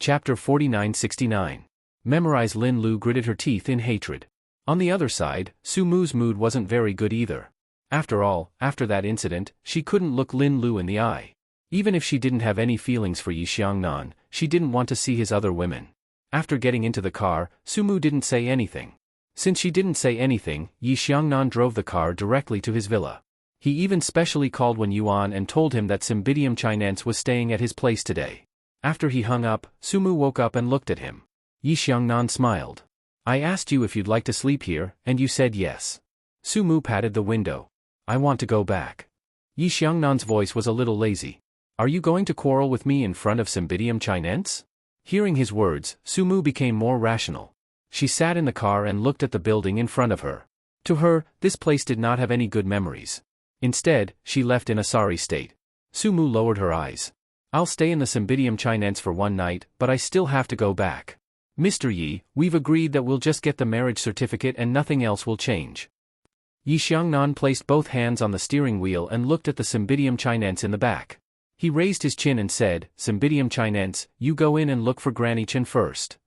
Chapter 4969. Memorize. Lin Lu gritted her teeth in hatred. On the other side, Su Mu's mood wasn't very good either. After all, after that incident, she couldn't look Lin Lu in the eye. Even if she didn't have any feelings for Yi Xiangnan, she didn't want to see his other women. After getting into the car, Su Mu didn't say anything. Since she didn't say anything, Yi Xiangnan drove the car directly to his villa. He even specially called Wen Yuan and told him that Cymbidium Chinense was staying at his place today. After he hung up, Su Mu woke up and looked at him. Yi Xiangnan smiled. I asked you if you'd like to sleep here, and you said yes. Su Mu patted the window. I want to go back. Yi Xiangnan's voice was a little lazy. Are you going to quarrel with me in front of Cymbidium Chinense? Hearing his words, Su Mu became more rational. She sat in the car and looked at the building in front of her. To her, this place did not have any good memories. Instead, she left in a sorry state. Su Mu lowered her eyes. I'll stay in the Cymbidium Chinense for one night, but I still have to go back. Mr. Yi, we've agreed that we'll just get the marriage certificate and nothing else will change. Yi Xiangnan placed both hands on the steering wheel and looked at the Cymbidium Chinense in the back. He raised his chin and said, Cymbidium Chinense, you go in and look for Granny Chen first.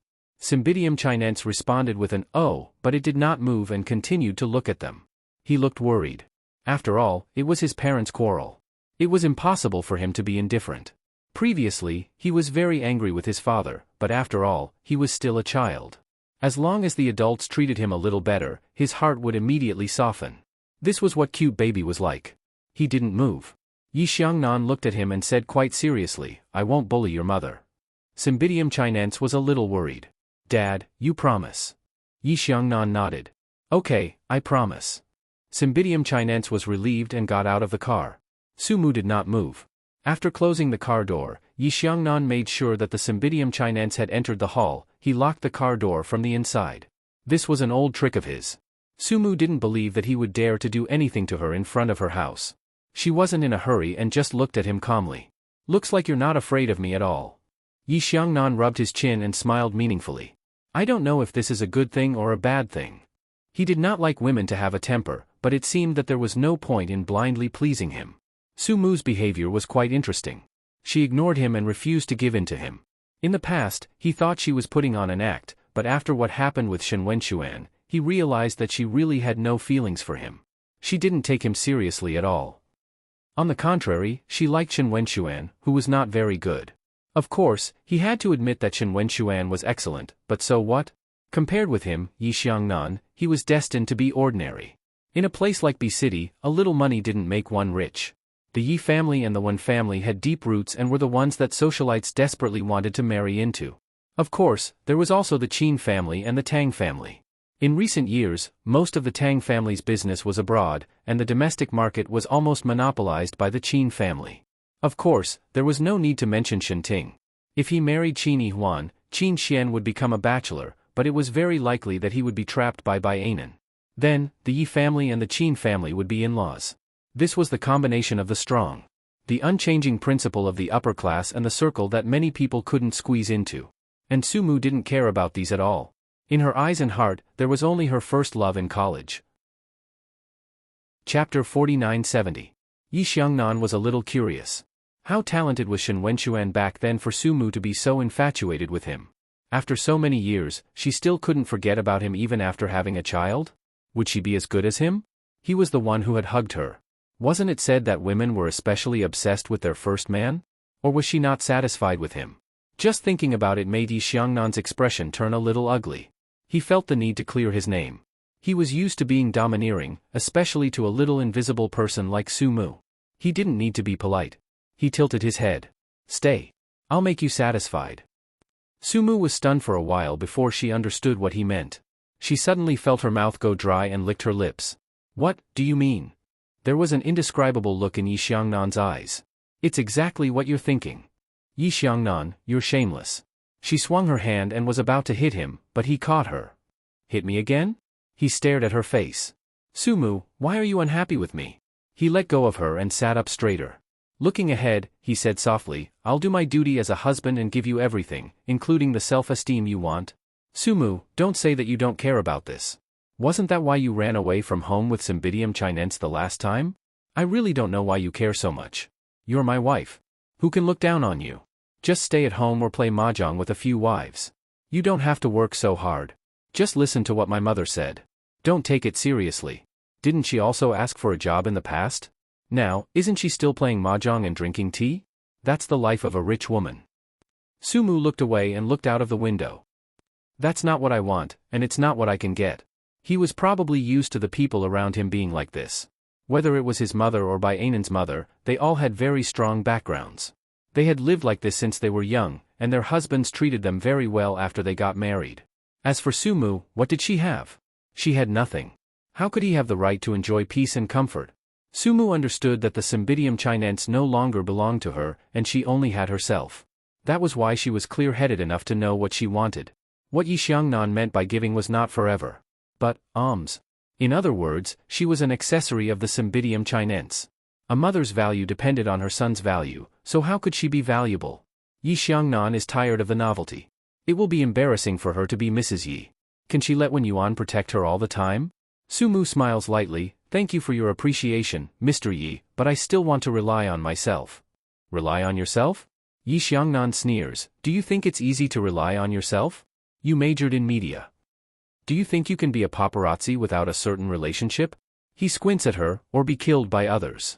Cymbidium Chinense responded with an oh, but it did not move and continued to look at them. He looked worried. After all, it was his parents' quarrel. It was impossible for him to be indifferent. Previously, he was very angry with his father, but after all, he was still a child. As long as the adults treated him a little better, his heart would immediately soften. This was what cute baby was like. He didn't move. Yi Xiangnan looked at him and said quite seriously, I won't bully your mother. Cymbidium Chinense was a little worried. Dad, you promise? Yi Xiangnan nodded. Okay, I promise. Cymbidium Chinense was relieved and got out of the car. Su Mu did not move. After closing the car door, Yi Xiangnan made sure that the Cymbidium Chinense had entered the hall. He locked the car door from the inside. This was an old trick of his. Su Mu didn't believe that he would dare to do anything to her in front of her house. She wasn't in a hurry and just looked at him calmly. Looks like you're not afraid of me at all. Yi Xiangnan rubbed his chin and smiled meaningfully. I don't know if this is a good thing or a bad thing. He did not like women to have a temper, but it seemed that there was no point in blindly pleasing him. Su Mu's behavior was quite interesting. She ignored him and refused to give in to him. In the past, he thought she was putting on an act, but after what happened with Shen Wenxuan, he realized that she really had no feelings for him. She didn't take him seriously at all. On the contrary, she liked Shen Wenxuan, who was not very good. Of course, he had to admit that Shen Wenxuan was excellent, but so what? Compared with him, Yi Xiangnan, he was destined to be ordinary. In a place like B City, a little money didn't make one rich. The Yi family and the Wen family had deep roots and were the ones that socialites desperately wanted to marry into. Of course, there was also the Qin family and the Tang family. In recent years, most of the Tang family's business was abroad, and the domestic market was almost monopolized by the Qin family. Of course, there was no need to mention Shenting. If he married Qin Yihuan, Qin Xian would become a bachelor, but it was very likely that he would be trapped by Baianan. Then, the Yi family and the Qin family would be in-laws. This was the combination of the strong, the unchanging principle of the upper class and the circle that many people couldn't squeeze into. And Su Mu didn't care about these at all. In her eyes and heart, there was only her first love in college. Chapter 4970. Yi Xiangnan was a little curious. How talented was Shen Wenxuan back then for Su Mu to be so infatuated with him? After so many years, she still couldn't forget about him even after having a child? Would she be as good as him? He was the one who had hugged her. Wasn't it said that women were especially obsessed with their first man? Or was she not satisfied with him? Just thinking about it made Yi Xiangnan's expression turn a little ugly. He felt the need to clear his name. He was used to being domineering, especially to a little invisible person like Su Mu. He didn't need to be polite. He tilted his head. Stay. I'll make you satisfied. Su Mu was stunned for a while before she understood what he meant. She suddenly felt her mouth go dry and licked her lips. What do you mean? There was an indescribable look in Yi Xiangnan's eyes. It's exactly what you're thinking. Yi Xiangnan, you're shameless. She swung her hand and was about to hit him, but he caught her. Hit me again? He stared at her face. Su Mu, why are you unhappy with me? He let go of her and sat up straighter. Looking ahead, he said softly, I'll do my duty as a husband and give you everything, including the self-esteem you want. Su Mu, don't say that you don't care about this. Wasn't that why you ran away from home with Cymbidium Chinense the last time? I really don't know why you care so much. You're my wife. Who can look down on you? Just stay at home or play mahjong with a few wives. You don't have to work so hard. Just listen to what my mother said. Don't take it seriously. Didn't she also ask for a job in the past? Now, isn't she still playing mahjong and drinking tea? That's the life of a rich woman. Sumu looked away and looked out of the window. That's not what I want, and it's not what I can get. He was probably used to the people around him being like this. Whether it was his mother or by Ainan's mother, they all had very strong backgrounds. They had lived like this since they were young, and their husbands treated them very well after they got married. As for Sumu, what did she have? She had nothing. How could he have the right to enjoy peace and comfort? Sumu understood that the Cymbidium Chinense no longer belonged to her, and she only had herself. That was why she was clear-headed enough to know what she wanted. What Yi Xiangnan meant by giving was not forever. But, alms. In other words, she was an accessory of the Cymbidium Chinense. A mother's value depended on her son's value, so how could she be valuable? Yi Xiangnan is tired of the novelty. It will be embarrassing for her to be Mrs. Yi. Can she let Wen Yuan protect her all the time? Sumu smiles lightly. Thank you for your appreciation, Mr. Yi, but I still want to rely on myself. Rely on yourself? Yi Xiangnan sneers. Do you think it's easy to rely on yourself? You majored in media. Do you think you can be a paparazzi without a certain relationship? He squints at her, or be killed by others.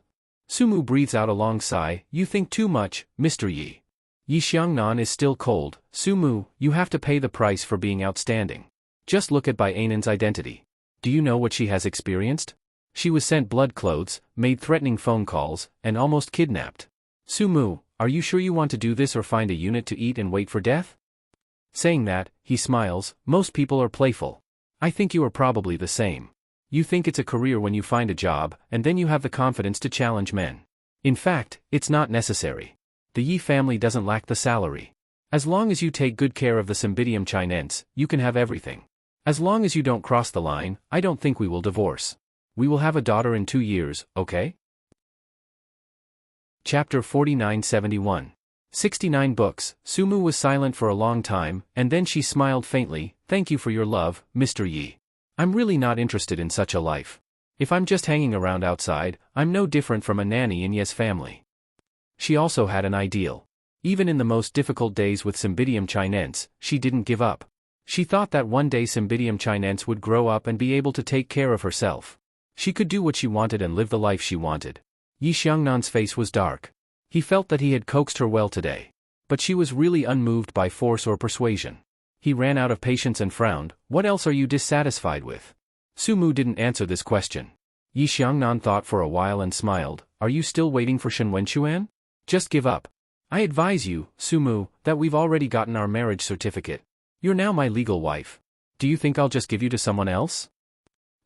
Sumu breathes out a long sigh. You think too much, Mr. Yi. Yi Xiangnan is still cold. Sumu, you have to pay the price for being outstanding. Just look at Bai Ainan's identity. Do you know what she has experienced? She was sent blood clothes, made threatening phone calls, and almost kidnapped. Sumu, are you sure you want to do this or find a unit to eat and wait for death? Saying that, he smiles. Most people are playful. I think you are probably the same. You think it's a career when you find a job, and then you have the confidence to challenge men. In fact, it's not necessary. The Yi family doesn't lack the salary. As long as you take good care of the Cymbidium Chinense, you can have everything. As long as you don't cross the line, I don't think we will divorce. We will have a daughter in 2 years, okay? Chapter 49-71. 69 books. Sumu was silent for a long time, and then she smiled faintly. Thank you for your love, Mr. Yi. I'm really not interested in such a life. If I'm just hanging around outside, I'm no different from a nanny in Ye's family. She also had an ideal. Even in the most difficult days with Cymbidium Chinense, she didn't give up. She thought that one day Cymbidium Chinense would grow up and be able to take care of herself. She could do what she wanted and live the life she wanted. Yi Xiangnan's face was dark. He felt that he had coaxed her well today. But she was really unmoved by force or persuasion. He ran out of patience and frowned. What else are you dissatisfied with? Sumu didn't answer this question. Yi Xiangnan thought for a while and smiled. Are you still waiting for Shen Wenquan? Just give up. I advise you, Sumu, that we've already gotten our marriage certificate. You're now my legal wife. Do you think I'll just give you to someone else?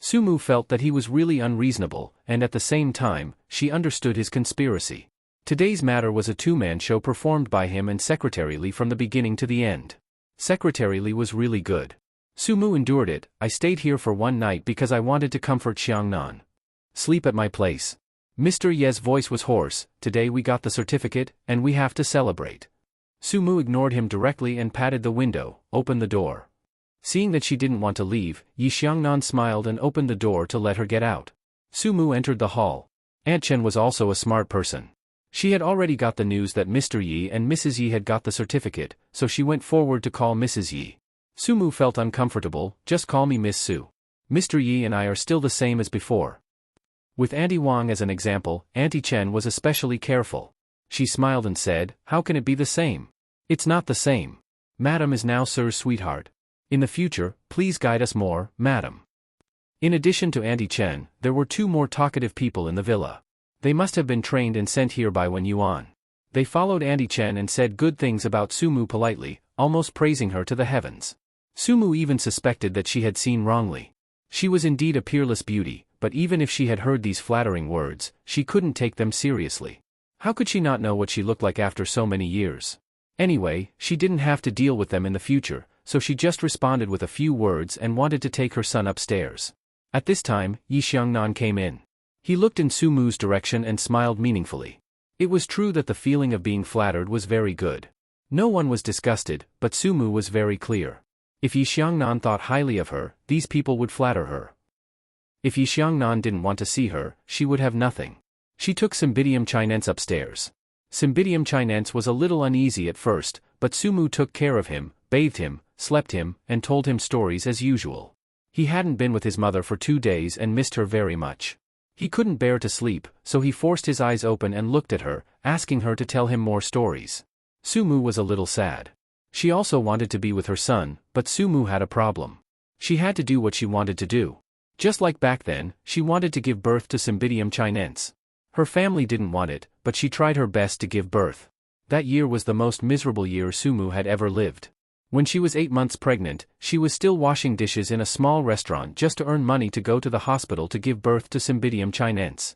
Sumu felt that he was really unreasonable, and at the same time, she understood his conspiracy. Today's matter was a two-man show performed by him and Secretary Li from the beginning to the end. Secretary Li was really good. Sumu endured it. I stayed here for one night because I wanted to comfort Xiangnan. Sleep at my place. Mr. Ye's voice was hoarse. Today we got the certificate, and we have to celebrate. Sumu ignored him directly and patted the window, opened the door. Seeing that she didn't want to leave, Yi Xiangnan smiled and opened the door to let her get out. Sumu entered the hall. Aunt Chen was also a smart person. She had already got the news that Mr. Yi and Mrs. Yi had got the certificate, so she went forward to call Mrs. Yi. Sumu felt uncomfortable. Just call me Miss Su. Mr. Yi and I are still the same as before. With Auntie Wang as an example, Auntie Chen was especially careful. She smiled and said, how can it be the same? It's not the same. Madam is now Sir's sweetheart. In the future, please guide us more, Madam. In addition to Auntie Chen, there were 2 more talkative people in the villa. They must have been trained and sent here by Wen Yuan. They followed Auntie Chen and said good things about Sumu politely, almost praising her to the heavens. Sumu even suspected that she had seen wrongly. She was indeed a peerless beauty, but even if she had heard these flattering words, she couldn't take them seriously. How could she not know what she looked like after so many years? Anyway, she didn't have to deal with them in the future, so she just responded with a few words and wanted to take her son upstairs. At this time, Yi Xiangnan came in. He looked in Sumu's direction and smiled meaningfully. It was true that the feeling of being flattered was very good. No one was disgusted, but Sumu was very clear. If Yi Xiangnan thought highly of her, these people would flatter her. If Yi Xiangnan didn't want to see her, she would have nothing. She took Cymbidium Chinense upstairs. Cymbidium chinense was a little uneasy at first, but Sumu took care of him, bathed him, slept him, and told him stories as usual. He hadn't been with his mother for 2 days and missed her very much. He couldn't bear to sleep, so he forced his eyes open and looked at her, asking her to tell him more stories. Sumu was a little sad. She also wanted to be with her son, but Sumu had a problem. She had to do what she wanted to do. Just like back then, she wanted to give birth to Cymbidium chinense. Her family didn't want it, but she tried her best to give birth. That year was the most miserable year Sumu had ever lived. When she was 8 months pregnant, she was still washing dishes in a small restaurant just to earn money to go to the hospital to give birth to Cymbidium chinense.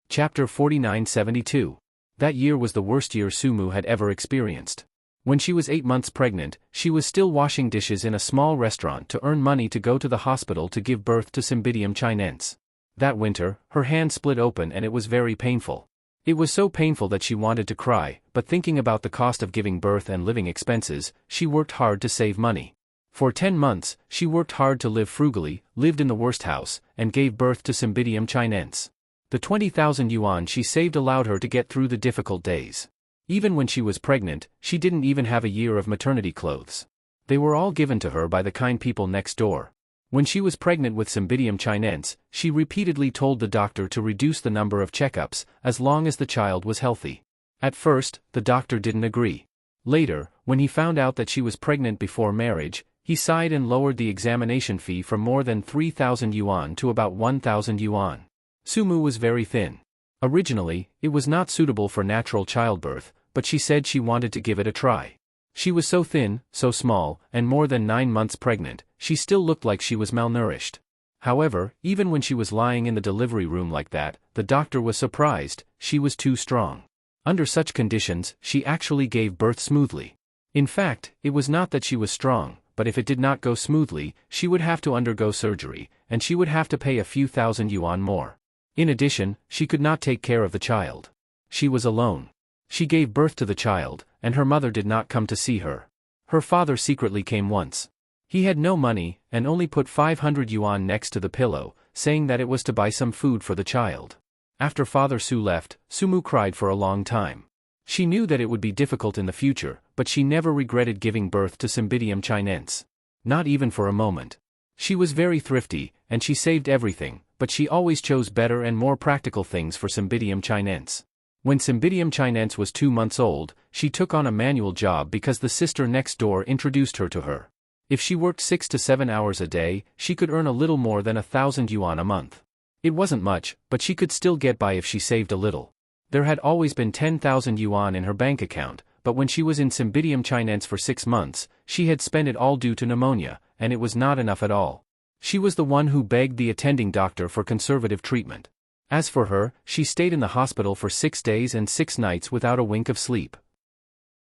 Chapter 4972. That year was the worst year Sumu had ever experienced. When she was 8 months pregnant, she was still washing dishes in a small restaurant to earn money to go to the hospital to give birth to Cymbidium chinense. That winter, her hand split open and it was very painful. It was so painful that she wanted to cry, but thinking about the cost of giving birth and living expenses, she worked hard to save money. For 10 months, she worked hard to live frugally, lived in the worst house, and gave birth to Cymbidium chinense. The 20,000 yuan she saved allowed her to get through the difficult days. Even when she was pregnant, she didn't even have a year of maternity clothes. They were all given to her by the kind people next door. When she was pregnant with Cymbidium chinense, she repeatedly told the doctor to reduce the number of checkups, as long as the child was healthy. At first, the doctor didn't agree. Later, when he found out that she was pregnant before marriage, he sighed and lowered the examination fee from more than 3,000 yuan to about 1,000 yuan. Sumu was very thin. Originally, it was not suitable for natural childbirth, but she said she wanted to give it a try. She was so thin, so small, and more than 9 months pregnant, she still looked like she was malnourished. However, even when she was lying in the delivery room like that, the doctor was surprised. She was too strong. Under such conditions, she actually gave birth smoothly. In fact, it was not that she was strong, but if it did not go smoothly, she would have to undergo surgery, and she would have to pay a few thousand yuan more. In addition, she could not take care of the child. She was alone. She gave birth to the child, and her mother did not come to see her. Her father secretly came once. He had no money, and only put 500 yuan next to the pillow, saying that it was to buy some food for the child. After Father Su left, Sumu cried for a long time. She knew that it would be difficult in the future, but she never regretted giving birth to Cymbidium chinense. Not even for a moment. She was very thrifty, and she saved everything, but she always chose better and more practical things for Cymbidium chinense. When Cymbidium chinense was 2 months old, she took on a manual job because the sister next door introduced her to her. If she worked 6 to 7 hours a day, she could earn a little more than 1,000 yuan a month. It wasn't much, but she could still get by if she saved a little. There had always been 10,000 yuan in her bank account, but when she was in Cymbidium chinense for 6 months, she had spent it all due to pneumonia, and it was not enough at all. She was the one who begged the attending doctor for conservative treatment. As for her, she stayed in the hospital for 6 days and 6 nights without a wink of sleep.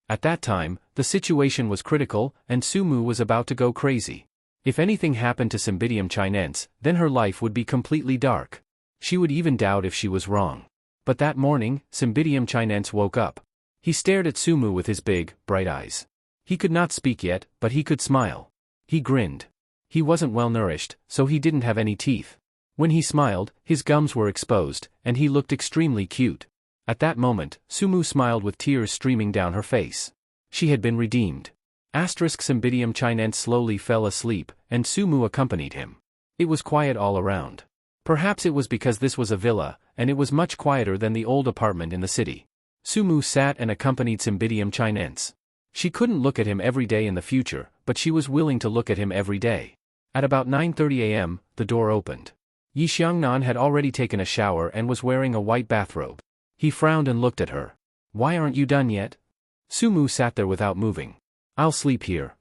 At that time, the situation was critical, and Sumu was about to go crazy. If anything happened to Cymbidium chinense, then her life would be completely dark. She would even doubt if she was wrong. But that morning, Cymbidium chinense woke up. He stared at Sumu with his big, bright eyes. He could not speak yet, but he could smile. He grinned. He wasn't well nourished, so he didn't have any teeth. When he smiled, his gums were exposed, and he looked extremely cute. At that moment, Sumu smiled with tears streaming down her face. She had been redeemed. Cymbidium chinense slowly fell asleep, and Sumu accompanied him. It was quiet all around. Perhaps it was because this was a villa, and it was much quieter than the old apartment in the city. Sumu sat and accompanied Cymbidium chinense. She couldn't look at him every day in the future, but she was willing to look at him every day. At about 9:30 a.m., the door opened. Yi Xiangnan had already taken a shower and was wearing a white bathrobe. He frowned and looked at her. "Why aren't you done yet?" Sumu sat there without moving. "I'll sleep here."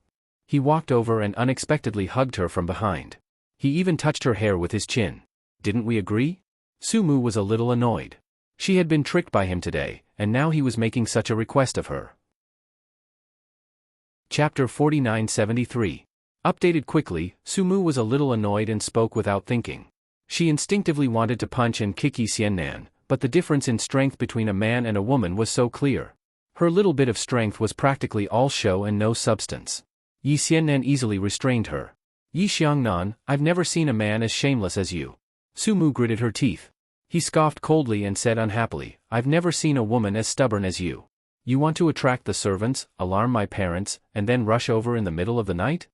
He walked over and unexpectedly hugged her from behind. He even touched her hair with his chin. "Didn't we agree?" Sumu was a little annoyed. She had been tricked by him today, and now he was making such a request of her. Chapter 4973. Updated quickly, Sumu was a little annoyed and spoke without thinking. She instinctively wanted to punch and kick Yi Xiannan, but the difference in strength between a man and a woman was so clear. Her little bit of strength was practically all show and no substance. Yi Xiannan easily restrained her. "Yi Xiangnan, I've never seen a man as shameless as you." Sumu gritted her teeth. He scoffed coldly and said unhappily, "I've never seen a woman as stubborn as you. You want to attract the servants, alarm my parents, and then rush over in the middle of the night?"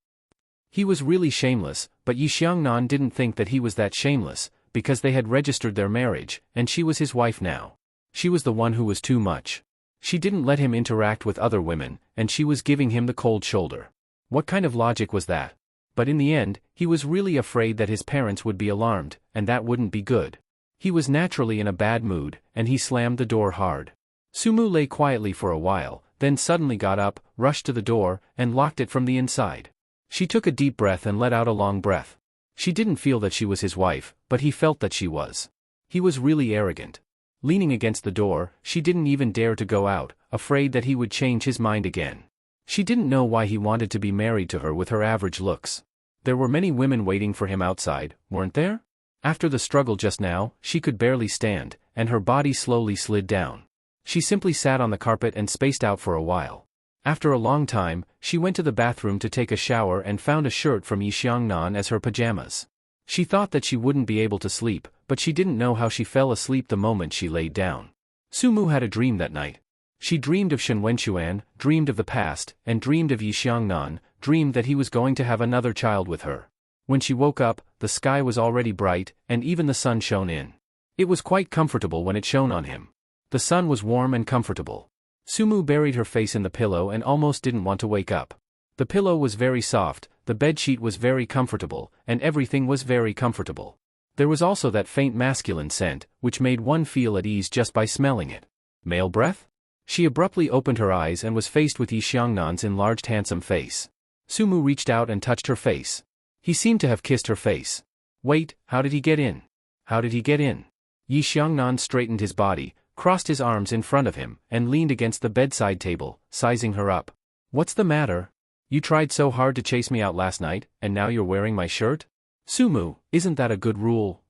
He was really shameless, but Yi Xiangnan didn't think that he was that shameless, because they had registered their marriage, and she was his wife now. She was the one who was too much. She didn't let him interact with other women, and she was giving him the cold shoulder. What kind of logic was that? But in the end, he was really afraid that his parents would be alarmed, and that wouldn't be good. He was naturally in a bad mood, and he slammed the door hard. Sumu lay quietly for a while, then suddenly got up, rushed to the door, and locked it from the inside. She took a deep breath and let out a long breath. She didn't feel that she was his wife, but he felt that she was. He was really arrogant. Leaning against the door, she didn't even dare to go out, afraid that he would change his mind again. She didn't know why he wanted to be married to her with her average looks. There were many women waiting for him outside, weren't there? After the struggle just now, she could barely stand, and her body slowly slid down. She simply sat on the carpet and spaced out for a while. After a long time, she went to the bathroom to take a shower and found a shirt from Yi Xiangnan as her pajamas. She thought that she wouldn't be able to sleep, but she didn't know how she fell asleep the moment she laid down. Sumu had a dream that night. She dreamed of Shen Wenxuan, dreamed of the past, and dreamed of Yi Xiangnan, dreamed that he was going to have another child with her. When she woke up, the sky was already bright, and even the sun shone in. It was quite comfortable when it shone on him. The sun was warm and comfortable. Sumu buried her face in the pillow and almost didn't want to wake up. The pillow was very soft, the bedsheet was very comfortable, and everything was very comfortable. There was also that faint masculine scent, which made one feel at ease just by smelling it. Male breath? She abruptly opened her eyes and was faced with Yi Xiangnan's enlarged handsome face. Sumu reached out and touched her face. He seemed to have kissed her face. Wait, how did he get in? How did he get in? Yi Xiangnan straightened his body, crossed his arms in front of him, and leaned against the bedside table, sizing her up. What's the matter? You tried so hard to chase me out last night, and now you're wearing my shirt? Sumu, isn't that a good rule?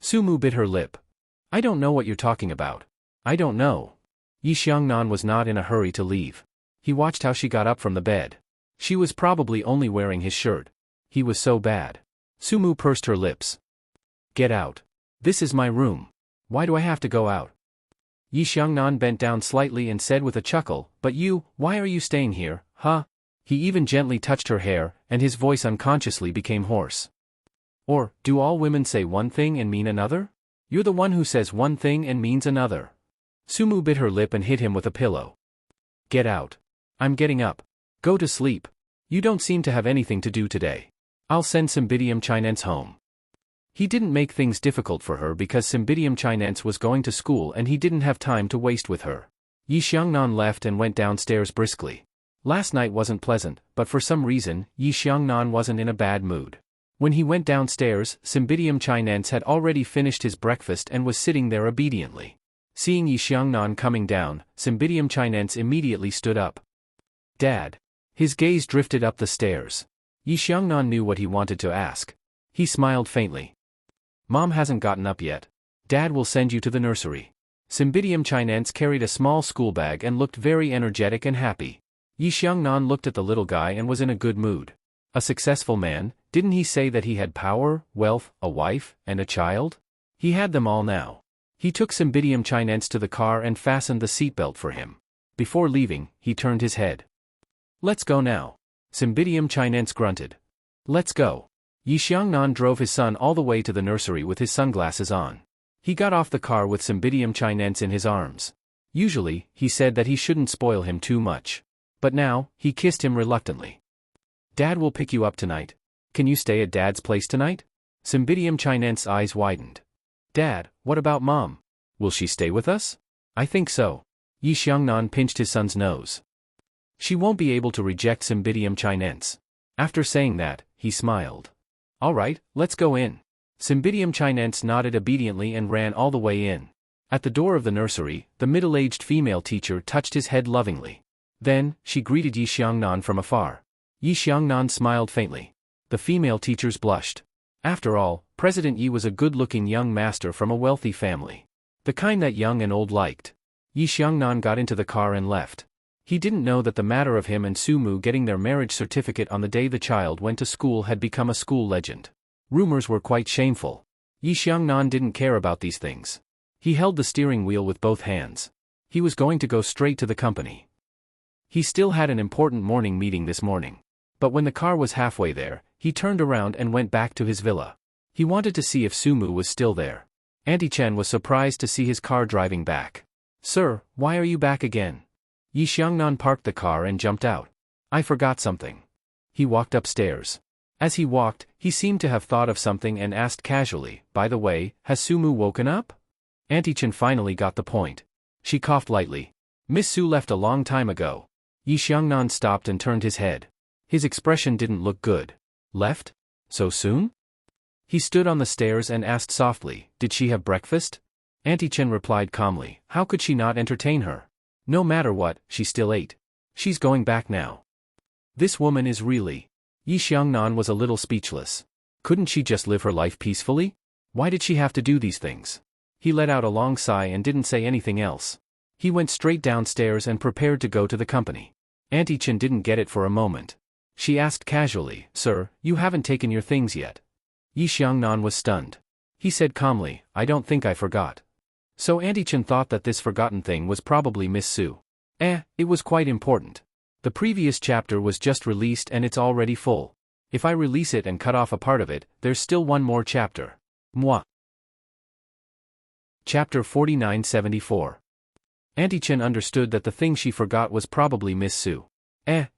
Sumu bit her lip. I don't know what you're talking about. I don't know. Yi Xiangnan was not in a hurry to leave. He watched how she got up from the bed. She was probably only wearing his shirt. He was so bad. Sumu pursed her lips. Get out. This is my room. Why do I have to go out? Yi Xiangnan bent down slightly and said with a chuckle, but you, why are you staying here, huh? He even gently touched her hair, and his voice unconsciously became hoarse. Or, do all women say one thing and mean another? You're the one who says one thing and means another. Sumu bit her lip and hit him with a pillow. Get out. I'm getting up. Go to sleep. You don't seem to have anything to do today. I'll send Cymbidium Chinense home. He didn't make things difficult for her because Cymbidium Chinense was going to school and he didn't have time to waste with her. Yi Xiangnan left and went downstairs briskly. Last night wasn't pleasant, but for some reason, Yi Xiangnan wasn't in a bad mood. When he went downstairs, Cymbidium Chinense had already finished his breakfast and was sitting there obediently. Seeing Yi Xiangnan coming down, Cymbidium Chinense immediately stood up. Dad. His gaze drifted up the stairs. Yi Xiangnan knew what he wanted to ask. He smiled faintly. Mom hasn't gotten up yet. Dad will send you to the nursery. Cymbidium Chinense carried a small school bag and looked very energetic and happy. Yi Xiangnan looked at the little guy and was in a good mood. A successful man, didn't he say that he had power, wealth, a wife, and a child? He had them all now. He took Cymbidium Chinense to the car and fastened the seatbelt for him. Before leaving, he turned his head. Let's go now. Cymbidium Chinense grunted. Let's go. Yi Xiangnan drove his son all the way to the nursery with his sunglasses on. He got off the car with Cymbidium Chinense in his arms. Usually, he said that he shouldn't spoil him too much. But now, he kissed him reluctantly. Dad will pick you up tonight. Can you stay at Dad's place tonight? Cymbidium Chinense's eyes widened. Dad, what about Mom? Will she stay with us? I think so. Yi Xiangnan pinched his son's nose. She won't be able to reject Cymbidium Chinense. After saying that, he smiled. All right, let's go in. Cymbidium Chinense nodded obediently and ran all the way in. At the door of the nursery, the middle-aged female teacher touched his head lovingly. Then, she greeted Yi Xiangnan from afar. Yi Xiangnan smiled faintly. The female teachers blushed. After all, President Yi was a good-looking young master from a wealthy family. The kind that young and old liked. Yi Xiangnan got into the car and left. He didn't know that the matter of him and Sumu getting their marriage certificate on the day the child went to school had become a school legend. Rumors were quite shameful. Yi Xiangnan didn't care about these things. He held the steering wheel with both hands. He was going to go straight to the company. He still had an important morning meeting this morning. But when the car was halfway there, he turned around and went back to his villa. He wanted to see if Sumu was still there. Auntie Chen was surprised to see his car driving back. "Sir, why are you back again?" Yi Xiangnan parked the car and jumped out. "I forgot something." He walked upstairs. As he walked, he seemed to have thought of something and asked casually, "By the way, has Sumu woken up?" Auntie Chen finally got the point. She coughed lightly. "Miss Su left a long time ago." Yi Xiangnan stopped and turned his head. His expression didn't look good. "Left? So soon?" He stood on the stairs and asked softly, "Did she have breakfast?" Auntie Chen replied calmly, "How could she not entertain her? No matter what, she still ate. She's going back now." This woman is really... Yi Xiangnan was a little speechless. Couldn't she just live her life peacefully? Why did she have to do these things? He let out a long sigh and didn't say anything else. He went straight downstairs and prepared to go to the company. Auntie Chen didn't get it for a moment. She asked casually, "Sir, you haven't taken your things yet." Yi Xiangnan was stunned. He said calmly, "I don't think I forgot." So Auntie Chen thought that this forgotten thing was probably Miss Su. It was quite important. The previous chapter was just released and it's already full. If I release it and cut off a part of it, there's still one more chapter. Moi. Chapter 4974. Auntie Chen understood that the thing she forgot was probably Miss Su.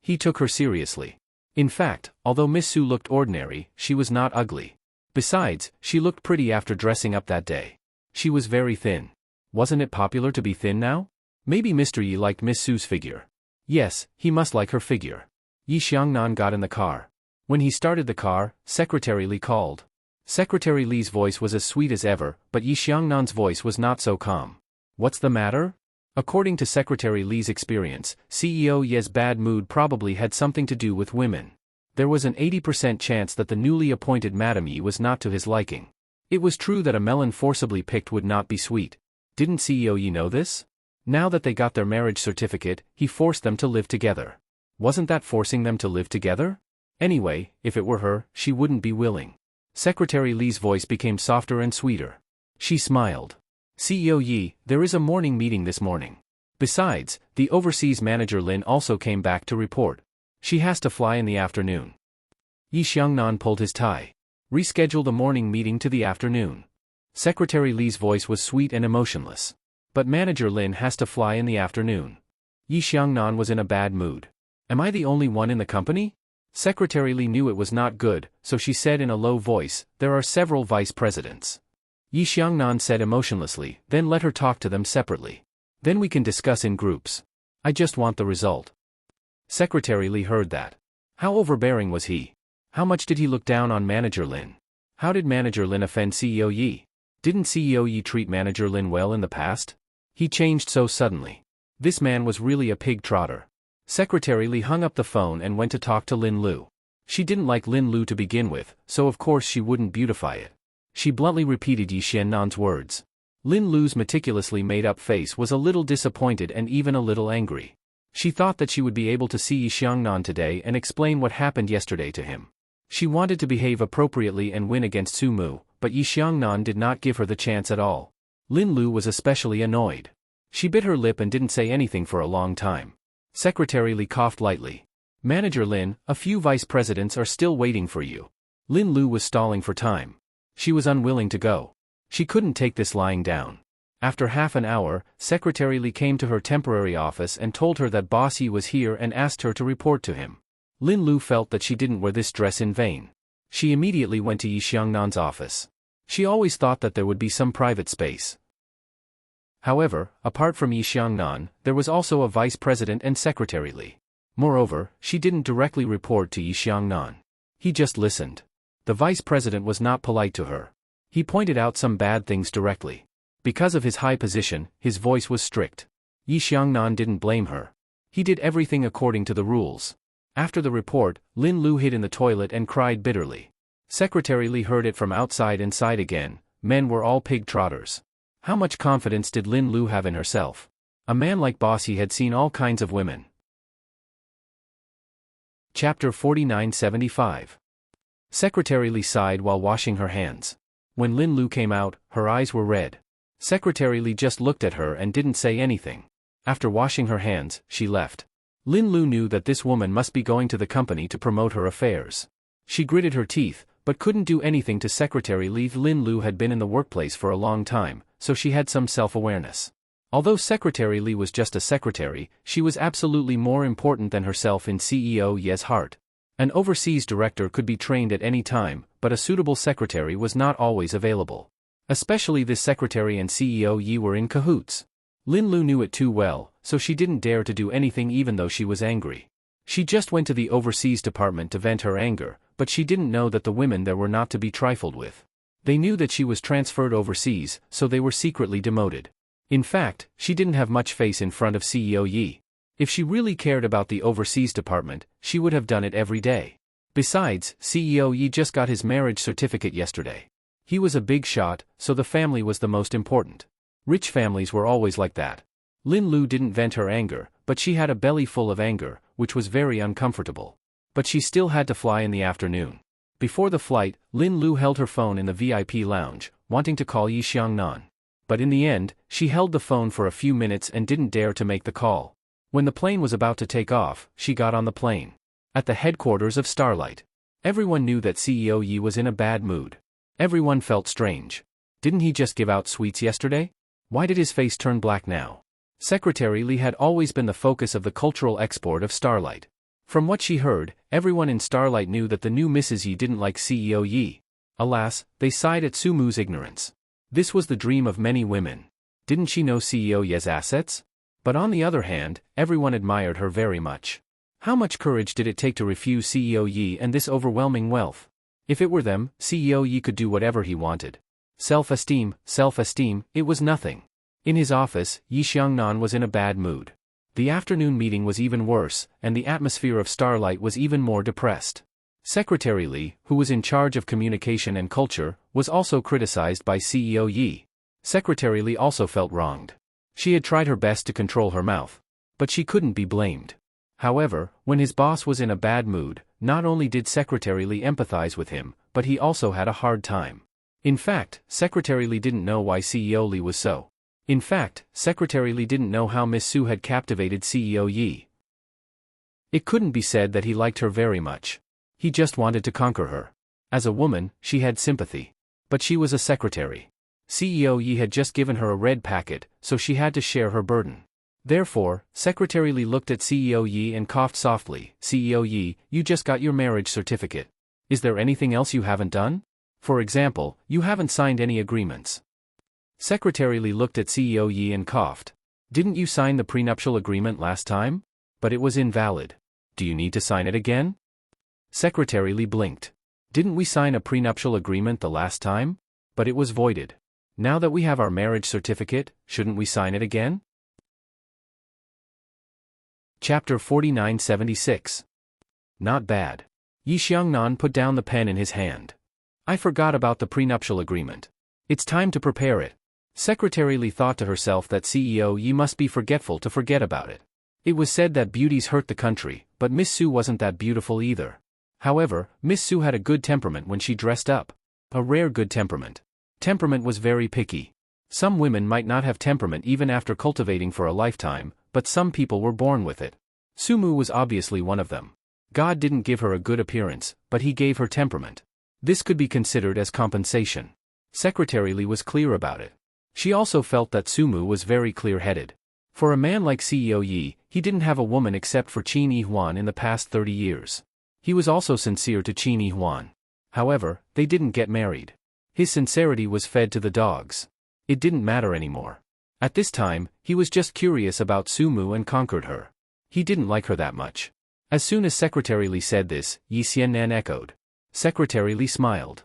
He took her seriously. In fact, although Miss Su looked ordinary, she was not ugly. Besides, she looked pretty after dressing up that day. She was very thin. Wasn't it popular to be thin now? Maybe Mr. Yi liked Miss Su's figure. Yes, he must like her figure. Yi Xiangnan got in the car. When he started the car, Secretary Li called. Secretary Li's voice was as sweet as ever, but Yi Xiangnan's voice was not so calm. "What's the matter?" According to Secretary Li's experience, CEO Ye's bad mood probably had something to do with women. There was an 80% chance that the newly appointed Madame Yi was not to his liking. It was true that a melon forcibly picked would not be sweet. Didn't CEO Yi know this? Now that they got their marriage certificate, he forced them to live together. Wasn't that forcing them to live together? Anyway, if it were her, she wouldn't be willing. Secretary Li's voice became softer and sweeter. She smiled. "CEO Yi, there is a morning meeting this morning. Besides, the overseas manager Lin also came back to report. She has to fly in the afternoon." Yi Xiangnan pulled his tie. "Reschedule the morning meeting to the afternoon." Secretary Li's voice was sweet and emotionless. "But Manager Lin has to fly in the afternoon." Yi Xiangnan was in a bad mood. "Am I the only one in the company?" Secretary Li knew it was not good, so she said in a low voice, "There are several vice presidents." Yi Xiangnan said emotionlessly, "Then let her talk to them separately. Then we can discuss in groups. I just want the result." Secretary Li heard that. How overbearing was he? How much did he look down on Manager Lin? How did Manager Lin offend CEO Yi? Didn't CEO Yi treat Manager Lin well in the past? He changed so suddenly. This man was really a pig trotter. Secretary Li hung up the phone and went to talk to Lin Lu. She didn't like Lin Lu to begin with, so of course she wouldn't beautify it. She bluntly repeated Yi Xiannan's words. Lin Lu's meticulously made-up face was a little disappointed and even a little angry. She thought that she would be able to see Yi Xiangnan today and explain what happened yesterday to him. She wanted to behave appropriately and win against Su Mu, but Yi Xiangnan did not give her the chance at all. Lin Lu was especially annoyed. She bit her lip and didn't say anything for a long time. Secretary Li coughed lightly. "Manager Lin, a few vice presidents are still waiting for you." Lin Lu was stalling for time. She was unwilling to go. She couldn't take this lying down. After half an hour, Secretary Li came to her temporary office and told her that Boss Yi was here and asked her to report to him. Lin Lu felt that she didn't wear this dress in vain. She immediately went to Yi Xiangnan's office. She always thought that there would be some private space. However, apart from Yi Xiangnan, there was also a vice president and Secretary Li. Moreover, she didn't directly report to Yi Xiangnan. He just listened. The vice president was not polite to her. He pointed out some bad things directly. Because of his high position, his voice was strict. Yi Xiangnan didn't blame her. He did everything according to the rules. After the report, Lin Lu hid in the toilet and cried bitterly. Secretary Li heard it from outside and sighed again. Men were all pig trotters. How much confidence did Lin Lu have in herself? A man like Boss Yi had seen all kinds of women. Chapter 4975. Secretary Li sighed while washing her hands. When Lin Lu came out, her eyes were red. Secretary Li just looked at her and didn't say anything. After washing her hands, she left. Lin Lu knew that this woman must be going to the company to promote her affairs. She gritted her teeth, but couldn't do anything to Secretary Li. Lin Lu had been in the workplace for a long time, so she had some self-awareness. Although Secretary Li was just a secretary, she was absolutely more important than herself in CEO Ye's heart. An overseas director could be trained at any time, but a suitable secretary was not always available. Especially this secretary and CEO Yi were in cahoots. Lin Lu knew it too well, so she didn't dare to do anything even though she was angry. She just went to the overseas department to vent her anger, but she didn't know that the women there were not to be trifled with. They knew that she was transferred overseas, so they were secretly demoted. In fact, she didn't have much face in front of CEO Yi. If she really cared about the overseas department, she would have done it every day. Besides, CEO Yi just got his marriage certificate yesterday. He was a big shot, so the family was the most important. Rich families were always like that. Lin Lu didn't vent her anger, but she had a belly full of anger, which was very uncomfortable. But she still had to fly in the afternoon. Before the flight, Lin Lu held her phone in the VIP lounge, wanting to call Yi Xiangnan. But in the end, she held the phone for a few minutes and didn't dare to make the call. When the plane was about to take off, she got on the plane. At the headquarters of Starlight. Everyone knew that CEO Yi was in a bad mood. Everyone felt strange. Didn't he just give out sweets yesterday? Why did his face turn black now? Secretary Li had always been the focus of the cultural export of Starlight. From what she heard, everyone in Starlight knew that the new Mrs. Yi didn't like CEO Yi. Alas, they sighed at Sumu's ignorance. This was the dream of many women. Didn't she know CEO Ye's assets? But on the other hand, everyone admired her very much. How much courage did it take to refuse CEO Yi and this overwhelming wealth? If it were them, CEO Yi could do whatever he wanted. Self-esteem, it was nothing. In his office, Yi Xiangnan was in a bad mood. The afternoon meeting was even worse, and the atmosphere of Starlight was even more depressed. Secretary Li, who was in charge of communication and culture, was also criticized by CEO Yi. Secretary Li also felt wronged. She had tried her best to control her mouth. But she couldn't be blamed. However, when his boss was in a bad mood, not only did Secretary Li empathize with him, but he also had a hard time. In fact, Secretary Li didn't know why CEO Li was so. In fact, Secretary Li didn't know how Miss Su had captivated CEO Yi. It couldn't be said that he liked her very much. He just wanted to conquer her. As a woman, she had sympathy. But she was a secretary. CEO Yi had just given her a red packet, so she had to share her burden. Therefore, Secretary Li looked at CEO Yi and coughed softly. CEO Yi, you just got your marriage certificate. Is there anything else you haven't done? For example, you haven't signed any agreements. Secretary Li looked at CEO Yi and coughed. Didn't you sign the prenuptial agreement last time? But it was invalid. Do you need to sign it again? Secretary Li blinked. Didn't we sign a prenuptial agreement the last time? But it was voided. Now that we have our marriage certificate, shouldn't we sign it again? Chapter 4976. Not bad. Yi Xiangnan put down the pen in his hand. I forgot about the prenuptial agreement. It's time to prepare it. Secretary Li thought to herself that CEO Yi must be forgetful to forget about it. It was said that beauties hurt the country, but Miss Su wasn't that beautiful either. However, Miss Su had a good temperament when she dressed up. A rare good temperament. Temperament was very picky. Some women might not have temperament even after cultivating for a lifetime, but some people were born with it. Sumu was obviously one of them. God didn't give her a good appearance, but he gave her temperament. This could be considered as compensation. Secretary Li was clear about it. She also felt that Sumu was very clear-headed. For a man like CEO Yi, he didn't have a woman except for Qin Yi Huan in the past 30 years. He was also sincere to Qin Yi Huan. However, they didn't get married. His sincerity was fed to the dogs. It didn't matter anymore. At this time, he was just curious about Sumu and conquered her. He didn't like her that much. As soon as Secretary Li said this, Yi Xiannan echoed. Secretary Li smiled.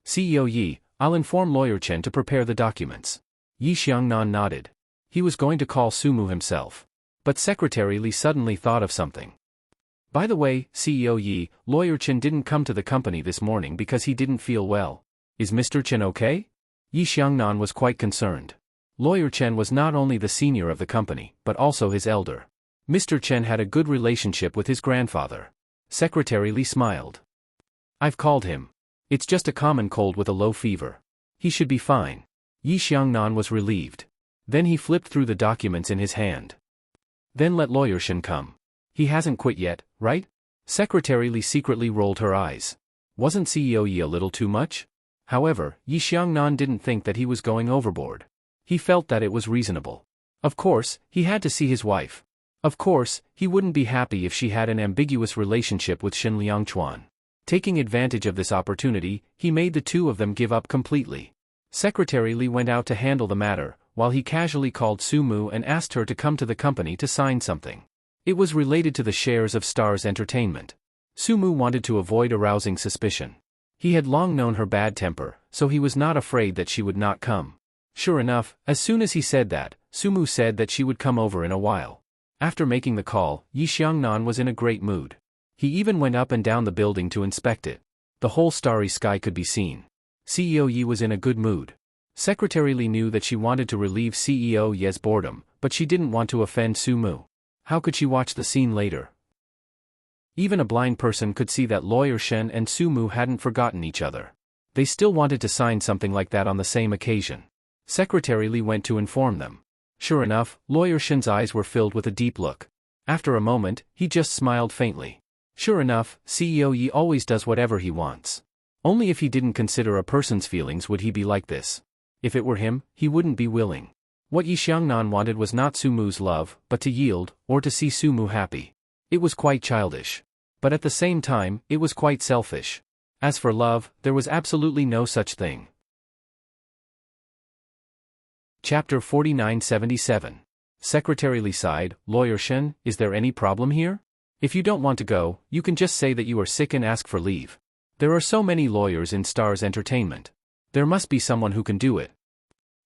CEO Yi, I'll inform Lawyer Chen to prepare the documents. Yi Xiangnan nodded. He was going to call Sumu himself. But Secretary Li suddenly thought of something. By the way, CEO Yi, Lawyer Chen didn't come to the company this morning because he didn't feel well. Is Mr. Chen okay? Yi Xiangnan was quite concerned. Lawyer Chen was not only the senior of the company, but also his elder. Mr. Chen had a good relationship with his grandfather. Secretary Li smiled. I've called him. It's just a common cold with a low fever. He should be fine. Yi Xiangnan was relieved. Then he flipped through the documents in his hand. Then let Lawyer Shen come. He hasn't quit yet, right? Secretary Li secretly rolled her eyes. Wasn't CEO Yi a little too much? However, Yi Xiangnan didn't think that he was going overboard. He felt that it was reasonable. Of course, he had to see his wife. Of course, he wouldn't be happy if she had an ambiguous relationship with Shen Liangchuan. Taking advantage of this opportunity, he made the two of them give up completely. Secretary Li went out to handle the matter, while he casually called Su Mu and asked her to come to the company to sign something. It was related to the shares of Stars Entertainment. Su Mu wanted to avoid arousing suspicion. He had long known her bad temper, so he was not afraid that she would not come. Sure enough, as soon as he said that, Su Mu said that she would come over in a while. After making the call, Yi Xiangnan was in a great mood. He even went up and down the building to inspect it. The whole starry sky could be seen. CEO Yi was in a good mood. Secretary Li knew that she wanted to relieve CEO Ye's boredom, but she didn't want to offend Su Mu. How could she watch the scene later? Even a blind person could see that Lawyer Shen and Su Mu hadn't forgotten each other. They still wanted to sign something like that on the same occasion. Secretary Li went to inform them. Sure enough, Lawyer Shen's eyes were filled with a deep look. After a moment, he just smiled faintly. Sure enough, CEO Yi always does whatever he wants. Only if he didn't consider a person's feelings would he be like this. If it were him, he wouldn't be willing. What Yi Xiangnan wanted was not Su Mu's love, but to yield, or to see Su Mu happy. It was quite childish. But at the same time, it was quite selfish. As for love, there was absolutely no such thing. Chapter 4977. Secretary Li sighed. Lawyer Shen, is there any problem here? If you don't want to go, you can just say that you are sick and ask for leave. There are so many lawyers in Stars Entertainment. There must be someone who can do it.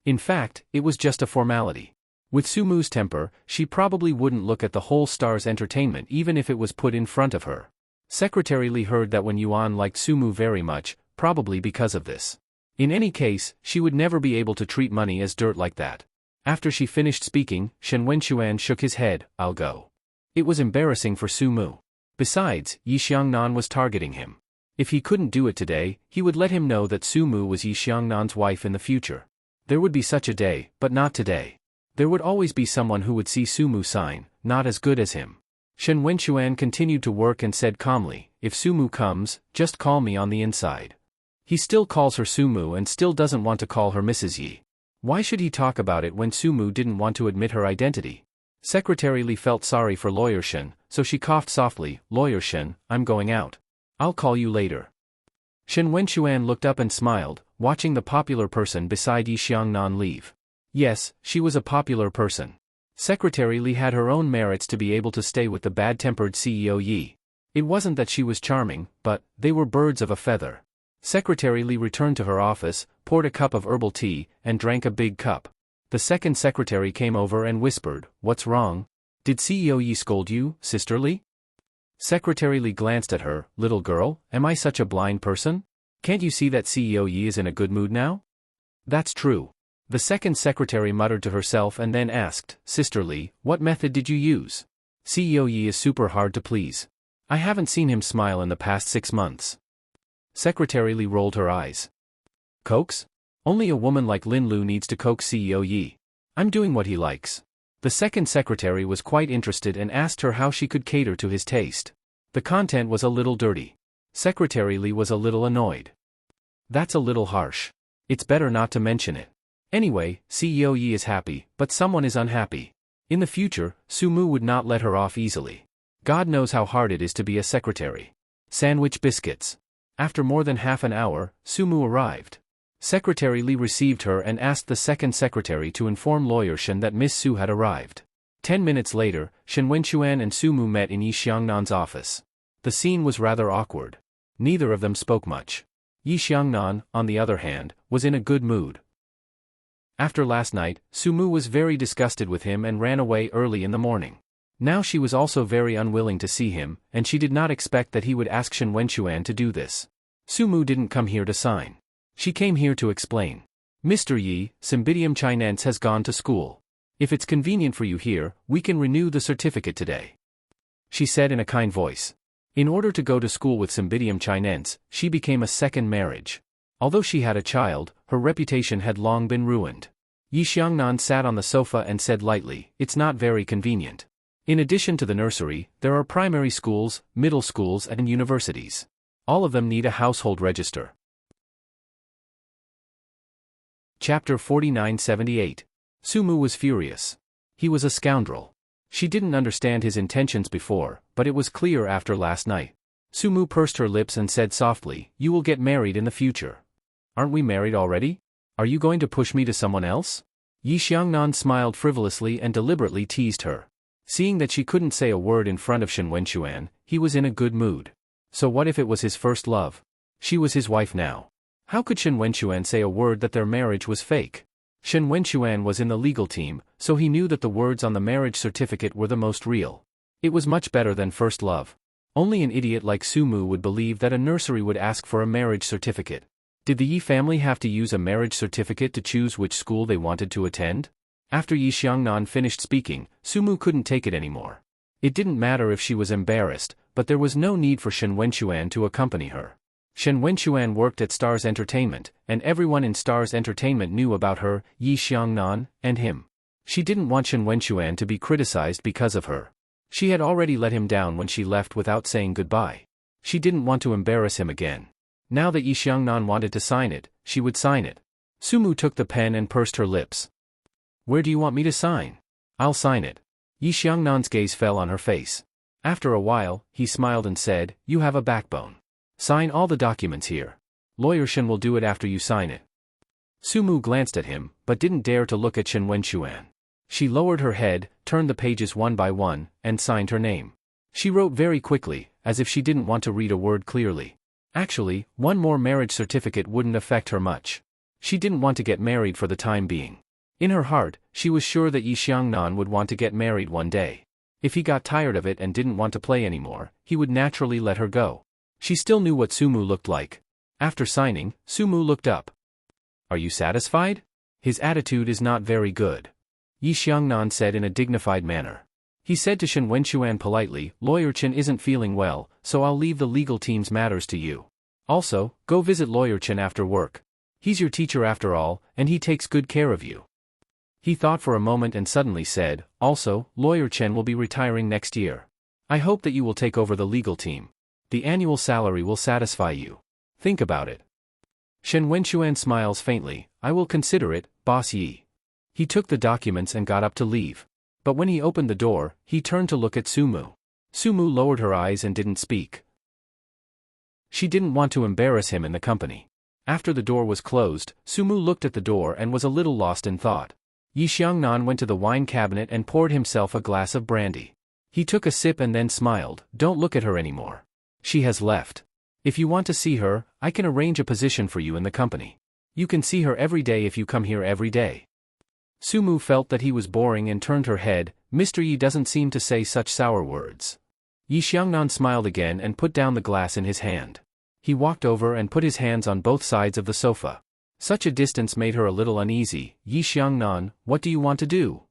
In fact, it was just a formality. With Su Mu's temper, she probably wouldn't look at the whole Stars Entertainment even if it was put in front of her. Secretary Li heard that when Yuan liked Su Mu very much, probably because of this. In any case, she would never be able to treat money as dirt like that. After she finished speaking, Shen Wenxuan shook his head. I'll go. It was embarrassing for Su Mu. Besides, Yi Xiangnan was targeting him. If he couldn't do it today, he would let him know that Su Mu was Yi Xiangnan's wife in the future. There would be such a day, but not today. There would always be someone who would see Su Mu sign, not as good as him. Shen Wenxuan continued to work and said calmly, if Su Mu comes, just call me on the inside. He still calls her Su Mu and still doesn't want to call her Mrs. Yi. Why should he talk about it when Su Mu didn't want to admit her identity? Secretary Li felt sorry for Lawyer Shen, so she coughed softly. Lawyer Shen, I'm going out. I'll call you later. Shen Wenxuan looked up and smiled, watching the popular person beside Yi Xiangnan leave. Yes, she was a popular person. Secretary Li had her own merits to be able to stay with the bad-tempered CEO Yi. It wasn't that she was charming, but they were birds of a feather. Secretary Li returned to her office, poured a cup of herbal tea, and drank a big cup. The second secretary came over and whispered, what's wrong? Did CEO Yi scold you, Sister Li? Secretary Li glanced at her. Little girl, am I such a blind person? Can't you see that CEO Yi is in a good mood now? That's true. The second secretary muttered to herself and then asked, Sister Li, what method did you use? CEO Yi is super hard to please. I haven't seen him smile in the past 6 months. Secretary Li rolled her eyes. Coax? Only a woman like Lin Lu needs to coax CEO Yi. I'm doing what he likes. The second secretary was quite interested and asked her how she could cater to his taste. The content was a little dirty. Secretary Li was a little annoyed. That's a little harsh. It's better not to mention it. Anyway, CEO Yi is happy, but someone is unhappy. In the future, Su Mu would not let her off easily. God knows how hard it is to be a secretary. Sandwich biscuits. After more than half an hour, Su Mu arrived. Secretary Li received her and asked the second secretary to inform Lawyer Shen that Miss Su had arrived. 10 minutes later, Shen Wenxuan and Su Mu met in Yi Xiangnan's office. The scene was rather awkward. Neither of them spoke much. Yi Xiangnan, on the other hand, was in a good mood. After last night, Su Mu was very disgusted with him and ran away early in the morning. Now she was also very unwilling to see him, and she did not expect that he would ask Shen Wenxuan to do this. Su Mu didn't come here to sign. She came here to explain. Mr. Yi, Cymbidium Chinense has gone to school. If it's convenient for you here, we can renew the certificate today. She said in a kind voice. In order to go to school with Cymbidium Chinense, she became a second marriage. Although she had a child, her reputation had long been ruined. Yi Xiangnan sat on the sofa and said lightly, "It's not very convenient. In addition to the nursery, there are primary schools, middle schools and universities. All of them need a household register." Chapter 4978. Sumu was furious. He was a scoundrel. She didn't understand his intentions before, but it was clear after last night. Sumu pursed her lips and said softly, "You will get married in the future. Aren't we married already? Are you going to push me to someone else?" Yi Xiangnan smiled frivolously and deliberately teased her. Seeing that she couldn't say a word in front of Shen Wenxuan, he was in a good mood. So what if it was his first love? She was his wife now. How could Shen Wenxuan say a word that their marriage was fake? Shen Wenxuan was in the legal team, so he knew that the words on the marriage certificate were the most real. It was much better than first love. Only an idiot like Sumu would believe that a nursery would ask for a marriage certificate. Did the Yi family have to use a marriage certificate to choose which school they wanted to attend? After Yi Xiangnan finished speaking, Sumu couldn't take it anymore. It didn't matter if she was embarrassed, but there was no need for Shen Wenxuan to accompany her. Shen Wenxuan worked at Stars Entertainment, and everyone in Stars Entertainment knew about her, Yi Xiangnan, and him. She didn't want Shen Wenxuan to be criticized because of her. She had already let him down when she left without saying goodbye. She didn't want to embarrass him again. Now that Yi Xiangnan wanted to sign it, she would sign it. Sumu took the pen and pursed her lips. "Where do you want me to sign?" "I'll sign it." Yi Xiangnan's gaze fell on her face. After a while, he smiled and said, "You have a backbone. Sign all the documents here. Lawyer Shen will do it after you sign it." Sumu glanced at him, but didn't dare to look at Shen Wenxuan. She lowered her head, turned the pages one by one, and signed her name. She wrote very quickly, as if she didn't want to read a word clearly. Actually, one more marriage certificate wouldn't affect her much. She didn't want to get married for the time being. In her heart, she was sure that Yi Xiangnan would want to get married one day. If he got tired of it and didn't want to play anymore, he would naturally let her go. She still knew what Sumu looked like. After signing, Sumu looked up. "Are you satisfied?" "His attitude is not very good," Yi Xiangnan said in a dignified manner. He said to Shen Wenxuan politely, "Lawyer Chen isn't feeling well, so I'll leave the legal team's matters to you. Also, go visit Lawyer Chen after work. He's your teacher after all, and he takes good care of you." He thought for a moment and suddenly said, "Also, Lawyer Chen will be retiring next year. I hope that you will take over the legal team. The annual salary will satisfy you. Think about it." Shen Wenxuan smiles faintly, "I will consider it, Boss Yi." He took the documents and got up to leave. But when he opened the door, he turned to look at Sumu. Sumu lowered her eyes and didn't speak. She didn't want to embarrass him in the company. After the door was closed, Sumu looked at the door and was a little lost in thought. Yi Xiangnan went to the wine cabinet and poured himself a glass of brandy. He took a sip and then smiled. "Don't look at her anymore. She has left. If you want to see her, I can arrange a position for you in the company. You can see her every day if you come here every day." Sumu felt that he was boring and turned her head. "Mr. Yi doesn't seem to say such sour words." Yi Xiangnan smiled again and put down the glass in his hand. He walked over and put his hands on both sides of the sofa. Such a distance made her a little uneasy. "Yi Xiangnan, what do you want to do?"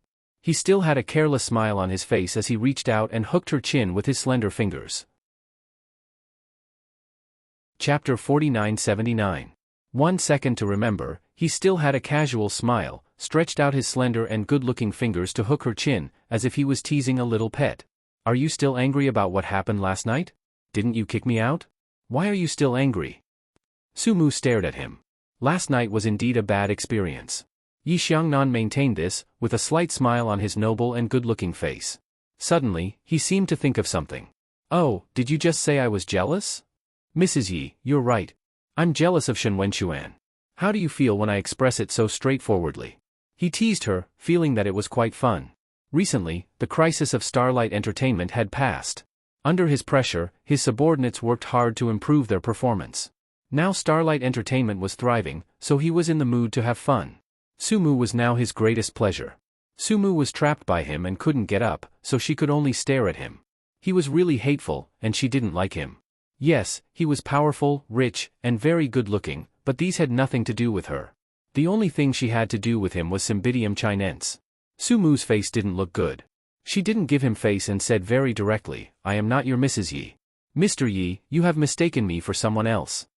He still had a careless smile on his face as he reached out and hooked her chin with his slender fingers. Chapter 4979. 1 second to remember. He still had a casual smile, stretched out his slender and good-looking fingers to hook her chin, as if he was teasing a little pet. "Are you still angry about what happened last night? Didn't you kick me out? Why are you still angry?" Sumu stared at him. Last night was indeed a bad experience. Yi Xiangnan maintained this, with a slight smile on his noble and good-looking face. Suddenly, he seemed to think of something. "Oh, did you just say I was jealous?" "Mrs. Yi, you're right. I'm jealous of Shen Wenxuan. How do you feel when I express it so straightforwardly?" He teased her, feeling that it was quite fun. Recently, the crisis of Starlight Entertainment had passed. Under his pressure, his subordinates worked hard to improve their performance. Now Starlight Entertainment was thriving, so he was in the mood to have fun. Sumu was now his greatest pleasure. Sumu was trapped by him and couldn't get up, so she could only stare at him. He was really hateful, and she didn't like him. Yes, he was powerful, rich, and very good-looking, but these had nothing to do with her. The only thing she had to do with him was Cymbidium chinense. Sumu's face didn't look good. She didn't give him face and said very directly, "I am not your Mrs. Yi. Mr. Yi, you have mistaken me for someone else."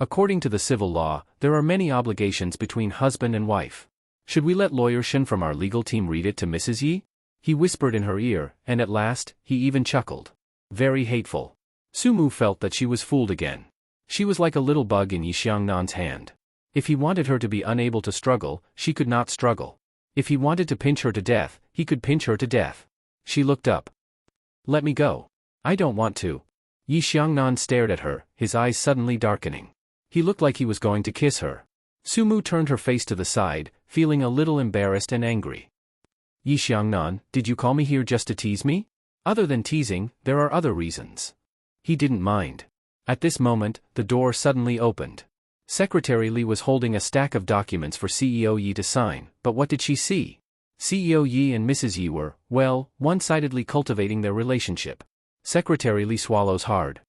According to the civil law, there are many obligations between husband and wife. Should we let Lawyer Shin from our legal team read it to Mrs. Yi? He whispered in her ear, and at last, he even chuckled. Very hateful. Sumu felt that she was fooled again. She was like a little bug in Yi Xiangnan's hand. If he wanted her to be unable to struggle, she could not struggle. If he wanted to pinch her to death, he could pinch her to death. She looked up. Let me go. I don't want to. Yi Xiangnan stared at her, his eyes suddenly darkening. He looked like he was going to kiss her. Sumu turned her face to the side, feeling a little embarrassed and angry. Yi Xiangnan, did you call me here just to tease me? Other than teasing, there are other reasons. He didn't mind. At this moment, the door suddenly opened. Secretary Li was holding a stack of documents for CEO Yi to sign, but what did she see? CEO Yi and Mrs. Yi were, well, one-sidedly cultivating their relationship. Secretary Li swallows hard.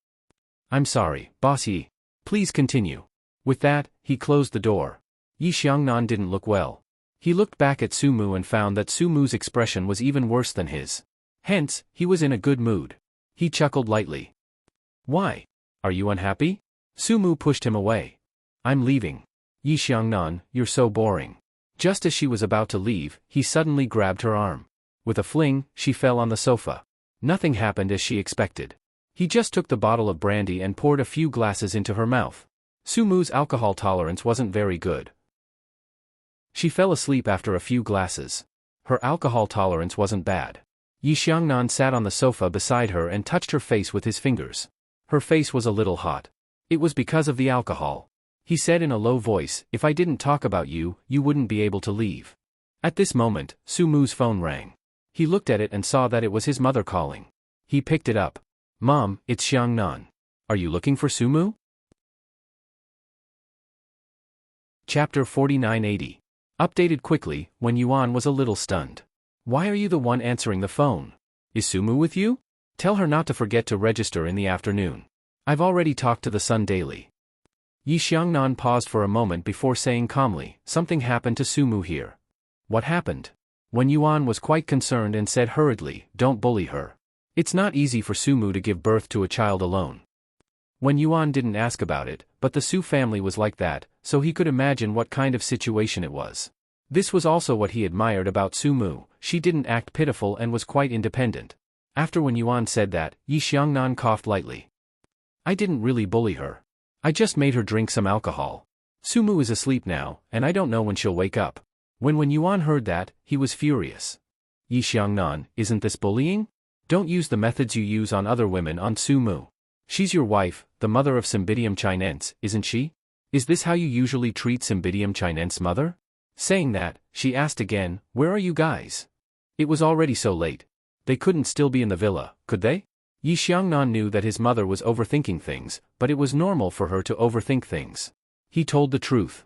I'm sorry, Boss Yi. Please continue. With that, he closed the door. Yi Xiangnan didn't look well. He looked back at Sumu and found that Sumu's expression was even worse than his. Hence, he was in a good mood. He chuckled lightly. Why? Are you unhappy? Sumu pushed him away. I'm leaving. Yi Xiangnan, you're so boring. Just as she was about to leave, he suddenly grabbed her arm. With a fling, she fell on the sofa. Nothing happened as she expected. He just took the bottle of brandy and poured a few glasses into her mouth. Sumu's alcohol tolerance wasn't very good. She fell asleep after a few glasses. Her alcohol tolerance wasn't bad. Yi Xiangnan sat on the sofa beside her and touched her face with his fingers. Her face was a little hot. It was because of the alcohol. He said in a low voice, if I didn't talk about you, you wouldn't be able to leave. At this moment, Sumu's phone rang. He looked at it and saw that it was his mother calling. He picked it up. Mom, it's Xiangnan. Are you looking for Sumu? Chapter 4980. Updated quickly, when Yuan was a little stunned. Why are you the one answering the phone? Is Sumu with you? Tell her not to forget to register in the afternoon. I've already talked to the Sun Daily. Yi Xiangnan paused for a moment before saying calmly, something happened to Sumu here. What happened? When Yuan was quite concerned and said hurriedly, don't bully her. It's not easy for Sumu to give birth to a child alone. When Yuan didn't ask about it, but the Su family was like that, so he could imagine what kind of situation it was. This was also what he admired about Sumu, she didn't act pitiful and was quite independent. After when Yuan said that, Yi Xiangnan coughed lightly. I didn't really bully her. I just made her drink some alcohol. Sumu is asleep now, and I don't know when she'll wake up. When Yuan heard that, he was furious. Yi Xiangnan, isn't this bullying? Don't use the methods you use on other women on Sumu. She's your wife, the mother of Cymbidium chinense, isn't she? Is this how you usually treat Cymbidium chinense mother? Saying that, she asked again, where are you guys? It was already so late. They couldn't still be in the villa, could they? Yi Xiangnan knew that his mother was overthinking things, but it was normal for her to overthink things. He told the truth.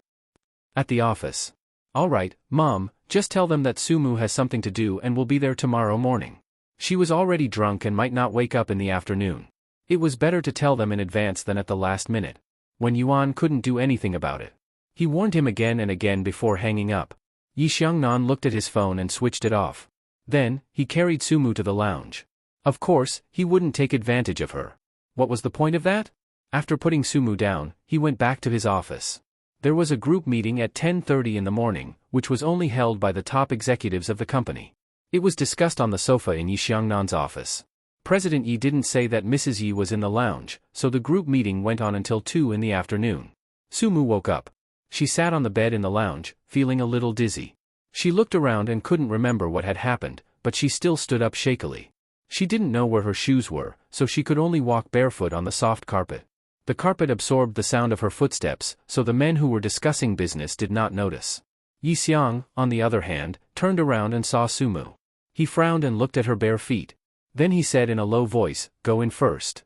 At the office. All right, Mom, just tell them that Sumu has something to do and will be there tomorrow morning. She was already drunk and might not wake up in the afternoon. It was better to tell them in advance than at the last minute. When Yuan couldn't do anything about it. He warned him again and again before hanging up. Yi Xiangnan looked at his phone and switched it off. Then, he carried Sumu to the lounge. Of course, he wouldn't take advantage of her. What was the point of that? After putting Sumu down, he went back to his office. There was a group meeting at 10:30 in the morning, which was only held by the top executives of the company. It was discussed on the sofa in Yi Xiangnan's office. President Yi didn't say that Mrs. Yi was in the lounge, so the group meeting went on until 2 in the afternoon. Sumu woke up. She sat on the bed in the lounge, feeling a little dizzy. She looked around and couldn't remember what had happened, but she still stood up shakily. She didn't know where her shoes were, so she could only walk barefoot on the soft carpet. The carpet absorbed the sound of her footsteps, so the men who were discussing business did not notice. Yi Xiang, on the other hand, turned around and saw Sumu. He frowned and looked at her bare feet. Then he said in a low voice, go in first.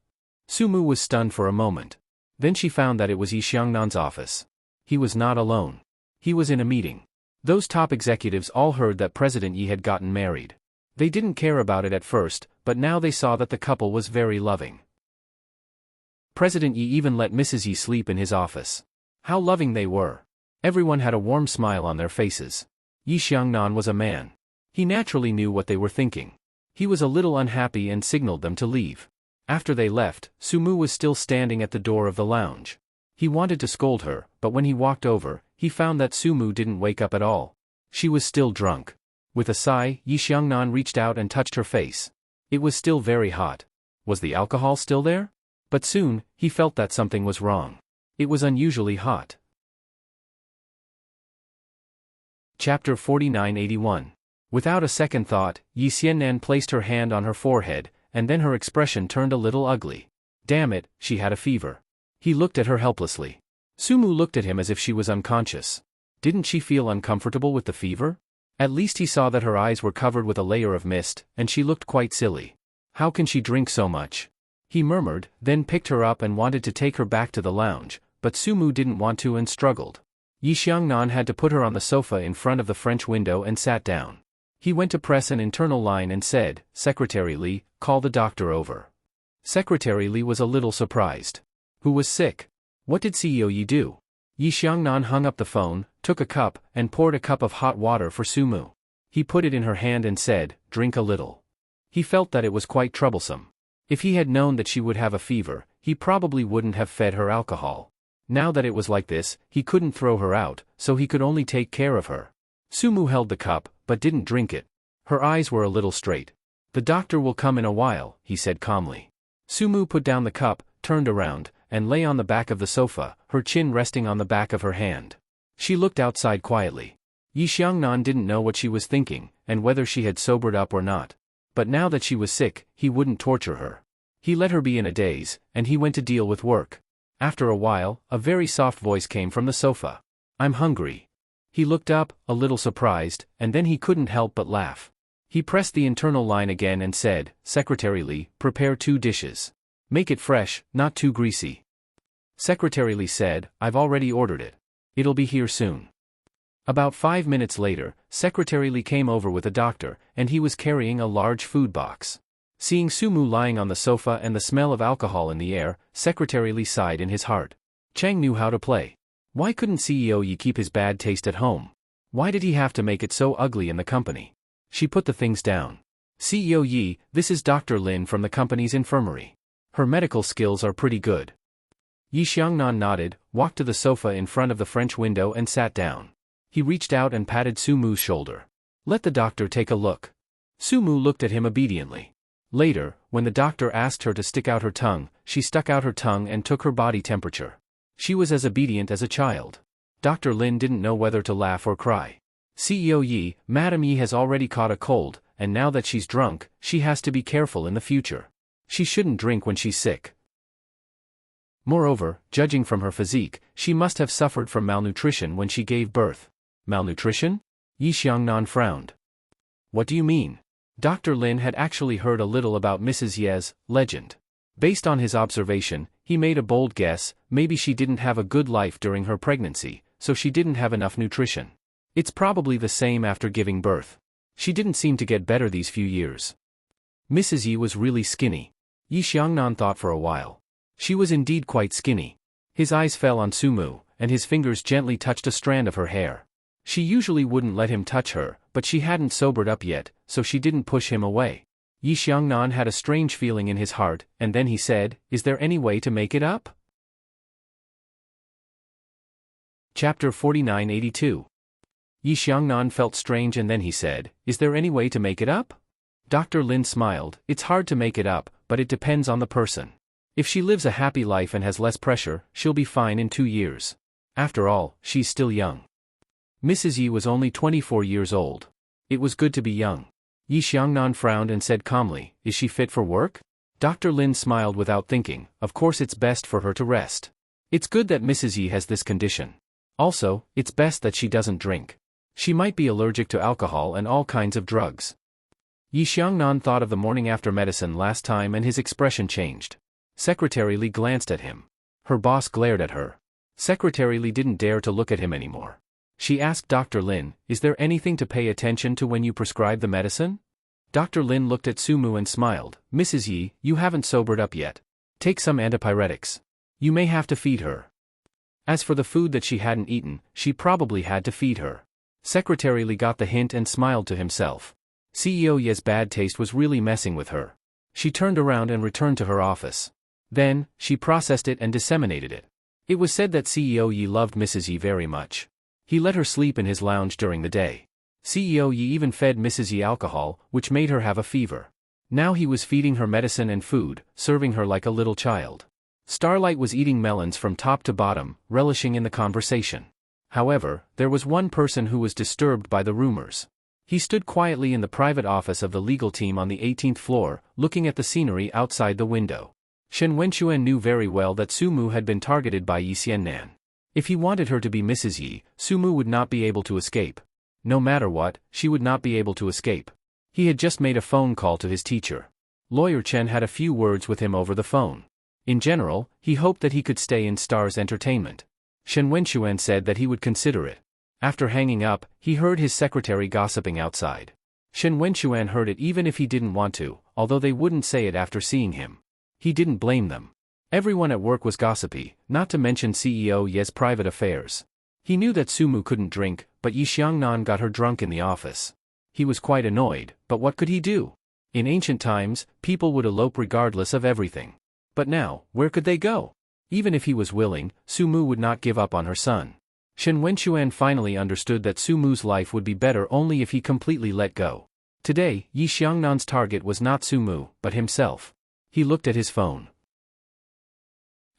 Sumu was stunned for a moment. Then she found that it was Yi Xiangnan's office. He was not alone. He was in a meeting. Those top executives all heard that President Yi had gotten married. They didn't care about it at first, but now they saw that the couple was very loving. President Yi even let Mrs. Yi sleep in his office. How loving they were. Everyone had a warm smile on their faces. Yi Xiangnan was a man. He naturally knew what they were thinking. He was a little unhappy and signaled them to leave. After they left, Sumu was still standing at the door of the lounge. He wanted to scold her, but when he walked over, he found that Sumu didn't wake up at all. She was still drunk. With a sigh, Yi Xiangnan reached out and touched her face. It was still very hot. Was the alcohol still there? But soon, he felt that something was wrong. It was unusually hot. Chapter 4981. Without a second thought, Yi Xiannan placed her hand on her forehead, and then her expression turned a little ugly. Damn it, she had a fever. He looked at her helplessly. Sumu looked at him as if she was unconscious. Didn't she feel uncomfortable with the fever? At least he saw that her eyes were covered with a layer of mist, and she looked quite silly. How can she drink so much? He murmured, then picked her up and wanted to take her back to the lounge, but Sumu didn't want to and struggled. Yi Xiangnan had to put her on the sofa in front of the French window and sat down. He went to press an internal line and said, "Secretary Li, call the doctor over." Secretary Li was a little surprised. Who was sick? What did CEO Yi do? Yi Xiangnan hung up the phone, took a cup, and poured a cup of hot water for Sumu. He put it in her hand and said, "Drink a little." He felt that it was quite troublesome. If he had known that she would have a fever, he probably wouldn't have fed her alcohol. Now that it was like this, he couldn't throw her out, so he could only take care of her. Sumu held the cup, but didn't drink it. Her eyes were a little straight. "The doctor will come in a while," he said calmly. Sumu put down the cup, turned around, and lay on the back of the sofa, her chin resting on the back of her hand. She looked outside quietly. Yi Xiangnan didn't know what she was thinking, and whether she had sobered up or not. But now that she was sick, he wouldn't torture her. He let her be in a daze, and he went to deal with work. After a while, a very soft voice came from the sofa. "I'm hungry." He looked up, a little surprised, and then he couldn't help but laugh. He pressed the internal line again and said, "Secretary Li, prepare 2 dishes. Make it fresh, not too greasy." Secretary Li said, "I've already ordered it. It'll be here soon." About 5 minutes later, Secretary Li came over with a doctor, and he was carrying a large food box. Seeing Sumu lying on the sofa and the smell of alcohol in the air, Secretary Li sighed in his heart. Chang knew how to play. Why couldn't CEO Yi keep his bad taste at home? Why did he have to make it so ugly in the company? She put the things down. "CEO Yi, this is Dr. Lin from the company's infirmary. Her medical skills are pretty good." Yi Xiangnan nodded, walked to the sofa in front of the French window and sat down. He reached out and patted Sumu's shoulder. "Let the doctor take a look." Sumu looked at him obediently. Later, when the doctor asked her to stick out her tongue, she stuck out her tongue and took her body temperature. She was as obedient as a child. Dr. Lin didn't know whether to laugh or cry. "CEO Yi, Madam Yi has already caught a cold, and now that she's drunk, she has to be careful in the future. She shouldn't drink when she's sick. Moreover, judging from her physique, she must have suffered from malnutrition when she gave birth." "Malnutrition?" Yi Xiangnan frowned. "What do you mean?" Dr. Lin had actually heard a little about Mrs. Ye's legend. Based on his observation, he made a bold guess, maybe she didn't have a good life during her pregnancy, so she didn't have enough nutrition. It's probably the same after giving birth. She didn't seem to get better these few years. Mrs. Yi was really skinny. Yi Xiangnan thought for a while. She was indeed quite skinny. His eyes fell on Sumu, and his fingers gently touched a strand of her hair. She usually wouldn't let him touch her, but she hadn't sobered up yet, so she didn't push him away. Yi Xiangnan had a strange feeling in his heart, and then he said, "Is there any way to make it up?" Chapter 4982. Yi Xiangnan felt strange and then he said, "Is there any way to make it up?" Dr. Lin smiled, "It's hard to make it up, but it depends on the person. If she lives a happy life and has less pressure, she'll be fine in 2 years. After all, she's still young." Mrs. Yi was only 24 years old. It was good to be young. Yi Xiangnan frowned and said calmly, "Is she fit for work?" Dr. Lin smiled without thinking, "Of course it's best for her to rest. It's good that Mrs. Yi has this condition. Also, it's best that she doesn't drink. She might be allergic to alcohol and all kinds of drugs." Yi Xiangnan thought of the morning after medicine last time and his expression changed. Secretary Li glanced at him. Her boss glared at her. Secretary Li didn't dare to look at him anymore. She asked Dr. Lin, "Is there anything to pay attention to when you prescribe the medicine?" Dr. Lin looked at Sumu and smiled, "Mrs. Yi, you haven't sobered up yet. Take some antipyretics. You may have to feed her." As for the food that she hadn't eaten, she probably had to feed her. Secretary Li got the hint and smiled to himself. CEO Ye's bad taste was really messing with her. She turned around and returned to her office. Then, she processed it and disseminated it. It was said that CEO Yi loved Mrs. Yi very much. He let her sleep in his lounge during the day. CEO Yi even fed Mrs. Yi alcohol, which made her have a fever. Now he was feeding her medicine and food, serving her like a little child. Starlight was eating melons from top to bottom, relishing in the conversation. However, there was one person who was disturbed by the rumors. He stood quietly in the private office of the legal team on the 18th floor, looking at the scenery outside the window. Shen Wenxuan knew very well that Sumu had been targeted by Yi Xiannan. If he wanted her to be Mrs. Yi, Sumu would not be able to escape. No matter what, she would not be able to escape. He had just made a phone call to his teacher. Lawyer Chen had a few words with him over the phone. In general, he hoped that he could stay in Star's entertainment. Shen Wenxuan said that he would consider it. After hanging up, he heard his secretary gossiping outside. Shen Wenxuan heard it even if he didn't want to, although they wouldn't say it after seeing him. He didn't blame them. Everyone at work was gossipy, not to mention CEO Ye's private affairs. He knew that Sumu couldn't drink, but Yi Xiangnan got her drunk in the office. He was quite annoyed, but what could he do? In ancient times, people would elope regardless of everything. But now, where could they go? Even if he was willing, Sumu would not give up on her son. Shen Wenxuan finally understood that Sumu's life would be better only if he completely let go. Today, Yi Xiangnan's target was not Sumu, but himself. He looked at his phone.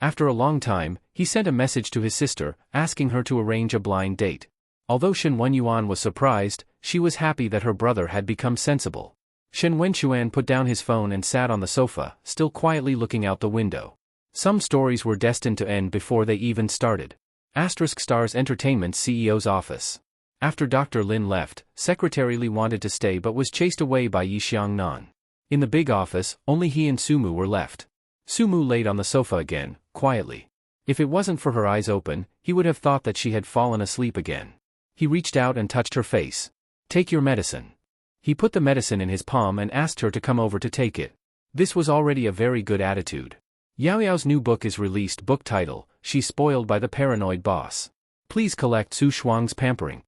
After a long time, he sent a message to his sister, asking her to arrange a blind date. Although Shen Wenyuan was surprised, she was happy that her brother had become sensible. Shen Wenxuan put down his phone and sat on the sofa, still quietly looking out the window. Some stories were destined to end before they even started. Star's Entertainment's CEO's office. After Dr. Lin left, Secretary Li wanted to stay but was chased away by Yi Xiangnan. In the big office, only he and Sumu were left. Sumu laid on the sofa again, quietly. If it wasn't for her eyes open, he would have thought that she had fallen asleep again. He reached out and touched her face. "Take your medicine." He put the medicine in his palm and asked her to come over to take it. This was already a very good attitude. Yao Yao's new book is released. Book title, She's Spoiled by the Paranoid Boss. Please collect Su Shuang's Pampering.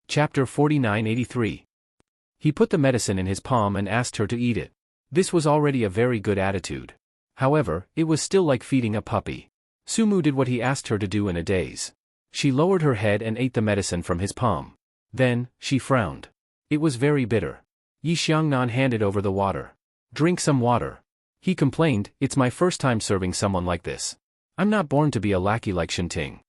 Chapter 4983. He put the medicine in his palm and asked her to eat it. This was already a very good attitude. However, it was still like feeding a puppy. Sumu did what he asked her to do in a daze. She lowered her head and ate the medicine from his palm. Then, she frowned. It was very bitter. Yi Xiangnan handed over the water. "Drink some water." He complained, "It's my first time serving someone like this. I'm not born to be a lackey like Shenting."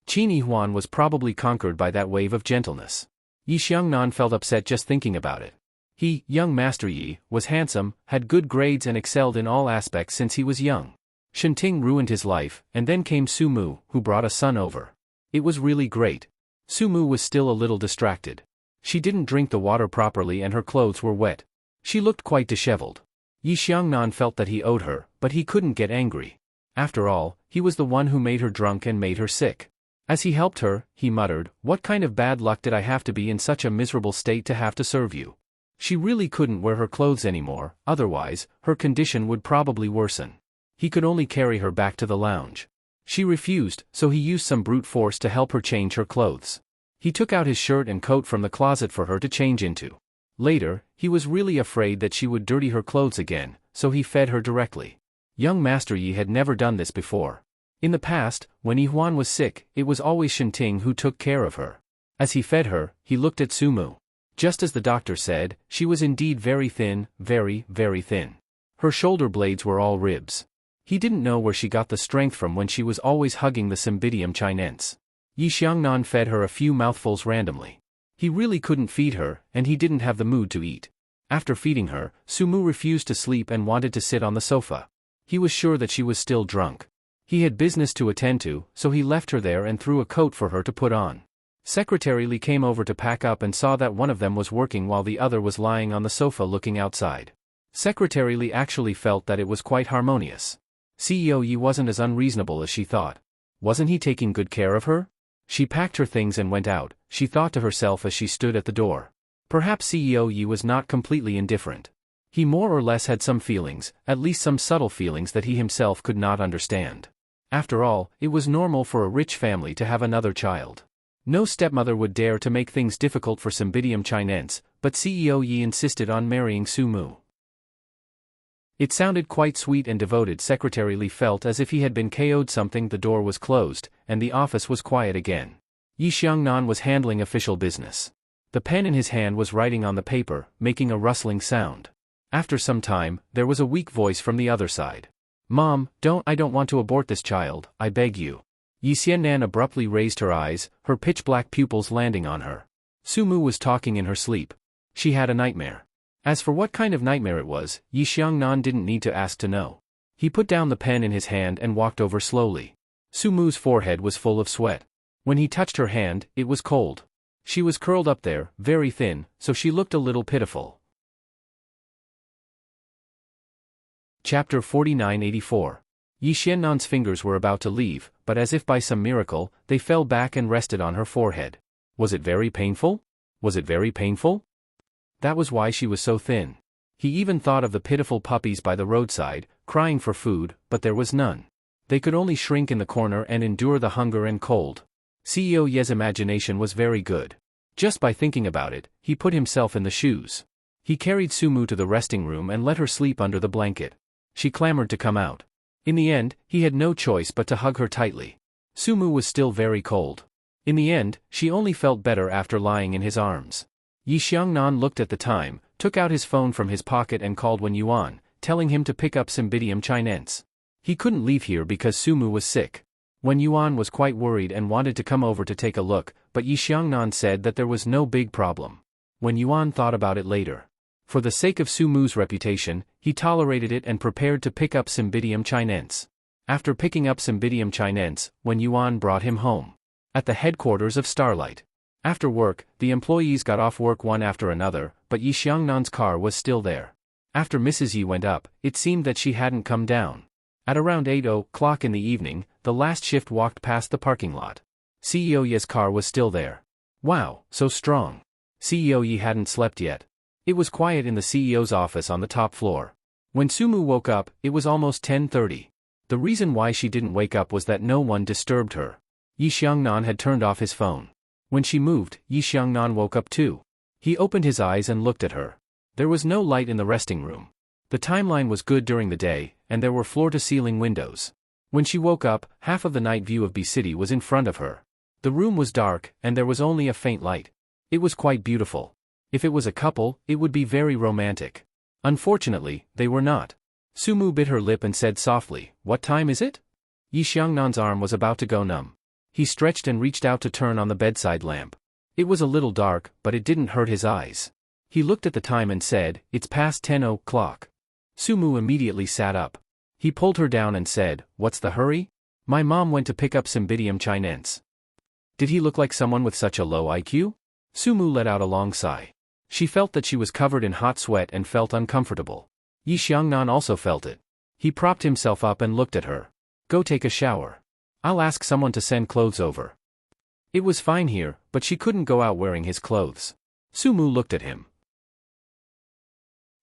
Qin Yihuan was probably conquered by that wave of gentleness. Yi Xiangnan felt upset just thinking about it. He, young Master Yi, was handsome, had good grades and excelled in all aspects since he was young. Shenting ruined his life, and then came Sumu, who brought a son over. It was really great. Sumu was still a little distracted. She didn't drink the water properly and her clothes were wet. She looked quite disheveled. Yi Xiangnan felt that he owed her, but he couldn't get angry. After all, he was the one who made her drunk and made her sick. As he helped her, he muttered, "What kind of bad luck did I have to be in such a miserable state to have to serve you?" She really couldn't wear her clothes anymore, otherwise, her condition would probably worsen. He could only carry her back to the lounge. She refused, so he used some brute force to help her change her clothes. He took out his shirt and coat from the closet for her to change into. Later, he was really afraid that she would dirty her clothes again, so he fed her directly. Young Master Yi had never done this before. In the past, when Yi Huan was sick, it was always Shenting who took care of her. As he fed her, he looked at Sumu. Just as the doctor said, she was indeed very thin, very, very thin. Her shoulder blades were all ribs. He didn't know where she got the strength from when she was always hugging the Cymbidium chinense. Yi Xiangnan fed her a few mouthfuls randomly. He really couldn't feed her, and he didn't have the mood to eat. After feeding her, Sumu refused to sleep and wanted to sit on the sofa. He was sure that she was still drunk. He had business to attend to, so he left her there and threw a coat for her to put on. Secretary Li came over to pack up and saw that one of them was working while the other was lying on the sofa looking outside. Secretary Li actually felt that it was quite harmonious. CEO Yi wasn't as unreasonable as she thought. Wasn't he taking good care of her? She packed her things and went out, she thought to herself as she stood at the door. Perhaps CEO Yi was not completely indifferent. He more or less had some feelings, at least some subtle feelings that he himself could not understand. After all, it was normal for a rich family to have another child. No stepmother would dare to make things difficult for Cymbidium chinense, but CEO Yi insisted on marrying Sumu. It sounded quite sweet and devoted. Secretary Li felt as if he had been KO'd. Something. The door was closed, and the office was quiet again. Yi Xiangnan was handling official business. The pen in his hand was writing on the paper, making a rustling sound. After some time, there was a weak voice from the other side. Mom, I don't want to abort this child, I beg you. Yi Xiangnan abruptly raised her eyes, her pitch-black pupils landing on her. Sumu was talking in her sleep. She had a nightmare. As for what kind of nightmare it was, Yi Xiangnan didn't need to ask to know. He put down the pen in his hand and walked over slowly. Sumu's forehead was full of sweat. When he touched her hand, it was cold. She was curled up there, very thin, so she looked a little pitiful. Chapter 4984. Yi Xiannan's fingers were about to leave, but as if by some miracle, they fell back and rested on her forehead. Was it very painful? Was it very painful? That was why she was so thin. He even thought of the pitiful puppies by the roadside, crying for food, but there was none. They could only shrink in the corner and endure the hunger and cold. CEO Ye's imagination was very good. Just by thinking about it, he put himself in the shoes. He carried Sumu to the resting room and let her sleep under the blanket. She clamored to come out. In the end, he had no choice but to hug her tightly. Sumu was still very cold. In the end, she only felt better after lying in his arms. Yi Xiangnan looked at the time, took out his phone from his pocket and called Wen Yuan, telling him to pick up Cymbidium chinense. He couldn't leave here because Sumu was sick. Wen Yuan was quite worried and wanted to come over to take a look, but Yi Xiangnan said that there was no big problem. Wen Yuan thought about it later. For the sake of Sumu's reputation, he tolerated it and prepared to pick up Cymbidium chinense. After picking up Cymbidium chinense, Wen Yuan brought him home. At the headquarters of Starlight. After work, the employees got off work one after another, but Yi Xiangnan's car was still there. After Mrs. Yi went up, it seemed that she hadn't come down. At around 8:00 in the evening, the last shift walked past the parking lot. CEO Ye's car was still there. Wow, so strong. CEO Yi hadn't slept yet. It was quiet in the CEO's office on the top floor. When Sumu woke up, it was almost 10:30. The reason why she didn't wake up was that no one disturbed her. Yi Xiangnan had turned off his phone. When she moved, Yi Xiangnan woke up too. He opened his eyes and looked at her. There was no light in the resting room. The timeline was good during the day, and there were floor-to-ceiling windows. When she woke up, half of the night view of B City was in front of her. The room was dark, and there was only a faint light. It was quite beautiful. If it was a couple, it would be very romantic. Unfortunately, they were not. Sumu bit her lip and said softly, "What time is it?" Yi Xiangnan's arm was about to go numb. He stretched and reached out to turn on the bedside lamp. It was a little dark, but it didn't hurt his eyes. He looked at the time and said, "It's past 10:00. Sumu immediately sat up. He pulled her down and said, "What's the hurry? My mom went to pick up Cymbidium chinense." Did he look like someone with such a low IQ? Sumu let out a long sigh. She felt that she was covered in hot sweat and felt uncomfortable. Yi Xiangnan also felt it. He propped himself up and looked at her. "Go take a shower. I'll ask someone to send clothes over." It was fine here, but she couldn't go out wearing his clothes. Sumu looked at him.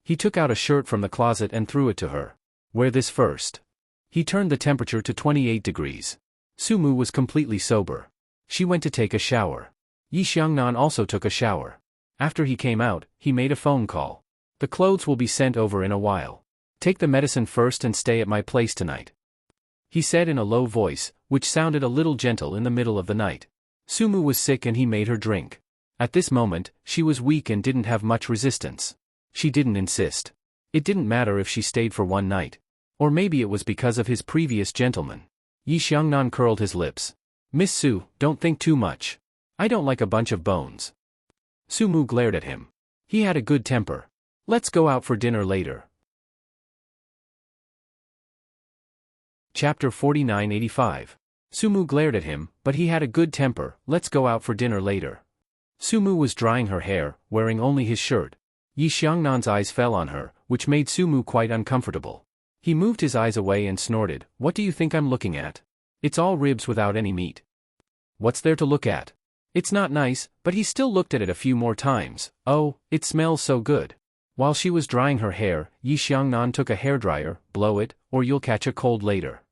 He took out a shirt from the closet and threw it to her. "Wear this first." He turned the temperature to 28 degrees. Sumu was completely sober. She went to take a shower. Yi Xiangnan also took a shower. After he came out, he made a phone call. "The clothes will be sent over in a while. Take the medicine first and stay at my place tonight," he said in a low voice, which sounded a little gentle in the middle of the night. Sumu was sick and he made her drink. At this moment, she was weak and didn't have much resistance. She didn't insist. It didn't matter if she stayed for one night. Or maybe it was because of his previous gentleman. Yi Xiangnan curled his lips. "Miss Su, don't think too much. I don't like a bunch of bones." Sumu glared at him. He had a good temper. "Let's go out for dinner later." Chapter 4985. Sumu glared at him, but he had a good temper. "Let's go out for dinner later." Sumu was drying her hair, wearing only his shirt. Yi Xiangnan's eyes fell on her, which made Sumu quite uncomfortable. He moved his eyes away and snorted, "What do you think I'm looking at? It's all ribs without any meat. What's there to look at? It's not nice," but he still looked at it a few more times. "Oh, it smells so good." While she was drying her hair, Yi Xiangnan took a hairdryer. "Blow it, or you'll catch a cold later."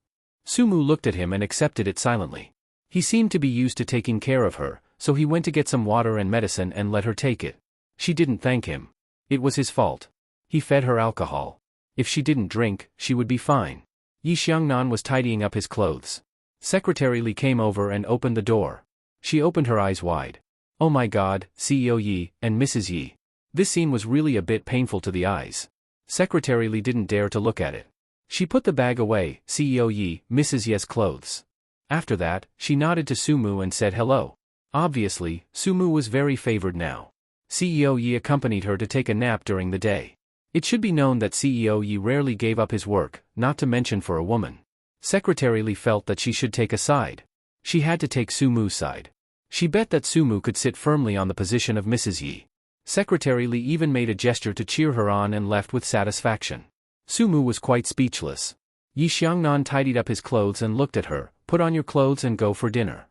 Sumu looked at him and accepted it silently. He seemed to be used to taking care of her, so he went to get some water and medicine and let her take it. She didn't thank him. It was his fault. He fed her alcohol. If she didn't drink, she would be fine. Yi Xiangnan was tidying up his clothes. Secretary Li came over and opened the door. She opened her eyes wide. Oh my God, CEO Yi, and Mrs. Yi. This scene was really a bit painful to the eyes. Secretary Li didn't dare to look at it. She put the bag away, CEO Yi, Mrs. Yi's clothes. After that, she nodded to Sumu and said hello. Obviously, Sumu was very favored now. CEO Yi accompanied her to take a nap during the day. It should be known that CEO Yi rarely gave up his work, not to mention for a woman. Secretary Li felt that she should take a side. She had to take Sumu's side. She bet that Sumu could sit firmly on the position of Mrs. Yi. Secretary Li even made a gesture to cheer her on and left with satisfaction. Sumu was quite speechless. Yi Xiangnan tidied up his clothes and looked at her. Put on your clothes and go for dinner.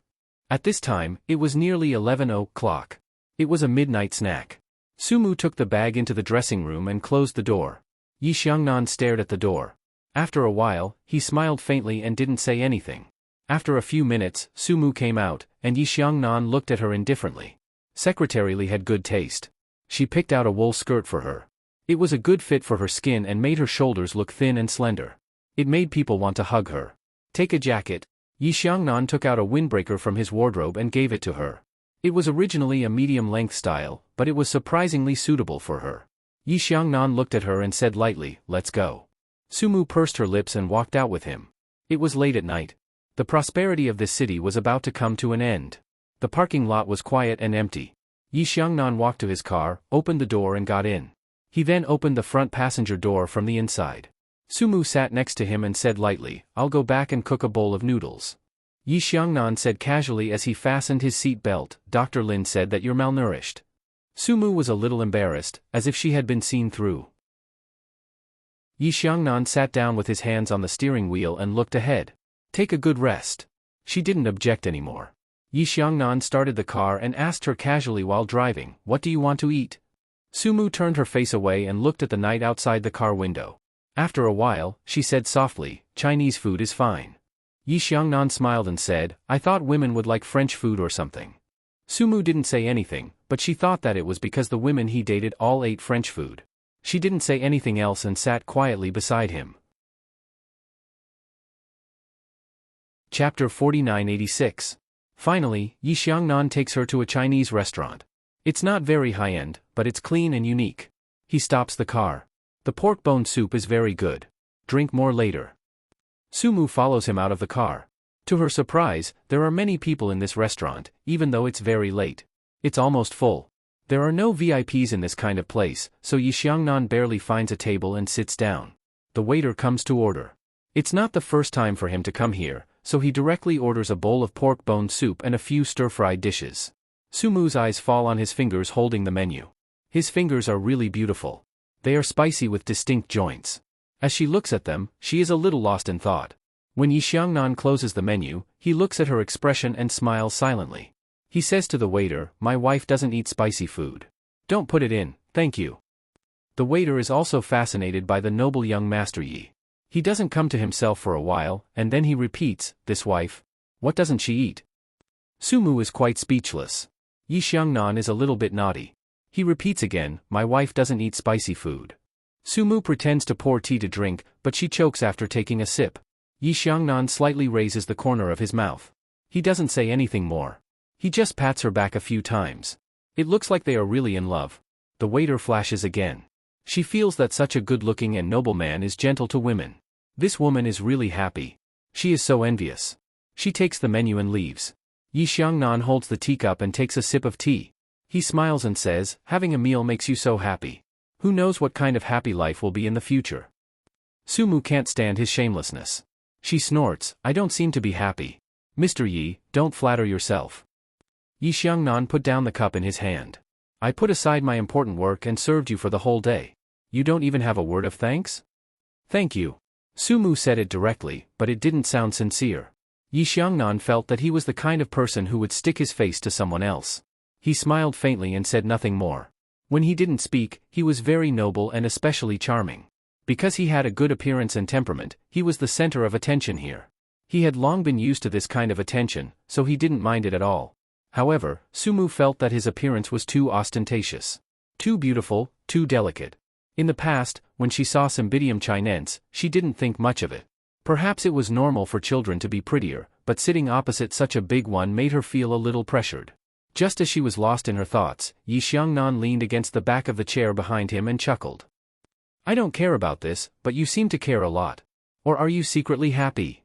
At this time, it was nearly 11 o'clock. It was a midnight snack. Sumu took the bag into the dressing room and closed the door. Yi Xiangnan stared at the door. After a while, he smiled faintly and didn't say anything. After a few minutes, Sumu came out, and Yi Xiangnan looked at her indifferently. Secretary Li had good taste. She picked out a wool skirt for her. It was a good fit for her skin and made her shoulders look thin and slender. It made people want to hug her. Take a jacket. Yi Xiangnan took out a windbreaker from his wardrobe and gave it to her. It was originally a medium-length style, but it was surprisingly suitable for her. Yi Xiangnan looked at her and said lightly, let's go. Sumu pursed her lips and walked out with him. It was late at night. The prosperity of this city was about to come to an end. The parking lot was quiet and empty. Yi Xiangnan walked to his car, opened the door and got in. He then opened the front passenger door from the inside. Sumu sat next to him and said lightly, I'll go back and cook a bowl of noodles. Yi Xiangnan said casually as he fastened his seat belt, Dr. Lin said that you're malnourished. Sumu was a little embarrassed, as if she had been seen through. Yi Xiangnan sat down with his hands on the steering wheel and looked ahead. Take a good rest. She didn't object anymore. Yi Xiangnan started the car and asked her casually while driving, what do you want to eat? Sumu turned her face away and looked at the night outside the car window. After a while, she said softly, Chinese food is fine. Yi Xiangnan smiled and said, I thought women would like French food or something. Sumu didn't say anything, but she thought that it was because the women he dated all ate French food. She didn't say anything else and sat quietly beside him. Chapter 4986. Finally, Yi Xiangnan takes her to a Chinese restaurant. It's not very high-end, but it's clean and unique. He stops the car. The pork bone soup is very good. Drink more later. Sumu follows him out of the car. To her surprise, there are many people in this restaurant, even though it's very late. It's almost full. There are no VIPs in this kind of place, so Yi Xiangnan barely finds a table and sits down. The waiter comes to order. It's not the first time for him to come here, so he directly orders a bowl of pork bone soup and a few stir-fried dishes. Sumu's eyes fall on his fingers holding the menu. His fingers are really beautiful. They are spicy with distinct joints. As she looks at them, she is a little lost in thought. When Yi Xiangnan closes the menu, he looks at her expression and smiles silently. He says to the waiter, my wife doesn't eat spicy food. Don't put it in, thank you. The waiter is also fascinated by the noble young Master Yi. He doesn't come to himself for a while, and then he repeats, this wife? What doesn't she eat? Sumu is quite speechless. Yi Xiangnan is a little bit naughty. He repeats again, my wife doesn't eat spicy food. Sumu pretends to pour tea to drink, but she chokes after taking a sip. Yi Xiangnan slightly raises the corner of his mouth. He doesn't say anything more. He just pats her back a few times. It looks like they are really in love. The waiter flashes again. She feels that such a good-looking and noble man is gentle to women. This woman is really happy. She is so envious. She takes the menu and leaves. Yi Xiangnan holds the teacup and takes a sip of tea. He smiles and says, having a meal makes you so happy. Who knows what kind of happy life will be in the future? Sumu can't stand his shamelessness. She snorts, I don't seem to be happy. Mr. Yi, don't flatter yourself. Yi Xiangnan put down the cup in his hand. I put aside my important work and served you for the whole day. You don't even have a word of thanks? Thank you. Sumu said it directly, but it didn't sound sincere. Yi Xiangnan felt that he was the kind of person who would stick his face to someone else. He smiled faintly and said nothing more. When he didn't speak, he was very noble and especially charming. Because he had a good appearance and temperament, he was the center of attention here. He had long been used to this kind of attention, so he didn't mind it at all. However, Sumu felt that his appearance was too ostentatious. Too beautiful, too delicate. In the past, when she saw Cymbidium chinense, she didn't think much of it. Perhaps it was normal for children to be prettier, but sitting opposite such a big one made her feel a little pressured. Just as she was lost in her thoughts, Yi Xiangnan leaned against the back of the chair behind him and chuckled. I don't care about this, but you seem to care a lot. Or are you secretly happy?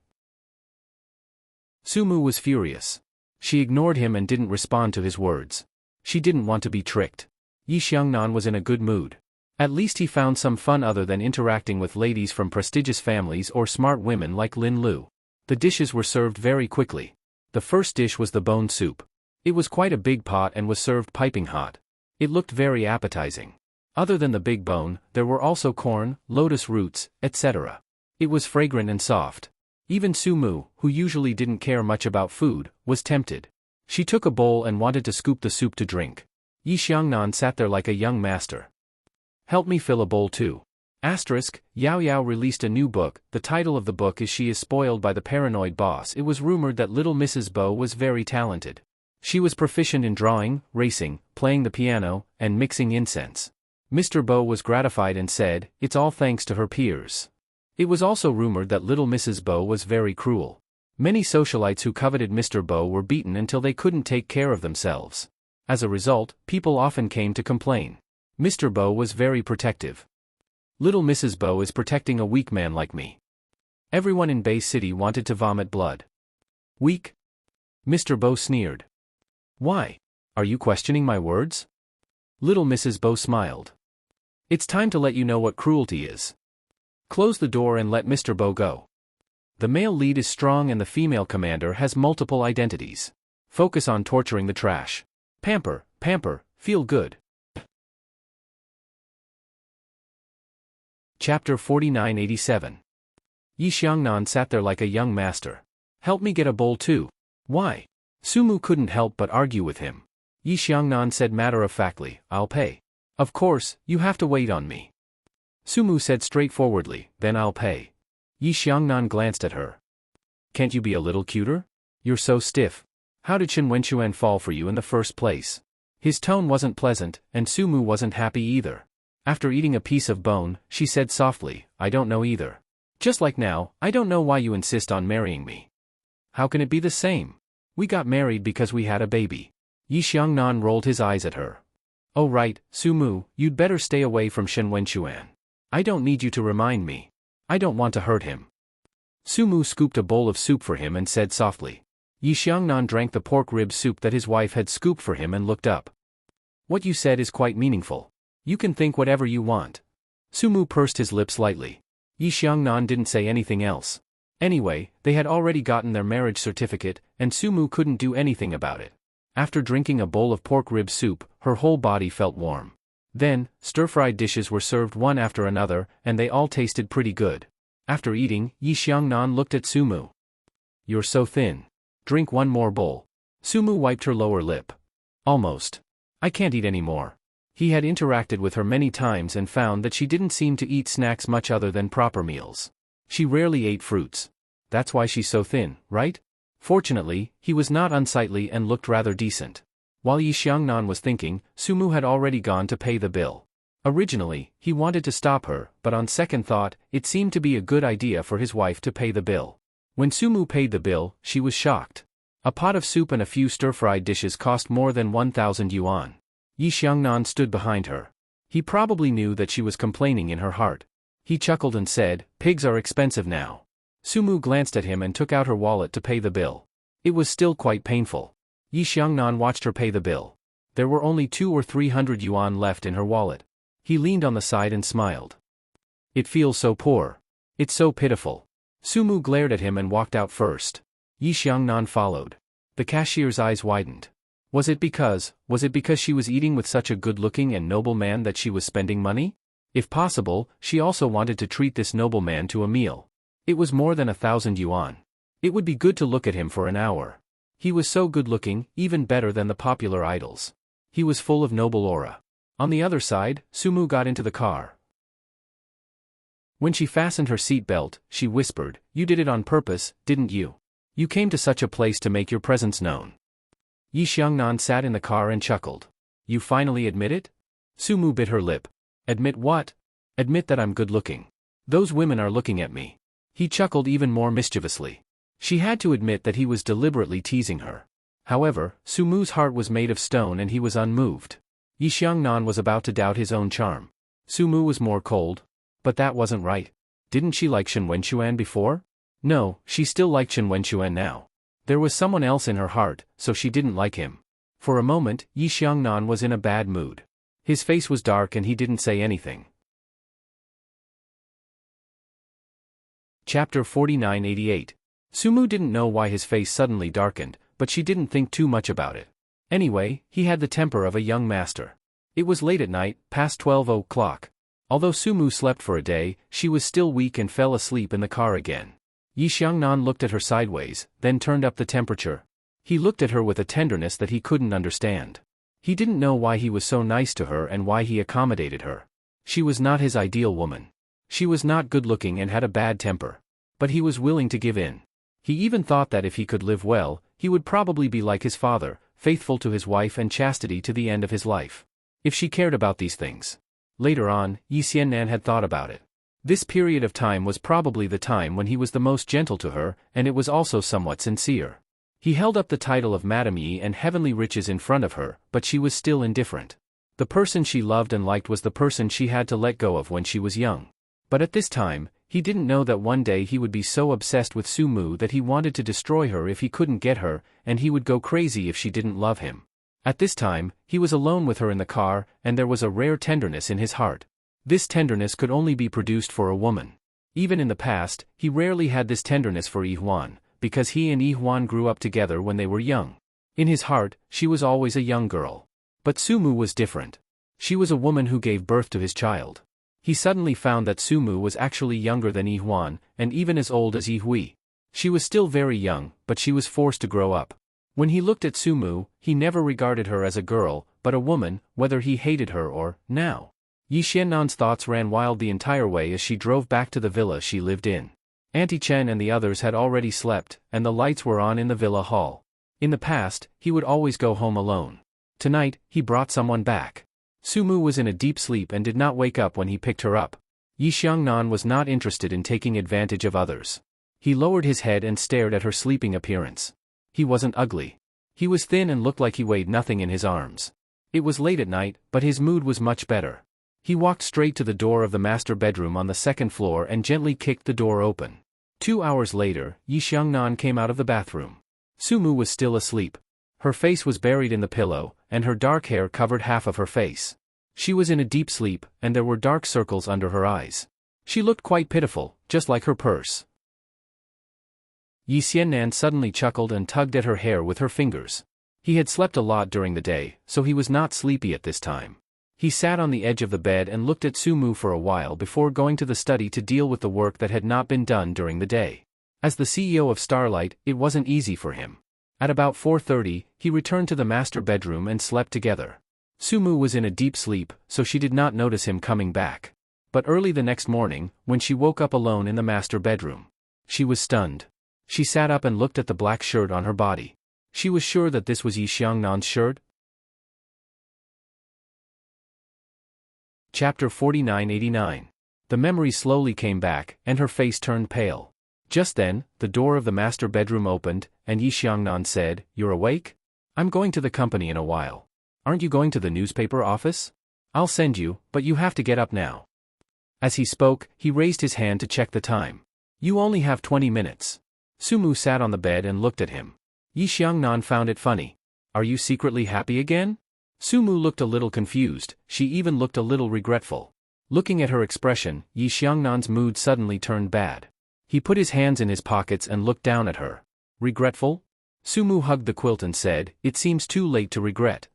Sumu was furious. She ignored him and didn't respond to his words. She didn't want to be tricked. Yi Xiangnan was in a good mood. At least he found some fun other than interacting with ladies from prestigious families or smart women like Lin Lu. The dishes were served very quickly. The first dish was the bone soup. It was quite a big pot and was served piping hot. It looked very appetizing. Other than the big bone, there were also corn, lotus roots, etc. It was fragrant and soft. Even Sumu, who usually didn't care much about food, was tempted. She took a bowl and wanted to scoop the soup to drink. Yi Xiangnan sat there like a young master. Help me fill a bowl too. Yao Yao released a new book. The title of the book is She is Spoiled by the Paranoid Boss. It was rumored that little Mrs. Bo was very talented. She was proficient in drawing, racing, playing the piano, and mixing incense. Mr. Bo was gratified and said, it's all thanks to her peers. It was also rumored that little Mrs. Bo was very cruel. Many socialites who coveted Mr. Bo were beaten until they couldn't take care of themselves. As a result, people often came to complain. Mr. Bo was very protective. Little Mrs. Bo is protecting a weak man like me. Everyone in Bay City wanted to vomit blood. Weak? Mr. Bo sneered. Why? Are you questioning my words? Little Mrs. Bo smiled. It's time to let you know what cruelty is. Close the door and let Mr. Bo go. The male lead is strong and the female commander has multiple identities. Focus on torturing the trash. Pamper, feel good. Chapter 4987. Yi Xiangnan sat there like a young master. Help me get a bowl too. Why? Sumu couldn't help but argue with him. Yi Xiangnan said matter-of-factly, I'll pay. Of course, you have to wait on me. Sumu said straightforwardly, then I'll pay. Yi Xiangnan glanced at her. Can't you be a little cuter? You're so stiff. How did Shen Wenquan fall for you in the first place? His tone wasn't pleasant, and Sumu wasn't happy either. After eating a piece of bone, she said softly, I don't know either. Just like now, I don't know why you insist on marrying me. How can it be the same? We got married because we had a baby. Yi Xiangnan rolled his eyes at her. Oh right, Sumu, you'd better stay away from Shen Wenquan. I don't need you to remind me. I don't want to hurt him. Sumu scooped a bowl of soup for him and said softly. Yi Xiangnan drank the pork rib soup that his wife had scooped for him and looked up. What you said is quite meaningful. You can think whatever you want. Sumu pursed his lips lightly. Yi Xiangnan didn't say anything else. Anyway, they had already gotten their marriage certificate, and Sumu couldn't do anything about it. After drinking a bowl of pork rib soup, her whole body felt warm. Then, stir-fried dishes were served one after another, and they all tasted pretty good. After eating, Yi Xiangnan looked at Sumu. You're so thin. Drink one more bowl. Sumu wiped her lower lip. Almost. I can't eat anymore. He had interacted with her many times and found that she didn't seem to eat snacks much other than proper meals. She rarely ate fruits. That's why she's so thin, right? Fortunately, he was not unsightly and looked rather decent. While Yi Xiangnan was thinking, Sumu had already gone to pay the bill. Originally, he wanted to stop her, but on second thought, it seemed to be a good idea for his wife to pay the bill. When Sumu paid the bill, she was shocked. A pot of soup and a few stir-fried dishes cost more than 1,000 yuan. Yi Xiangnan stood behind her. He probably knew that she was complaining in her heart. He chuckled and said, pigs are expensive now. Sumu glanced at him and took out her wallet to pay the bill. It was still quite painful. Yi Xiangnan watched her pay the bill. There were only 200 or 300 yuan left in her wallet. He leaned on the side and smiled. It feels so poor. It's so pitiful. Sumu glared at him and walked out first. Yi Xiangnan followed. The cashier's eyes widened. Was it because she was eating with such a good-looking and noble man that she was spending money? If possible, she also wanted to treat this noble man to a meal. It was more than 1,000 yuan. It would be good to look at him for an hour. He was so good-looking, even better than the popular idols. He was full of noble aura. On the other side, Sumu got into the car. When she fastened her seat belt, she whispered, You did it on purpose, didn't you? You came to such a place to make your presence known. Yi Xiangnan sat in the car and chuckled. You finally admit it? Sumu bit her lip. Admit what? Admit that I'm good-looking. Those women are looking at me. He chuckled even more mischievously. She had to admit that he was deliberately teasing her. However, Sumu's heart was made of stone and he was unmoved. Yi Xiangnan was about to doubt his own charm. Sumu was more cold. But that wasn't right. Didn't she like Shen Wenxuan before? No, she still liked Shen Wenxuan now. There was someone else in her heart, so she didn't like him. For a moment, Yi Xiangnan was in a bad mood. His face was dark and he didn't say anything. Chapter 4988. Sumu didn't know why his face suddenly darkened, but she didn't think too much about it. Anyway, he had the temper of a young master. It was late at night, past 12 o'clock. Although Sumu slept for a day, she was still weak and fell asleep in the car again. Yi Xiangnan looked at her sideways, then turned up the temperature. He looked at her with a tenderness that he couldn't understand. He didn't know why he was so nice to her and why he accommodated her. She was not his ideal woman. She was not good-looking and had a bad temper. But he was willing to give in. He even thought that if he could live well, he would probably be like his father, faithful to his wife and chastity to the end of his life. If she cared about these things. Later on, Yi Xiannan had thought about it. This period of time was probably the time when he was the most gentle to her, and it was also somewhat sincere. He held up the title of Madame Yi and heavenly riches in front of her, but she was still indifferent. The person she loved and liked was the person she had to let go of when she was young. But at this time, he didn't know that one day he would be so obsessed with Sumu that he wanted to destroy her if he couldn't get her, and he would go crazy if she didn't love him. At this time, he was alone with her in the car, and there was a rare tenderness in his heart. This tenderness could only be produced for a woman. Even in the past, he rarely had this tenderness for Yi Huan, because he and Yi Huan grew up together when they were young. In his heart, she was always a young girl. But Sumu was different. She was a woman who gave birth to his child. He suddenly found that Sumu was actually younger than Yi Huan, and even as old as Yi Hui. She was still very young, but she was forced to grow up. When he looked at Sumu, he never regarded her as a girl, but a woman, whether he hated her or, now. Yi Xiannan's thoughts ran wild the entire way as she drove back to the villa she lived in. Auntie Chen and the others had already slept, and the lights were on in the villa hall. In the past, he would always go home alone. Tonight, he brought someone back. Sumu was in a deep sleep and did not wake up when he picked her up. Yi Xiangnan was not interested in taking advantage of others. He lowered his head and stared at her sleeping appearance. He wasn't ugly. He was thin and looked like he weighed nothing in his arms. It was late at night, but his mood was much better. He walked straight to the door of the master bedroom on the second floor and gently kicked the door open. 2 hours later, Yi Xiangnan came out of the bathroom. Sumu was still asleep. Her face was buried in the pillow, and her dark hair covered half of her face. She was in a deep sleep, and there were dark circles under her eyes. She looked quite pitiful, just like her purse. Yi Xiannan suddenly chuckled and tugged at her hair with her fingers. He had slept a lot during the day, so he was not sleepy at this time. He sat on the edge of the bed and looked at Sumu for a while before going to the study to deal with the work that had not been done during the day. As the CEO of Starlight, it wasn't easy for him. At about 4:30, he returned to the master bedroom and slept together. Sumu was in a deep sleep, so she did not notice him coming back. But early the next morning, when she woke up alone in the master bedroom, she was stunned. She sat up and looked at the black shirt on her body. She was sure that this was Yi Xiangnan's shirt. Chapter 4989. The memory slowly came back, and her face turned pale. Just then, the door of the master bedroom opened, and Yi Xiangnan said, "You're awake? I'm going to the company in a while. Aren't you going to the newspaper office? I'll send you, but you have to get up now." As he spoke, he raised his hand to check the time. "You only have 20 minutes. Sumu sat on the bed and looked at him. Yi Xiangnan found it funny. "Are you secretly happy again?" Sumu looked a little confused, she even looked a little regretful. Looking at her expression, Yi Xiangnan's mood suddenly turned bad. He put his hands in his pockets and looked down at her. "Regretful?" Sumu hugged the quilt and said, "It seems too late to regret."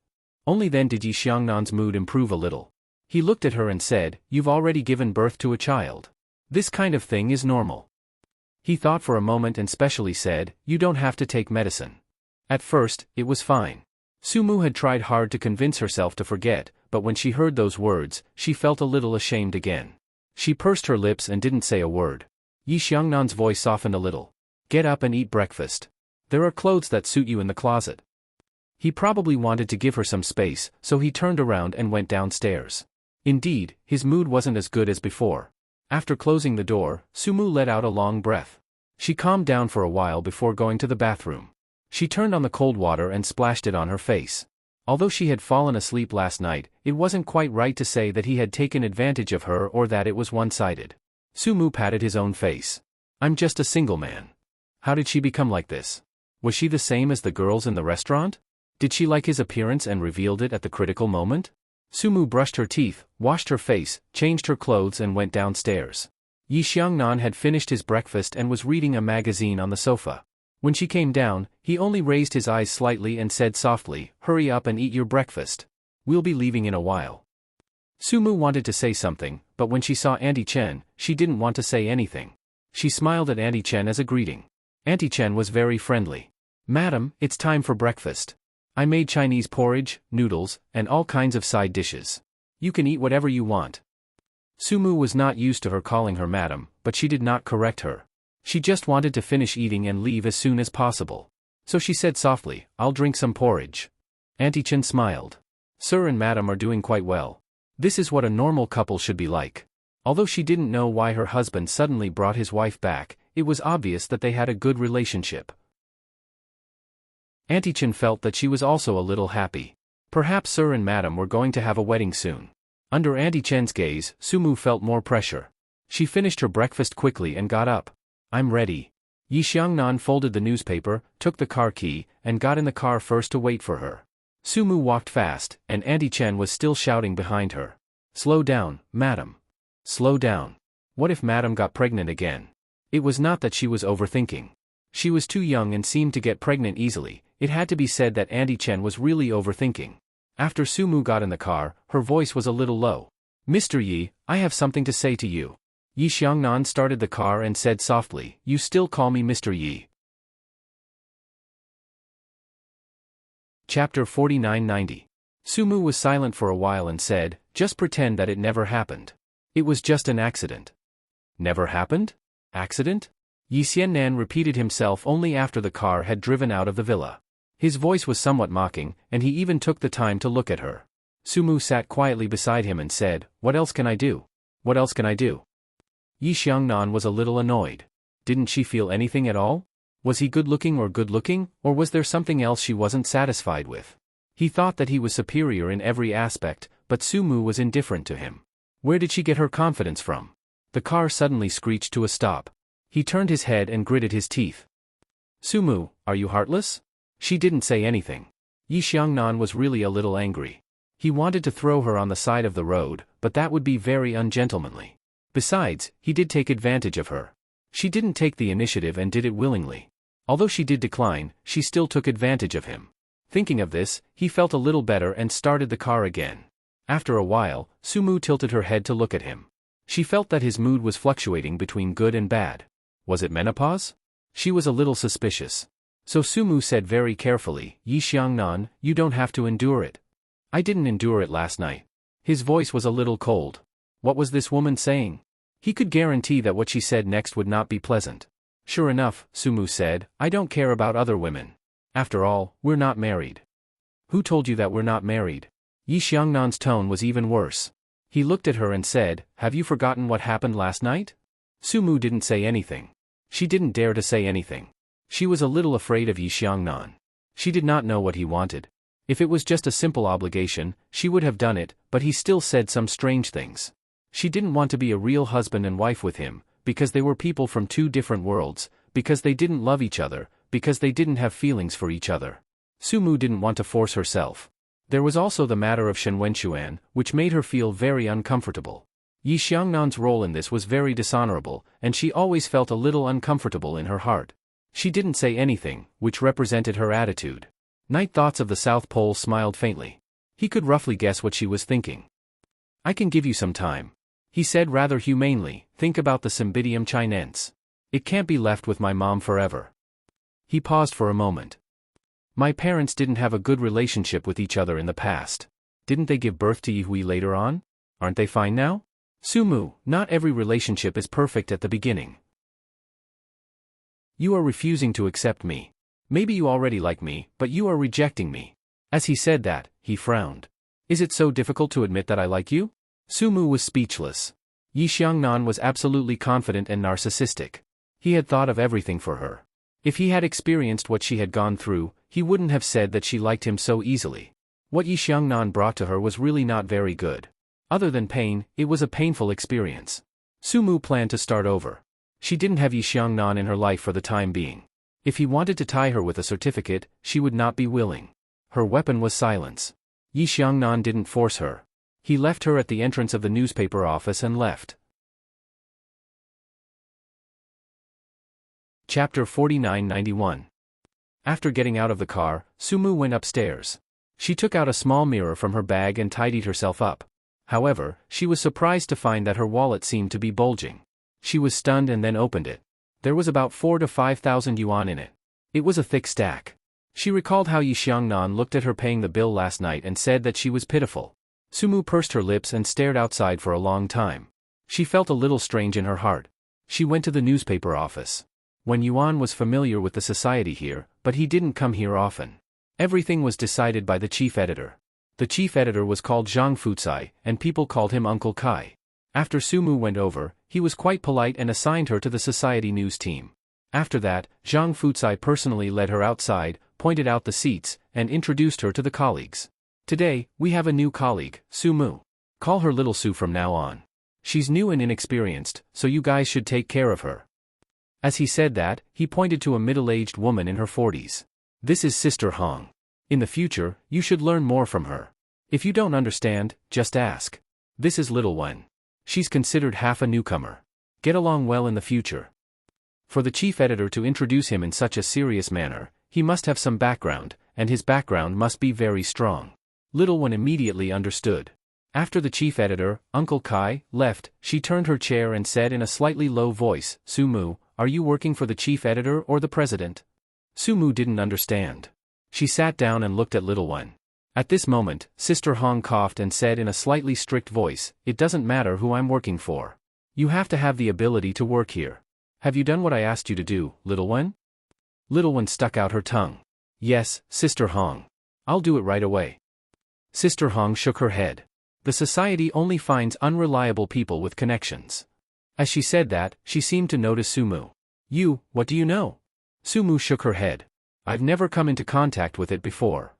Only then did Yi Xiangnan's mood improve a little. He looked at her and said, "You've already given birth to a child. This kind of thing is normal." He thought for a moment and specially said, "You don't have to take medicine." At first, it was fine. Sumu had tried hard to convince herself to forget, but when she heard those words, she felt a little ashamed again. She pursed her lips and didn't say a word. Yi Xiangnan's voice softened a little. "Get up and eat breakfast. There are clothes that suit you in the closet." He probably wanted to give her some space, so he turned around and went downstairs. Indeed, his mood wasn't as good as before. After closing the door, Sumu let out a long breath. She calmed down for a while before going to the bathroom. She turned on the cold water and splashed it on her face. Although she had fallen asleep last night, it wasn't quite right to say that he had taken advantage of her or that it was one-sided. Sumu patted his own face. I'm just a single man. How did she become like this? Was she the same as the girls in the restaurant? Did she like his appearance and revealed it at the critical moment? Sumu brushed her teeth, washed her face, changed her clothes and went downstairs. Yi Xiangnan had finished his breakfast and was reading a magazine on the sofa. When she came down, he only raised his eyes slightly and said softly, "Hurry up and eat your breakfast. We'll be leaving in a while." Sumu wanted to say something, but when she saw Auntie Chen, she didn't want to say anything. She smiled at Auntie Chen as a greeting. Auntie Chen was very friendly. "Madam, it's time for breakfast. I made Chinese porridge, noodles, and all kinds of side dishes. You can eat whatever you want." Sumu was not used to her calling her madam, but she did not correct her. She just wanted to finish eating and leave as soon as possible. So she said softly, "I'll drink some porridge." Auntie Chen smiled. Sir and madam are doing quite well. This is what a normal couple should be like. Although she didn't know why her husband suddenly brought his wife back, it was obvious that they had a good relationship. Auntie Chen felt that she was also a little happy. Perhaps Sir and madam were going to have a wedding soon. Under Auntie Chen's gaze, Sumu felt more pressure. She finished her breakfast quickly and got up. "I'm ready." Yi Xiangnan folded the newspaper, took the car key, and got in the car first to wait for her. Sumu walked fast, and Auntie Chen was still shouting behind her. "Slow down, madam. Slow down. What if madam got pregnant again?" It was not that she was overthinking. She was too young and seemed to get pregnant easily. It had to be said that Auntie Chen was really overthinking. After Sumu got in the car, her voice was a little low. "Mr. Yi, I have something to say to you." Yi Xiangnan started the car and said softly, "You still call me Mr. Yi." Chapter 4990. Sumu was silent for a while and said, "Just pretend that it never happened. It was just an accident." "Never happened? Accident?" Yi Xiannan repeated himself only after the car had driven out of the villa. His voice was somewhat mocking, and he even took the time to look at her. Sumu sat quietly beside him and said, "What else can I do? What else can I do?" Yi Xiangnan was a little annoyed. Didn't she feel anything at all? Was he good-looking, or was there something else she wasn't satisfied with? He thought that he was superior in every aspect, but Sumu was indifferent to him. Where did she get her confidence from? The car suddenly screeched to a stop. He turned his head and gritted his teeth. "Sumu, are you heartless?" She didn't say anything. Yi Xiangnan was really a little angry. He wanted to throw her on the side of the road, but that would be very ungentlemanly. Besides, he did take advantage of her. She didn't take the initiative and did it willingly. Although she did decline, she still took advantage of him. Thinking of this, he felt a little better and started the car again. After a while, Sumu tilted her head to look at him. She felt that his mood was fluctuating between good and bad. Was it menopause? She was a little suspicious. So Sumu said very carefully, "Yi Xiangnan, you don't have to endure it." "I didn't endure it last night." His voice was a little cold. What was this woman saying? He could guarantee that what she said next would not be pleasant. "Sure enough," Sumu said, "I don't care about other women. After all, we're not married." "Who told you that we're not married?" Yi Xiangnan's tone was even worse. He looked at her and said, "Have you forgotten what happened last night?" Sumu didn't say anything. She didn't dare to say anything. She was a little afraid of Yi Xiangnan. She did not know what he wanted. If it was just a simple obligation, she would have done it, but he still said some strange things. She didn't want to be a real husband and wife with him, because they were people from two different worlds, because they didn't love each other, because they didn't have feelings for each other. Sumu didn't want to force herself. There was also the matter of Shen Wenxuan, which made her feel very uncomfortable. Yi Xiangnan's role in this was very dishonorable, and she always felt a little uncomfortable in her heart. She didn't say anything, which represented her attitude. Night Thoughts of the South Pole smiled faintly. He could roughly guess what she was thinking. "I can give you some time," he said rather humanely. "Think about the Cymbidium chinense. It can't be left with my mom forever." He paused for a moment. "My parents didn't have a good relationship with each other in the past. Didn't they give birth to Yihui later on? Aren't they fine now?" "Sumu, not every relationship is perfect at the beginning. You are refusing to accept me. Maybe you already like me, but you are rejecting me." As he said that, he frowned. "Is it so difficult to admit that I like you?" Sumu was speechless. Yi Xiangnan was absolutely confident and narcissistic. He had thought of everything for her. If he had experienced what she had gone through, he wouldn't have said that she liked him so easily. What Yi Xiangnan brought to her was really not very good. Other than pain, it was a painful experience. Sumu planned to start over. She didn't have Yi Xiangnan in her life for the time being. If he wanted to tie her with a certificate, she would not be willing. Her weapon was silence. Yi Xiangnan didn't force her. He left her at the entrance of the newspaper office and left. Chapter 49-91. After getting out of the car, Sumu went upstairs. She took out a small mirror from her bag and tidied herself up. However, she was surprised to find that her wallet seemed to be bulging. She was stunned and then opened it. There was about 4,000 to 5,000 yuan in it. It was a thick stack. She recalled how Yi Xiangnan looked at her paying the bill last night and said that she was pitiful. Sumu pursed her lips and stared outside for a long time. She felt a little strange in her heart. She went to the newspaper office. When Yuan was familiar with the society here, but he didn't come here often. Everything was decided by the chief editor. The chief editor was called Zhang Fucai, and people called him Uncle Kai. After Sumu went over, he was quite polite and assigned her to the society news team. After that, Zhang Fucai personally led her outside, pointed out the seats, and introduced her to the colleagues. Today, we have a new colleague, Sumu. Call her Little Su from now on. She's new and inexperienced, so you guys should take care of her. As he said that, he pointed to a middle-aged woman in her 40s. This is Sister Hong. In the future, you should learn more from her. If you don't understand, just ask. This is Little Wen. She's considered half a newcomer. Get along well in the future. For the chief editor to introduce him in such a serious manner, he must have some background, and his background must be very strong. Little One immediately understood. After the chief editor, Uncle Kai, left, she turned her chair and said in a slightly low voice, Sumu, are you working for the chief editor or the president? Sumu didn't understand. She sat down and looked at Little One. At this moment, Sister Hong coughed and said in a slightly strict voice, it doesn't matter who I'm working for. You have to have the ability to work here. Have you done what I asked you to do, Little One? Little One stuck out her tongue. Yes, Sister Hong. I'll do it right away. Sister Hong shook her head. The society only finds unreliable people with connections. As she said that, she seemed to notice Sumu. You, what do you know? Sumu shook her head. I've never come into contact with it before.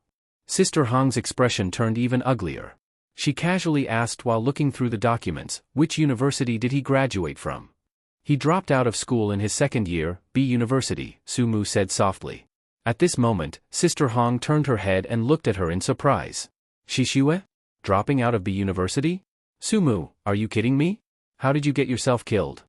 Sister Hong's expression turned even uglier. She casually asked while looking through the documents, which university did he graduate from? He dropped out of school in his second year, B University, Sumu said softly. At this moment, Sister Hong turned her head and looked at her in surprise. Shishue? Dropping out of B University? Sumu, are you kidding me? How did you get yourself killed?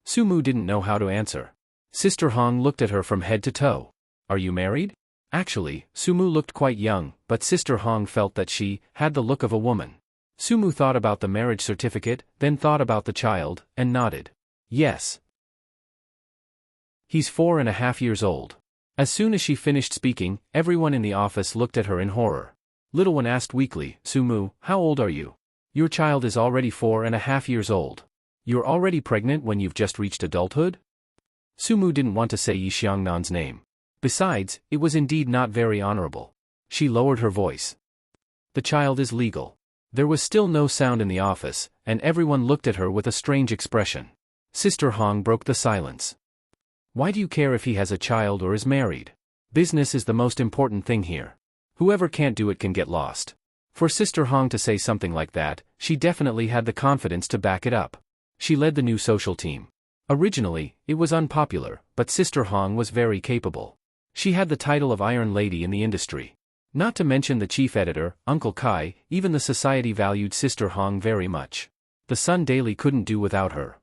Sumu didn't know how to answer. Sister Hong looked at her from head to toe. Are you married? Actually, Sumu looked quite young, but Sister Hong felt that she had the look of a woman. Sumu thought about the marriage certificate, then thought about the child, and nodded. Yes. He's 4.5 years old. As soon as she finished speaking, everyone in the office looked at her in horror. Little One asked weakly, Sumu, how old are you? Your child is already 4.5 years old. You're already pregnant when you've just reached adulthood? Sumu didn't want to say Yi Xiangnan's name. Besides, it was indeed not very honorable. She lowered her voice. The child is legal. There was still no sound in the office, and everyone looked at her with a strange expression. Sister Hong broke the silence. Why do you care if he has a child or is married? Business is the most important thing here. Whoever can't do it can get lost. For Sister Hong to say something like that, she definitely had the confidence to back it up. She led the new social team. Originally, it was unpopular, but Sister Hong was very capable. She had the title of Iron Lady in the industry. Not to mention the chief editor, Uncle Kai, even the society valued Sister Hong very much. The Sun Daily couldn't do without her.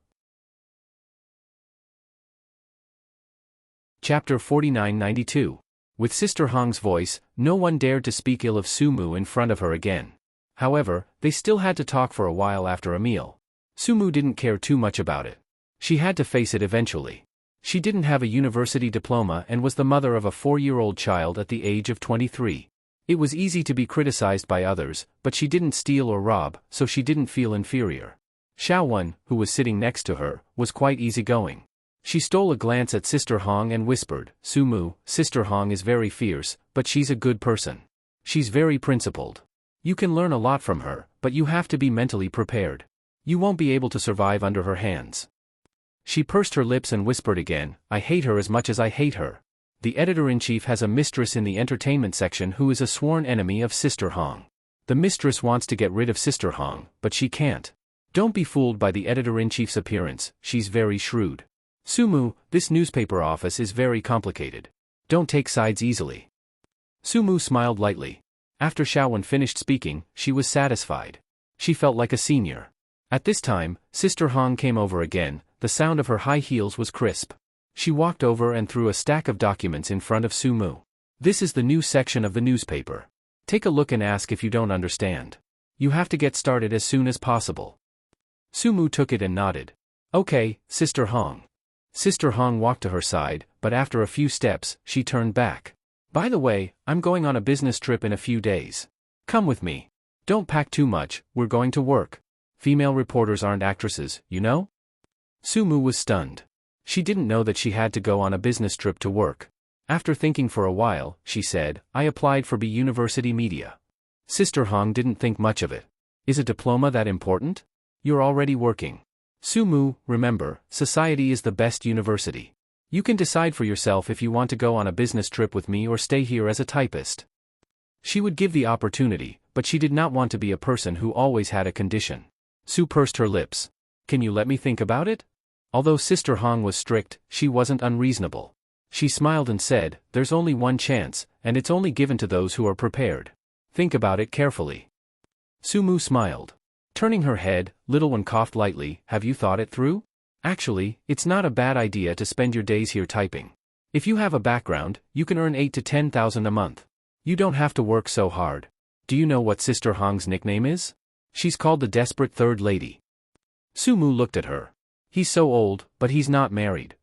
Chapter 49-92. With Sister Hong's voice, no one dared to speak ill of Sumu in front of her again. However, they still had to talk for a while after a meal. Sumu didn't care too much about it. She had to face it eventually. She didn't have a university diploma and was the mother of a 4-year-old child at the age of 23. It was easy to be criticized by others, but she didn't steal or rob, so she didn't feel inferior. Xiao Wen, who was sitting next to her, was quite easygoing. She stole a glance at Sister Hong and whispered, Sumu, Sister Hong is very fierce, but she's a good person. She's very principled. You can learn a lot from her, but you have to be mentally prepared. You won't be able to survive under her hands. She pursed her lips and whispered again, I hate her as much as I hate her. The editor-in-chief has a mistress in the entertainment section who is a sworn enemy of Sister Hong. The mistress wants to get rid of Sister Hong, but she can't. Don't be fooled by the editor-in-chief's appearance, she's very shrewd. Sumu, this newspaper office is very complicated. Don't take sides easily. Sumu smiled lightly. After Xiaowen finished speaking, she was satisfied. She felt like a senior. At this time, Sister Hong came over again. The sound of her high heels was crisp. She walked over and threw a stack of documents in front of Sumu. This is the news section of the newspaper. Take a look and ask if you don't understand. You have to get started as soon as possible. Sumu took it and nodded. Okay, Sister Hong. Sister Hong walked to her side, but after a few steps, she turned back. By the way, I'm going on a business trip in a few days. Come with me. Don't pack too much, we're going to work. Female reporters aren't actresses, you know? Sumu was stunned. She didn't know that she had to go on a business trip to work. After thinking for a while, she said, I applied for B University Media. Sister Hong didn't think much of it. Is a diploma that important? You're already working. Sumu, remember, society is the best university. You can decide for yourself if you want to go on a business trip with me or stay here as a typist. She would give the opportunity, but she did not want to be a person who always had a condition. Su pursed her lips. Can you let me think about it? Although Sister Hong was strict, she wasn't unreasonable. She smiled and said, there's only one chance, and it's only given to those who are prepared. Think about it carefully. Sumu smiled. Turning her head, Little One coughed lightly, have you thought it through? Actually, it's not a bad idea to spend your days here typing. If you have a background, you can earn 8 to 10,000 a month. You don't have to work so hard. Do you know what Sister Hong's nickname is? She's called the Desperate Third Lady. Sumu looked at her. He's so old, but he's not married.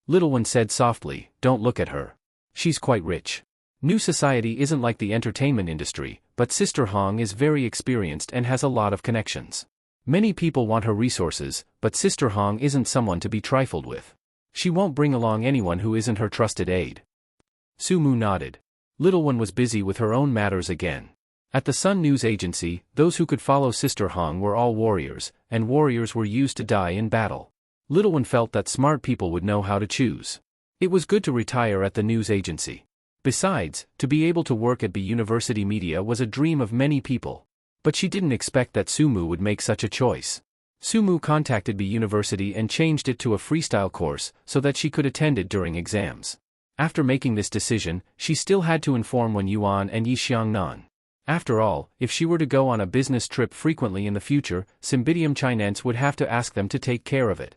Little One said softly, don't look at her. She's quite rich. New society isn't like the entertainment industry, but Sister Hong is very experienced and has a lot of connections. Many people want her resources, but Sister Hong isn't someone to be trifled with. She won't bring along anyone who isn't her trusted aide. Sumu nodded. Little One was busy with her own matters again. At the Sun News Agency, those who could follow Sister Hong were all warriors, and warriors were used to die in battle. Little One felt that smart people would know how to choose. It was good to retire at the news agency. Besides, to be able to work at B University Media was a dream of many people. But she didn't expect that Sumu would make such a choice. Sumu contacted B University and changed it to a freestyle course so that she could attend it during exams. After making this decision, she still had to inform Wen Yuan and Yi Xiangnan. After all, if she were to go on a business trip frequently in the future, Cymbidium Chinense would have to ask them to take care of it.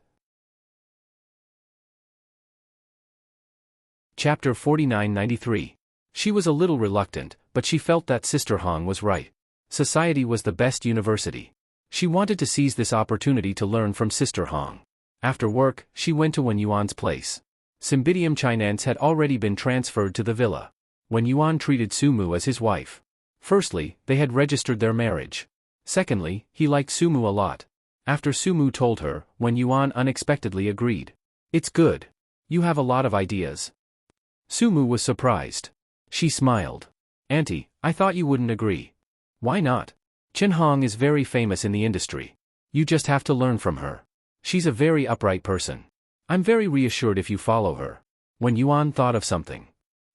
Chapter 4993. She was a little reluctant, but she felt that Sister Hong was right. Society was the best university. She wanted to seize this opportunity to learn from Sister Hong. After work, she went to Wen Yuan's place. Cymbidium Chinense had already been transferred to the villa. Wen Yuan treated Sumu as his wife. Firstly, they had registered their marriage. Secondly, he liked Sumu a lot. After Sumu told her, Wen Yuan unexpectedly agreed. It's good. You have a lot of ideas. Sumu was surprised. She smiled. Auntie, I thought you wouldn't agree. Why not? Chen Hong is very famous in the industry. You just have to learn from her. She's a very upright person. I'm very reassured if you follow her. Wen Yuan thought of something.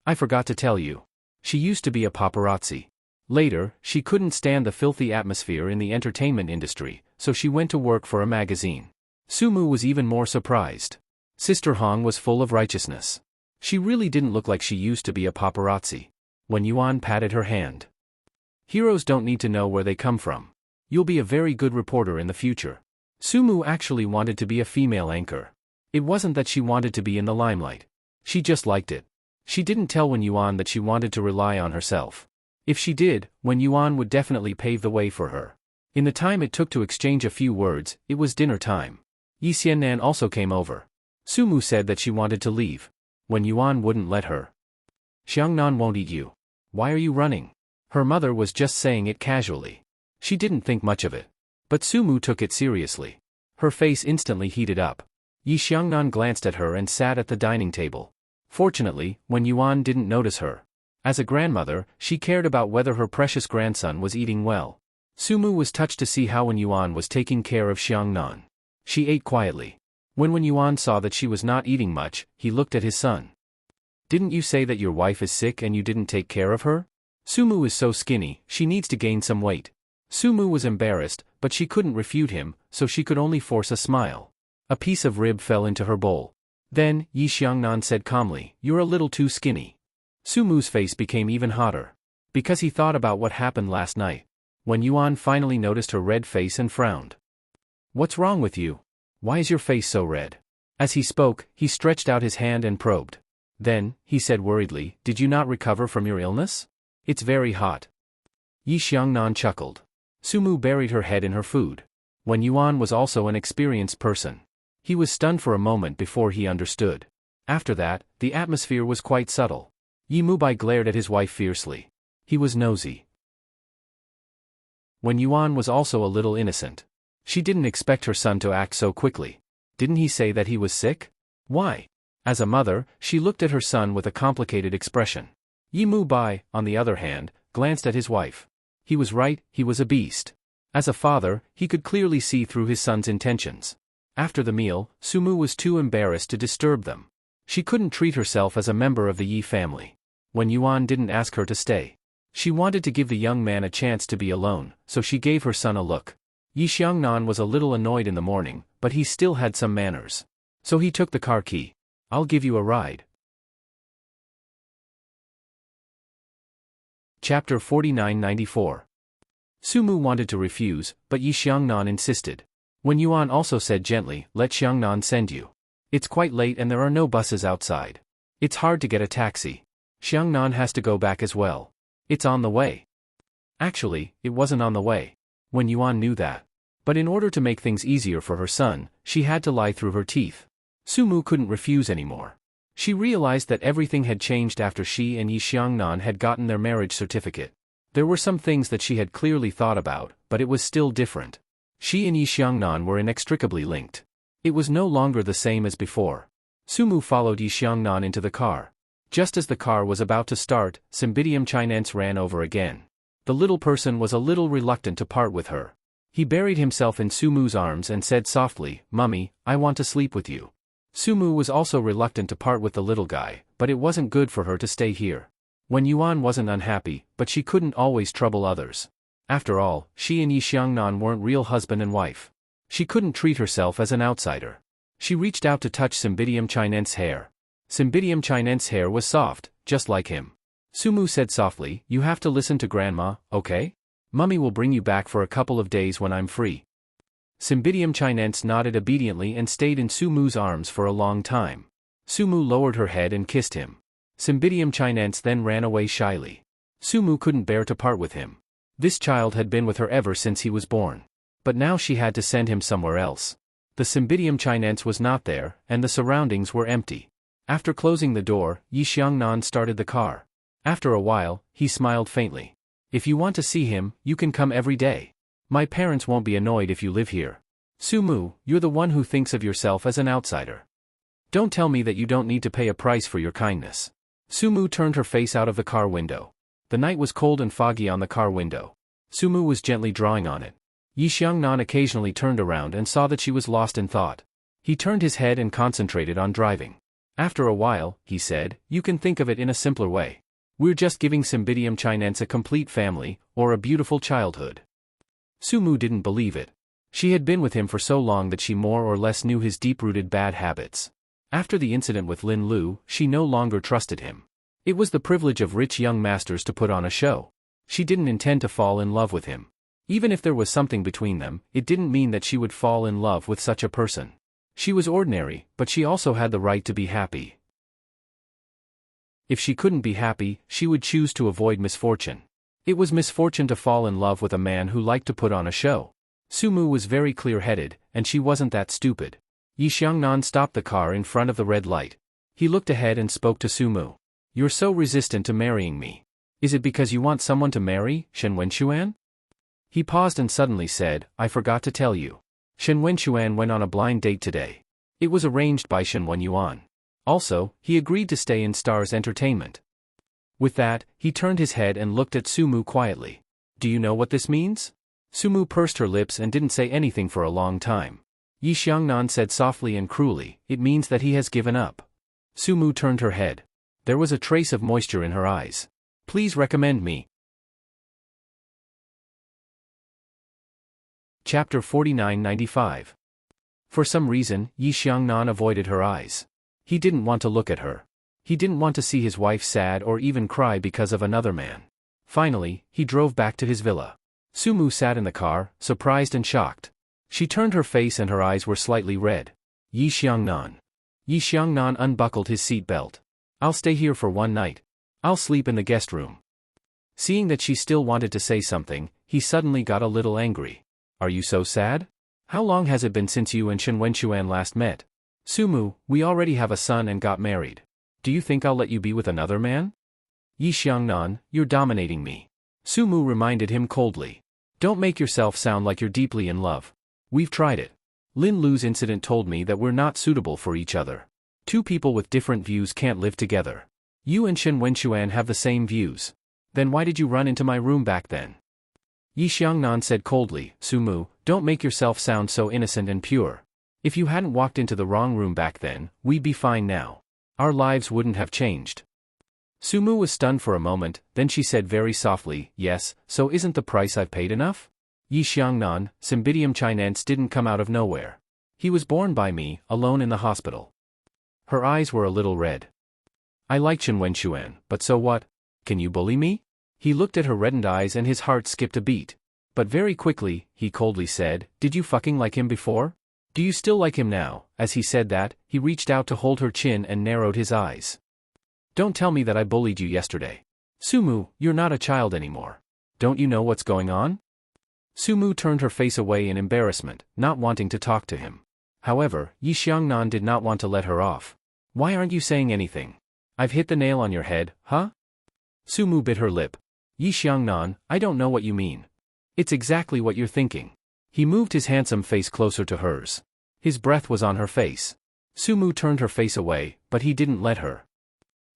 I forgot to tell you. She used to be a paparazzi. Later, she couldn't stand the filthy atmosphere in the entertainment industry, so she went to work for a magazine. Sumu was even more surprised. Sister Hong was full of righteousness. She really didn't look like she used to be a paparazzi. Wen Yuan patted her hand. Heroes don't need to know where they come from. You'll be a very good reporter in the future. Sumu actually wanted to be a female anchor. It wasn't that she wanted to be in the limelight. She just liked it. She didn't tell Wen Yuan that she wanted to rely on herself. If she did, Wen Yuan would definitely pave the way for her. In the time it took to exchange a few words, it was dinner time. Yi Xiannan also came over. Sumu said that she wanted to leave. Wen Yuan wouldn't let her. Xiangnan won't eat you. Why are you running? Her mother was just saying it casually. She didn't think much of it. But Sumu took it seriously. Her face instantly heated up. Yi Xiangnan glanced at her and sat at the dining table. Fortunately, Wen Yuan didn't notice her. As a grandmother, she cared about whether her precious grandson was eating well. Sumu was touched to see how Wen Yuan was taking care of Xiangnan. She ate quietly. When Wen Yuan saw that she was not eating much, he looked at his son. Didn't you say that your wife is sick and you didn't take care of her? Sumu is so skinny, she needs to gain some weight. Sumu was embarrassed, but she couldn't refute him, so she could only force a smile. A piece of rib fell into her bowl. Then, Yi Xiangnan said calmly, "You're a little too skinny." Sumu's face became even hotter. Because he thought about what happened last night. When Yuan finally noticed her red face and frowned. "What's wrong with you? Why is your face so red?" As he spoke, he stretched out his hand and probed. Then, he said worriedly, "Did you not recover from your illness? It's very hot." Yi Xiangnan chuckled. Sumu buried her head in her food. When Yuan was also an experienced person. He was stunned for a moment before he understood. After that, the atmosphere was quite subtle. Yi Mubai glared at his wife fiercely. He was nosy. When Yuan was also a little innocent. She didn't expect her son to act so quickly. Didn't he say that he was sick? Why? As a mother, she looked at her son with a complicated expression. Yi Mubai, on the other hand, glanced at his wife. He was right, he was a beast. As a father, he could clearly see through his son's intentions. After the meal, Sumu was too embarrassed to disturb them. She couldn't treat herself as a member of the Yi family. When Yuan didn't ask her to stay. She wanted to give the young man a chance to be alone, so she gave her son a look. Yi Xiangnan was a little annoyed in the morning, but he still had some manners. So he took the car key. "I'll give you a ride." Chapter 49-94. Sumu wanted to refuse, but Yi Xiangnan insisted. When Yuan also said gently, "Let Xiangnan send you. It's quite late and there are no buses outside. It's hard to get a taxi. Xiangnan has to go back as well. It's on the way." Actually, it wasn't on the way. When Yuan knew that. But in order to make things easier for her son, she had to lie through her teeth. Sumu couldn't refuse anymore. She realized that everything had changed after she and Yi Xiangnan had gotten their marriage certificate. There were some things that she had clearly thought about, but it was still different. She and Yi Xiangnan were inextricably linked. It was no longer the same as before. Sumu followed Yi Xiangnan into the car. Just as the car was about to start, Cymbidium Chinense ran over again. The little person was a little reluctant to part with her. He buried himself in Sumu's arms and said softly, "Mummy, I want to sleep with you." Sumu was also reluctant to part with the little guy, but it wasn't good for her to stay here. When Yuan wasn't unhappy, but she couldn't always trouble others. After all, she and Yi Xiangnan weren't real husband and wife. She couldn't treat herself as an outsider. She reached out to touch Cymbidium Chinense's hair. Cymbidium Chinense's hair was soft, just like him. Sumu said softly, "You have to listen to Grandma, okay? Mummy will bring you back for a couple of days when I'm free." Cymbidium Chinense nodded obediently and stayed in Sumu's arms for a long time. Sumu lowered her head and kissed him. Cymbidium Chinense then ran away shyly. Sumu couldn't bear to part with him. This child had been with her ever since he was born. But now she had to send him somewhere else. The Cymbidium Chinense was not there, and the surroundings were empty. After closing the door, Yi Xiangnan started the car. After a while, he smiled faintly. "If you want to see him, you can come every day. My parents won't be annoyed if you live here. Sumu, you're the one who thinks of yourself as an outsider. Don't tell me that you don't need to pay a price for your kindness." Sumu turned her face out of the car window. The night was cold and foggy on the car window. Sumu was gently drawing on it. Yi Xiangnan occasionally turned around and saw that she was lost in thought. He turned his head and concentrated on driving. After a while, he said, "You can think of it in a simpler way. We're just giving Cymbidium Chinense a complete family, or a beautiful childhood." Sumu didn't believe it. She had been with him for so long that she more or less knew his deep-rooted bad habits. After the incident with Lin Lu, she no longer trusted him. It was the privilege of rich young masters to put on a show. She didn't intend to fall in love with him. Even if there was something between them, it didn't mean that she would fall in love with such a person. She was ordinary, but she also had the right to be happy. If she couldn't be happy, she would choose to avoid misfortune. It was misfortune to fall in love with a man who liked to put on a show. Sumu was very clear-headed, and she wasn't that stupid. Yi Xiangnan stopped the car in front of the red light. He looked ahead and spoke to Sumu. "You're so resistant to marrying me. Is it because you want someone to marry, Shen Wenxuan?" He paused and suddenly said, "I forgot to tell you. Shen Wenxuan went on a blind date today. It was arranged by Shen Wenyuan. Also, he agreed to stay in Star's entertainment." With that, he turned his head and looked at Sumu quietly. Do you know what this means? Sumu pursed her lips and didn't say anything for a long time. Yi Xiangnan said softly and cruelly, it means that he has given up. Sumu turned her head. There was a trace of moisture in her eyes. Please recommend me. Chapter 4995. For some reason, Yi Xiangnan avoided her eyes. He didn't want to look at her. He didn't want to see his wife sad or even cry because of another man. Finally, he drove back to his villa. Sumu sat in the car, surprised and shocked. She turned her face and her eyes were slightly red. Yi Xiangnan. Yi Xiangnan unbuckled his seat belt. I'll stay here for one night. I'll sleep in the guest room. Seeing that she still wanted to say something, he suddenly got a little angry. Are you so sad? How long has it been since you and Shen Wenxuan last met? Sumu, we already have a son and got married. Do you think I'll let you be with another man? Yi Xiangnan, you're dominating me. Sumu reminded him coldly. Don't make yourself sound like you're deeply in love. We've tried it. Lin Lu's incident told me that we're not suitable for each other. Two people with different views can't live together. You and Shen Wenxuan have the same views. Then why did you run into my room back then? Yi Xiangnan said coldly, Sumu, don't make yourself sound so innocent and pure. If you hadn't walked into the wrong room back then, we'd be fine now. Our lives wouldn't have changed. Sumu was stunned for a moment, then she said very softly, yes, so isn't the price I've paid enough? Yi Xiangnan, Cymbidium chinense didn't come out of nowhere. He was born by me, alone in the hospital. Her eyes were a little red. I like Shen Wenxuan, but so what? Can you bully me? He looked at her reddened eyes and his heart skipped a beat. But very quickly, he coldly said, did you fucking like him before? Do you still like him now? As he said that, he reached out to hold her chin and narrowed his eyes. Don't tell me that I bullied you yesterday. Sumu, you're not a child anymore. Don't you know what's going on? Sumu turned her face away in embarrassment, not wanting to talk to him. However, Yi Xiangnan did not want to let her off. Why aren't you saying anything? I've hit the nail on your head, huh? Sumu bit her lip. Yi Xiangnan, I don't know what you mean. It's exactly what you're thinking. He moved his handsome face closer to hers. His breath was on her face. Sumu turned her face away, but he didn't let her.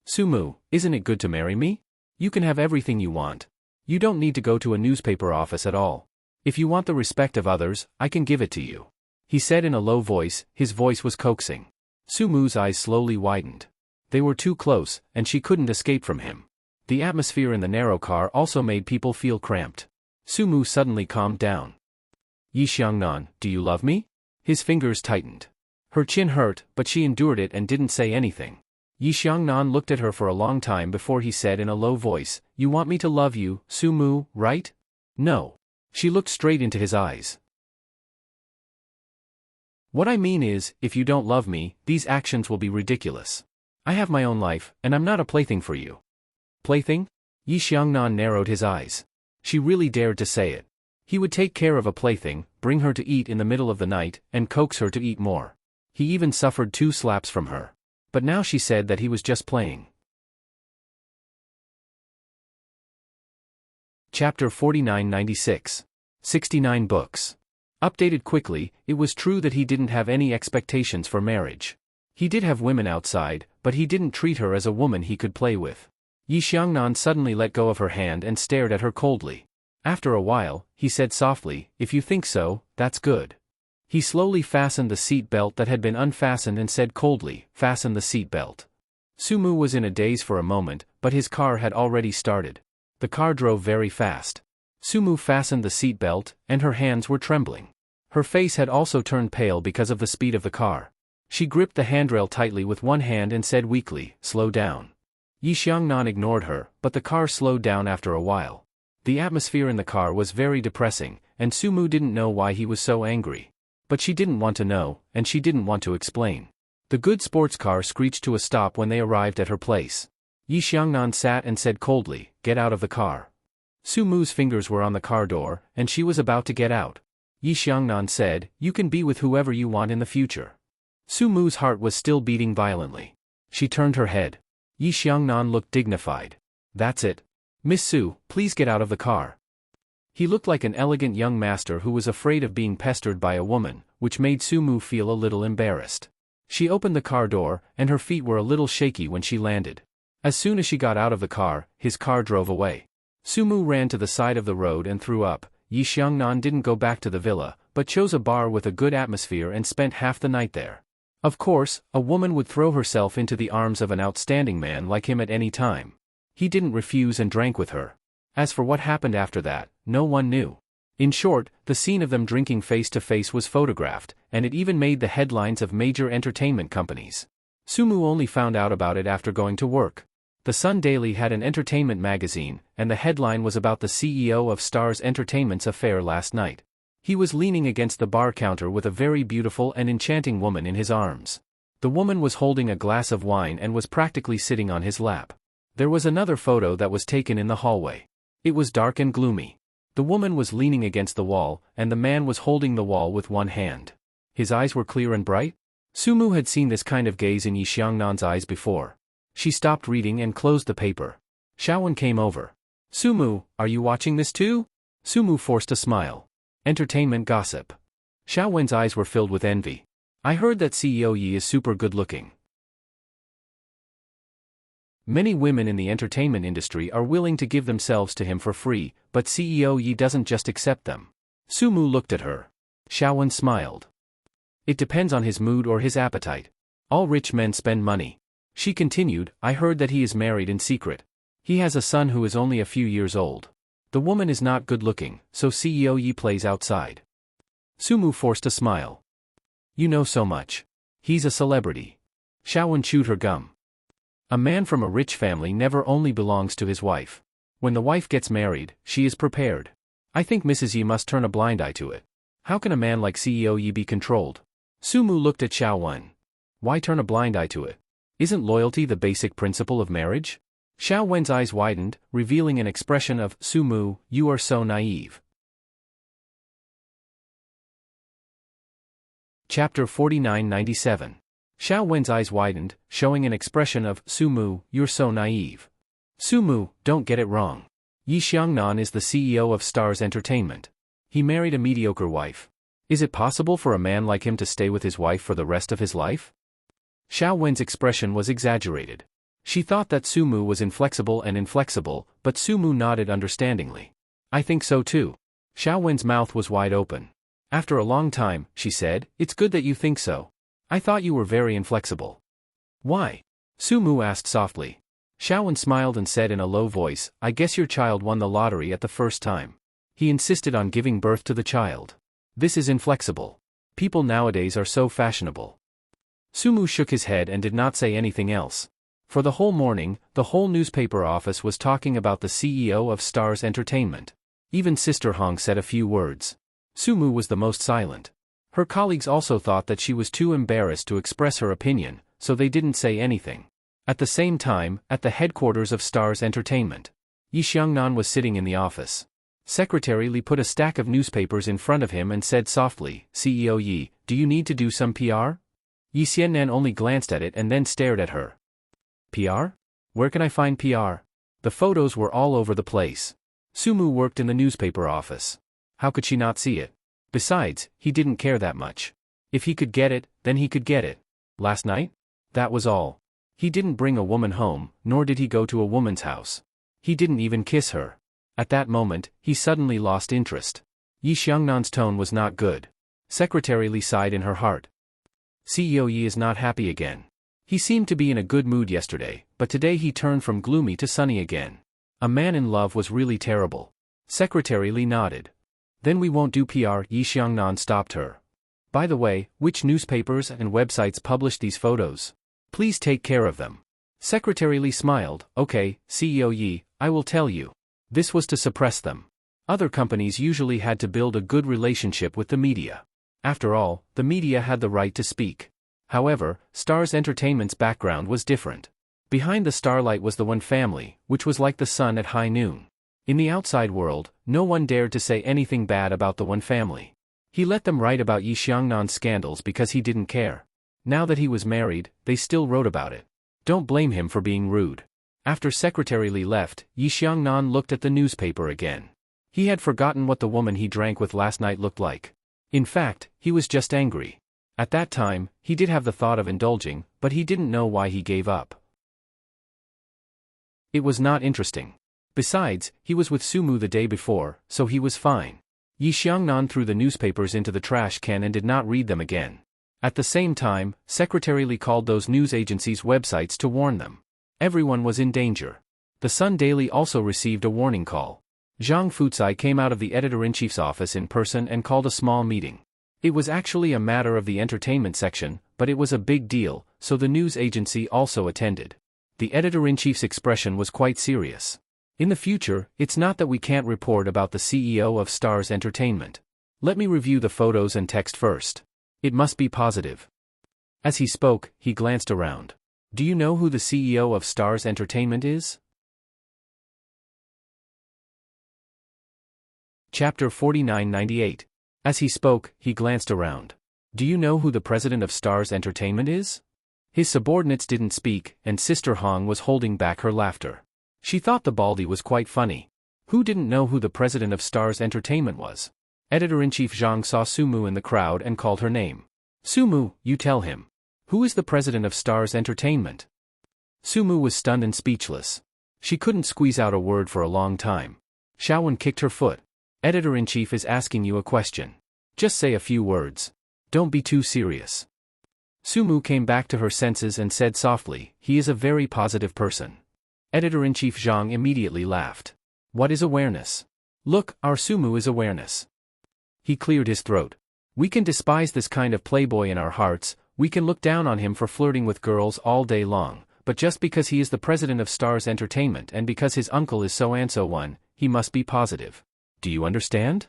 Sumu, isn't it good to marry me? You can have everything you want. You don't need to go to a newspaper office at all. If you want the respect of others, I can give it to you. He said in a low voice, his voice was coaxing. Sumu's eyes slowly widened. They were too close, and she couldn't escape from him. The atmosphere in the narrow car also made people feel cramped. Sumu suddenly calmed down. Yi Xiangnan, do you love me? His fingers tightened. Her chin hurt, but she endured it and didn't say anything. Yi Xiangnan looked at her for a long time before he said in a low voice, you want me to love you, Sumu, right? No. She looked straight into his eyes. What I mean is, if you don't love me, these actions will be ridiculous. I have my own life, and I'm not a plaything for you. Plaything? Yi Xiangnan narrowed his eyes. She really dared to say it. He would take care of a plaything, bring her to eat in the middle of the night, and coax her to eat more. He even suffered 2 slaps from her. But now she said that he was just playing. Chapter 4996. 69 books. Updated quickly, it was true that he didn't have any expectations for marriage. He did have women outside, but he didn't treat her as a woman he could play with. Yi Xiangnan suddenly let go of her hand and stared at her coldly. After a while, he said softly, if you think so, that's good. He slowly fastened the seat belt that had been unfastened and said coldly, fasten the seat belt. Sumu was in a daze for a moment, but his car had already started. The car drove very fast. Sumu fastened the seat belt, and her hands were trembling. Her face had also turned pale because of the speed of the car. She gripped the handrail tightly with one hand and said weakly, slow down. Yi Xiangnan ignored her, but the car slowed down after a while. The atmosphere in the car was very depressing, and Sumu didn't know why he was so angry. But she didn't want to know, and she didn't want to explain. The good sports car screeched to a stop when they arrived at her place. Yi Xiangnan sat and said coldly, get out of the car. Sumu's fingers were on the car door, and she was about to get out. Yi Xiangnan said, you can be with whoever you want in the future. Sumu's heart was still beating violently. She turned her head. Yi Xiangnan looked dignified. That's it. Miss Su, please get out of the car. He looked like an elegant young master who was afraid of being pestered by a woman, which made Sumu feel a little embarrassed. She opened the car door, and her feet were a little shaky when she landed. As soon as she got out of the car, his car drove away. Sumu ran to the side of the road and threw up. Yi Xiangnan didn't go back to the villa, but chose a bar with a good atmosphere and spent half the night there. Of course, a woman would throw herself into the arms of an outstanding man like him at any time. He didn't refuse and drank with her. As for what happened after that, no one knew. In short, the scene of them drinking face to face was photographed, and it even made the headlines of major entertainment companies. Sumu only found out about it after going to work. The Sun Daily had an entertainment magazine, and the headline was about the CEO of Stars Entertainment's affair last night. He was leaning against the bar counter with a very beautiful and enchanting woman in his arms. The woman was holding a glass of wine and was practically sitting on his lap. There was another photo that was taken in the hallway. It was dark and gloomy. The woman was leaning against the wall, and the man was holding the wall with one hand. His eyes were clear and bright. Sumu had seen this kind of gaze in Yi Xiangnan's eyes before. She stopped reading and closed the paper. Xiaowen came over. Sumu, are you watching this too? Sumu forced a smile. Entertainment gossip. Xiaowen's eyes were filled with envy. I heard that CEO Yi is super good looking. Many women in the entertainment industry are willing to give themselves to him for free, but CEO Yi doesn't just accept them. Sumu looked at her. Xiaowen smiled. It depends on his mood or his appetite. All rich men spend money. She continued, I heard that he is married in secret. He has a son who is only a few years old. The woman is not good looking, so CEO Yi plays outside. Sumu forced a smile. You know so much. He's a celebrity. Xiaowen chewed her gum. A man from a rich family never only belongs to his wife. When the wife gets married, she is prepared. I think Mrs. Yi must turn a blind eye to it. How can a man like CEO Yi be controlled? Sumu looked at Xiaowen. Why turn a blind eye to it? Isn't loyalty the basic principle of marriage? Xiaowen's eyes widened, revealing an expression of, Sumu, you are so naive. Chapter 4997. Xiaowen's eyes widened, showing an expression of, Sumu, you're so naive. Sumu, don't get it wrong. Yi Xiangnan is the CEO of Stars Entertainment. He married a mediocre wife. Is it possible for a man like him to stay with his wife for the rest of his life? Xiaowen's expression was exaggerated. She thought that Sumu was inflexible, but Sumu nodded understandingly. I think so too. Xiaowen's mouth was wide open. After a long time, she said, it's good that you think so. I thought you were very inflexible. Why? Sumu asked softly. Xiaowen smiled and said in a low voice, I guess your child won the lottery at the first time. He insisted on giving birth to the child. This is inflexible. People nowadays are so fashionable. Sumu shook his head and did not say anything else. For the whole morning, the whole newspaper office was talking about the CEO of Stars Entertainment. Even Sister Hong said a few words. Sumu was the most silent. Her colleagues also thought that she was too embarrassed to express her opinion, so they didn't say anything. At the same time, at the headquarters of Stars Entertainment, Yi Xiangnan was sitting in the office. Secretary Li put a stack of newspapers in front of him and said softly, CEO Yi, do you need to do some PR? Yi Xiangnan only glanced at it and then stared at her. PR? Where can I find PR? The photos were all over the place. Sumu worked in the newspaper office. How could she not see it? Besides, he didn't care that much. If he could get it, then he could get it. Last night? That was all. He didn't bring a woman home, nor did he go to a woman's house. He didn't even kiss her. At that moment, he suddenly lost interest. Yi Xiangnan's tone was not good. Secretary Li sighed in her heart. CEO Yi is not happy again. He seemed to be in a good mood yesterday, but today he turned from gloomy to sunny again. A man in love was really terrible. Secretary Li nodded. Then we won't do PR, Yi Xiangnan stopped her. By the way, which newspapers and websites publish these photos? Please take care of them. Secretary Li smiled, okay, CEO Yi, I will tell you. This was to suppress them. Other companies usually had to build a good relationship with the media. After all, the media had the right to speak. However, Stars Entertainment's background was different. Behind the starlight was the One family, which was like the sun at high noon. In the outside world, no one dared to say anything bad about the One family. He let them write about Yi Xiangnan's scandals because he didn't care. Now that he was married, they still wrote about it. Don't blame him for being rude. After Secretary Li left, Yi Xiangnan looked at the newspaper again. He had forgotten what the woman he drank with last night looked like. In fact, he was just angry. At that time, he did have the thought of indulging, but he didn't know why he gave up. It was not interesting. Besides, he was with Sumu the day before, so he was fine. Yi Xiangnan threw the newspapers into the trash can and did not read them again. At the same time, Secretary Li called those news agencies' websites to warn them. Everyone was in danger. The Sun Daily also received a warning call. Zhang Fucai came out of the editor-in-chief's office in person and called a small meeting. It was actually a matter of the entertainment section, but it was a big deal, so the news agency also attended. The editor-in-chief's expression was quite serious. In the future, it's not that we can't report about the CEO of Stars Entertainment. Let me review the photos and text first. It must be positive. As he spoke, he glanced around. Do you know who the CEO of Stars Entertainment is? Chapter 4998. As he spoke, he glanced around. Do you know who the president of Stars Entertainment is? His subordinates didn't speak, and Sister Hong was holding back her laughter. She thought the baldy was quite funny. Who didn't know who the president of Stars Entertainment was? Editor-in-chief Zhang saw Sumu in the crowd and called her name. Sumu, you tell him. Who is the president of Stars Entertainment? Sumu was stunned and speechless. She couldn't squeeze out a word for a long time. Xiaowen kicked her foot. Editor-in-chief is asking you a question. Just say a few words. Don't be too serious. Sumu came back to her senses and said softly, he is a very positive person. Editor-in-chief Zhang immediately laughed. What is awareness? Look, our Sumu is awareness. He cleared his throat. We can despise this kind of playboy in our hearts, we can look down on him for flirting with girls all day long, but just because he is the president of Stars Entertainment and because his uncle is so-and-so one, he must be positive. Do you understand?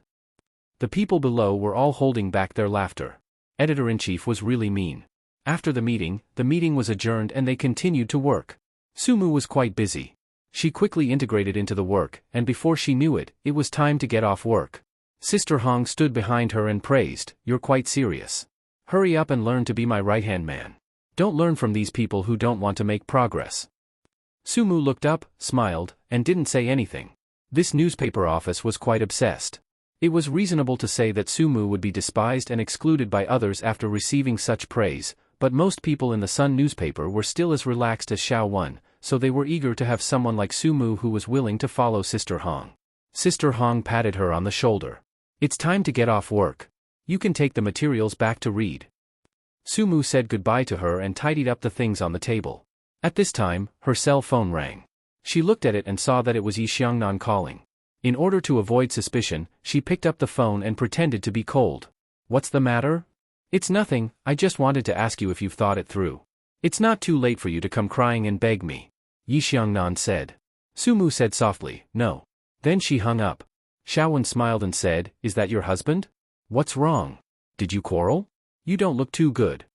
The people below were all holding back their laughter. Editor-in-chief was really mean. After the meeting was adjourned and they continued to work. Sumu was quite busy. She quickly integrated into the work, and before she knew it, it was time to get off work. Sister Hong stood behind her and praised, you're quite serious. Hurry up and learn to be my right-hand man. Don't learn from these people who don't want to make progress. Sumu looked up, smiled, and didn't say anything. This newspaper office was quite obsessed. It was reasonable to say that Sumu would be despised and excluded by others after receiving such praise, but most people in the Sun newspaper were still as relaxed as Xiao Wen, so they were eager to have someone like Sumu who was willing to follow Sister Hong. Sister Hong patted her on the shoulder. It's time to get off work. You can take the materials back to read. Sumu said goodbye to her and tidied up the things on the table. At this time, her cell phone rang. She looked at it and saw that it was Yi Xiangnan calling. In order to avoid suspicion, she picked up the phone and pretended to be cold. What's the matter? It's nothing, I just wanted to ask you if you've thought it through. It's not too late for you to come crying and beg me. Yi Xiangnan said. Sumu said softly, no. Then she hung up. Xiaowen smiled and said, is that your husband? What's wrong? Did you quarrel? You don't look too good.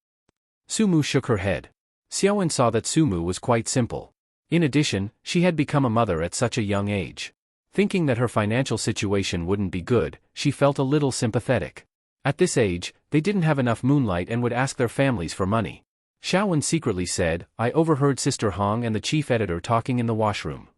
Sumu shook her head. Xiaowen saw that Sumu was quite simple. In addition, she had become a mother at such a young age. Thinking that her financial situation wouldn't be good, she felt a little sympathetic. At this age, they didn't have enough moonlight and would ask their families for money. Xiaowen secretly said, I overheard Sister Hong and the chief editor talking in the washroom.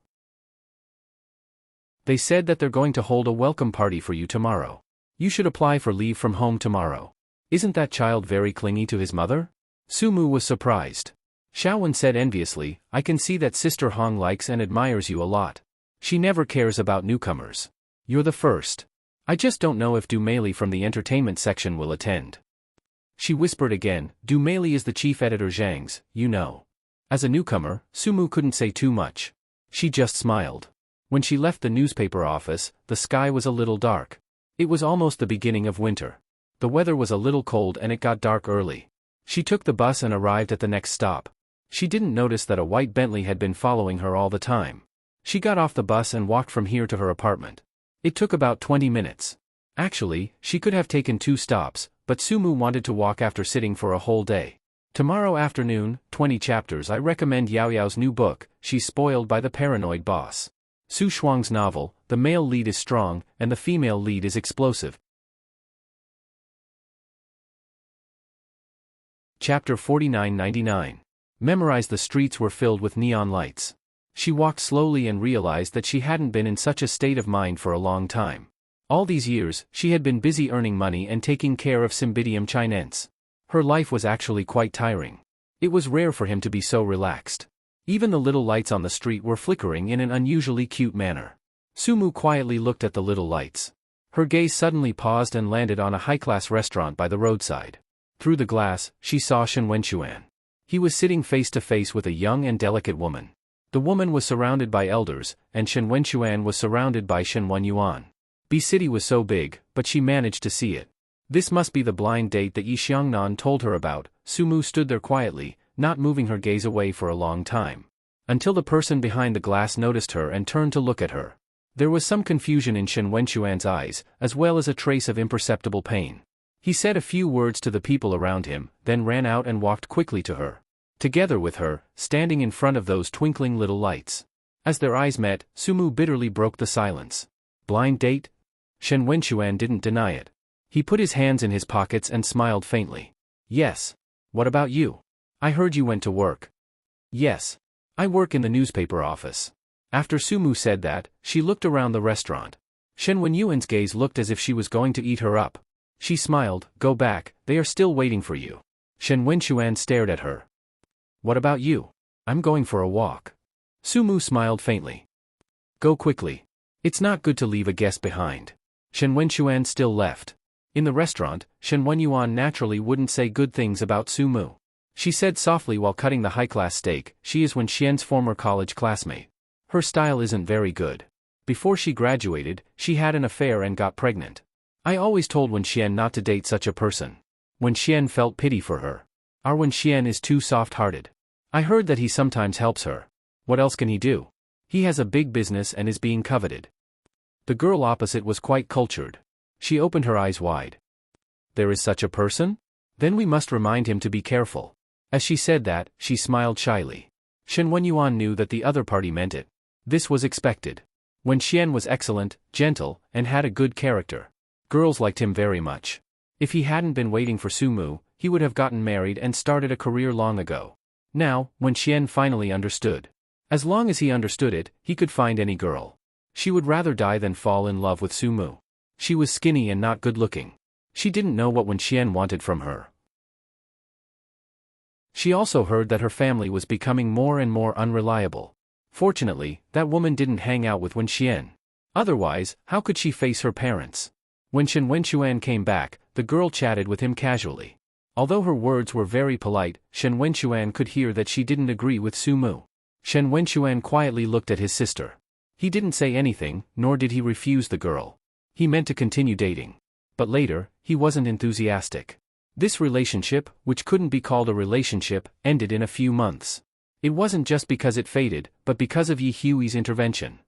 They said that they're going to hold a welcome party for you tomorrow. You should apply for leave from home tomorrow. Isn't that child very clingy to his mother? Sumu was surprised. Xiaowen said enviously, I can see that Sister Hong likes and admires you a lot. She never cares about newcomers. You're the first. I just don't know if Du Meili from the entertainment section will attend. She whispered again, Du Meili is the chief editor Zhang's, you know. As a newcomer, Sumu couldn't say too much. She just smiled. When she left the newspaper office, the sky was a little dark. It was almost the beginning of winter. The weather was a little cold and it got dark early. She took the bus and arrived at the next stop. She didn't notice that a white Bentley had been following her all the time. She got off the bus and walked from here to her apartment. It took about 20 minutes. Actually, she could have taken 2 stops, but Sumu wanted to walk after sitting for a whole day. Tomorrow afternoon, 20 chapters. I recommend Yao Yao's new book, She's Spoiled by the Paranoid Boss. Su Shuang's novel, the male lead is strong, and the female lead is explosive. Chapter 4999. Memorize. The streets were filled with neon lights. She walked slowly and realized that she hadn't been in such a state of mind for a long time. All these years, she had been busy earning money and taking care of Cymbidium chinense. Her life was actually quite tiring. It was rare for him to be so relaxed. Even the little lights on the street were flickering in an unusually cute manner. Sumu quietly looked at the little lights. Her gaze suddenly paused and landed on a high-class restaurant by the roadside. Through the glass, she saw Shen Wenxuan. He was sitting face to face with a young and delicate woman. The woman was surrounded by elders, and Shen Wenxuan was surrounded by Shen Wenyuan. B City was so big, but she managed to see it. This must be the blind date that Yi Xiangnan told her about. Sumu stood there quietly, not moving her gaze away for a long time. Until the person behind the glass noticed her and turned to look at her. There was some confusion in Shen Wenxuan's eyes, as well as a trace of imperceptible pain. He said a few words to the people around him, then ran out and walked quickly to her. Together with her, standing in front of those twinkling little lights. As their eyes met, Sumu bitterly broke the silence. Blind date? Shen Wenxuan didn't deny it. He put his hands in his pockets and smiled faintly. Yes. What about you? I heard you went to work. Yes. I work in the newspaper office. After Sumu said that, she looked around the restaurant. Shen Wenyuan's gaze looked as if she was going to eat her up. She smiled. Go back, they are still waiting for you. Shen Wenxuan stared at her. What about you? I'm going for a walk. Sumu smiled faintly. Go quickly. It's not good to leave a guest behind. Shen Wenxuan still left. In the restaurant, Shen Wenyuan naturally wouldn't say good things about Sumu. She said softly while cutting the high-class steak, she is Wenxian's former college classmate. Her style isn't very good. Before she graduated, she had an affair and got pregnant. I always told Wenxian not to date such a person. Wenxian felt pity for her. Our Wenxian is too soft-hearted. I heard that he sometimes helps her. What else can he do? He has a big business and is being coveted. The girl opposite was quite cultured. She opened her eyes wide. There is such a person? Then we must remind him to be careful. As she said that, she smiled shyly. Shen Wenyuan knew that the other party meant it. This was expected. Wenxian was excellent, gentle, and had a good character. Girls liked him very much. If he hadn't been waiting for Sumu, he would have gotten married and started a career long ago. Now, Wenxian finally understood. As long as he understood it, he could find any girl. She would rather die than fall in love with Sumu. She was skinny and not good-looking. She didn't know what Wenxian wanted from her. She also heard that her family was becoming more and more unreliable. Fortunately, that woman didn't hang out with Wenxian. Otherwise, how could she face her parents? When Shen Wenxuan came back, the girl chatted with him casually. Although her words were very polite, Shen Wenxuan could hear that she didn't agree with Sumu. Shen Wenxuan quietly looked at his sister. He didn't say anything, nor did he refuse the girl. He meant to continue dating. But later, he wasn't enthusiastic. This relationship, which couldn't be called a relationship, ended in a few months. It wasn't just because it faded, but because of Yi Hui's intervention.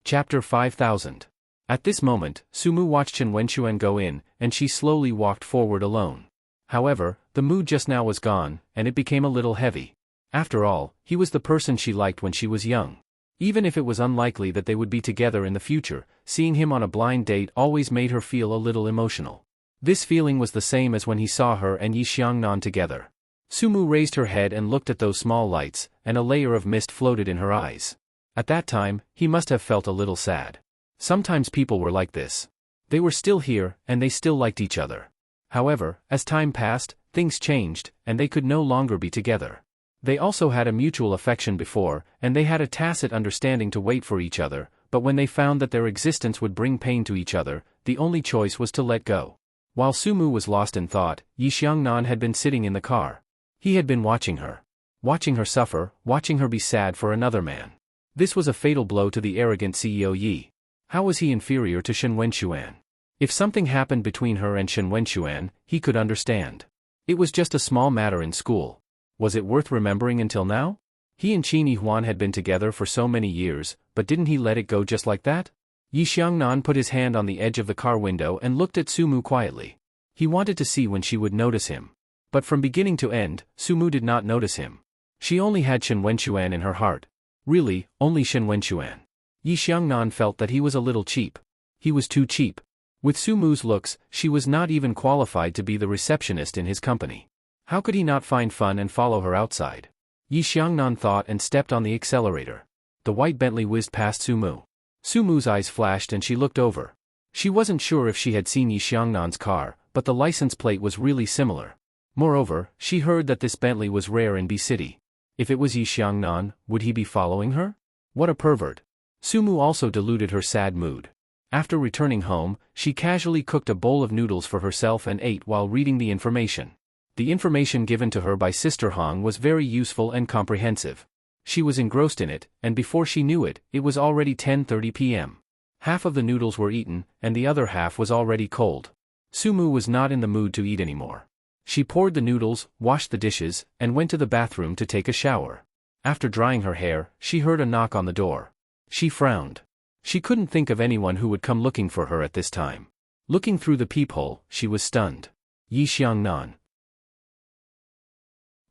Chapter 5000. At this moment, Sumu watched Shen Wenxuan go in, and she slowly walked forward alone. However, the mood just now was gone, and it became a little heavy. After all, he was the person she liked when she was young. Even if it was unlikely that they would be together in the future, seeing him on a blind date always made her feel a little emotional. This feeling was the same as when he saw her and Yi Xiangnan together. Sumu raised her head and looked at those small lights, and a layer of mist floated in her eyes. At that time, he must have felt a little sad. Sometimes people were like this. They were still here, and they still liked each other. However, as time passed, things changed, and they could no longer be together. They also had a mutual affection before, and they had a tacit understanding to wait for each other, but when they found that their existence would bring pain to each other, the only choice was to let go. While Sumu was lost in thought, Yi Xiangnan had been sitting in the car. He had been watching her. Watching her suffer, watching her be sad for another man. This was a fatal blow to the arrogant CEO Yi. How was he inferior to Shen Wenxuan? If something happened between her and Shen Wenxuan, he could understand. It was just a small matter in school. Was it worth remembering until now? He and Qin Yihuan had been together for so many years, but didn't he let it go just like that? Yi Xiangnan put his hand on the edge of the car window and looked at Sumu quietly. He wanted to see when she would notice him. But from beginning to end, Sumu did not notice him. She only had Shen Wenxuan in her heart. Really, only Shen Wenxuan. Yi Xiangnan felt that he was a little cheap. He was too cheap. With Sumu's looks, she was not even qualified to be the receptionist in his company. How could he not find fun and follow her outside? Yi Xiangnan thought and stepped on the accelerator. The white Bentley whizzed past Sumu. Sumu's eyes flashed and she looked over. She wasn't sure if she had seen Yi Xiangnan's car, but the license plate was really similar. Moreover, she heard that this Bentley was rare in B City. If it was Yi Xiangnan, would he be following her? What a pervert. Sumu also diluted her sad mood. After returning home, she casually cooked a bowl of noodles for herself and ate while reading the information. The information given to her by Sister Hong was very useful and comprehensive. She was engrossed in it, and before she knew it, it was already 10:30 p.m. Half of the noodles were eaten, and the other half was already cold. Sumu was not in the mood to eat anymore. She poured the noodles, washed the dishes, and went to the bathroom to take a shower. After drying her hair, she heard a knock on the door. She frowned. She couldn't think of anyone who would come looking for her at this time. Looking through the peephole, she was stunned. Yi Xiangnan.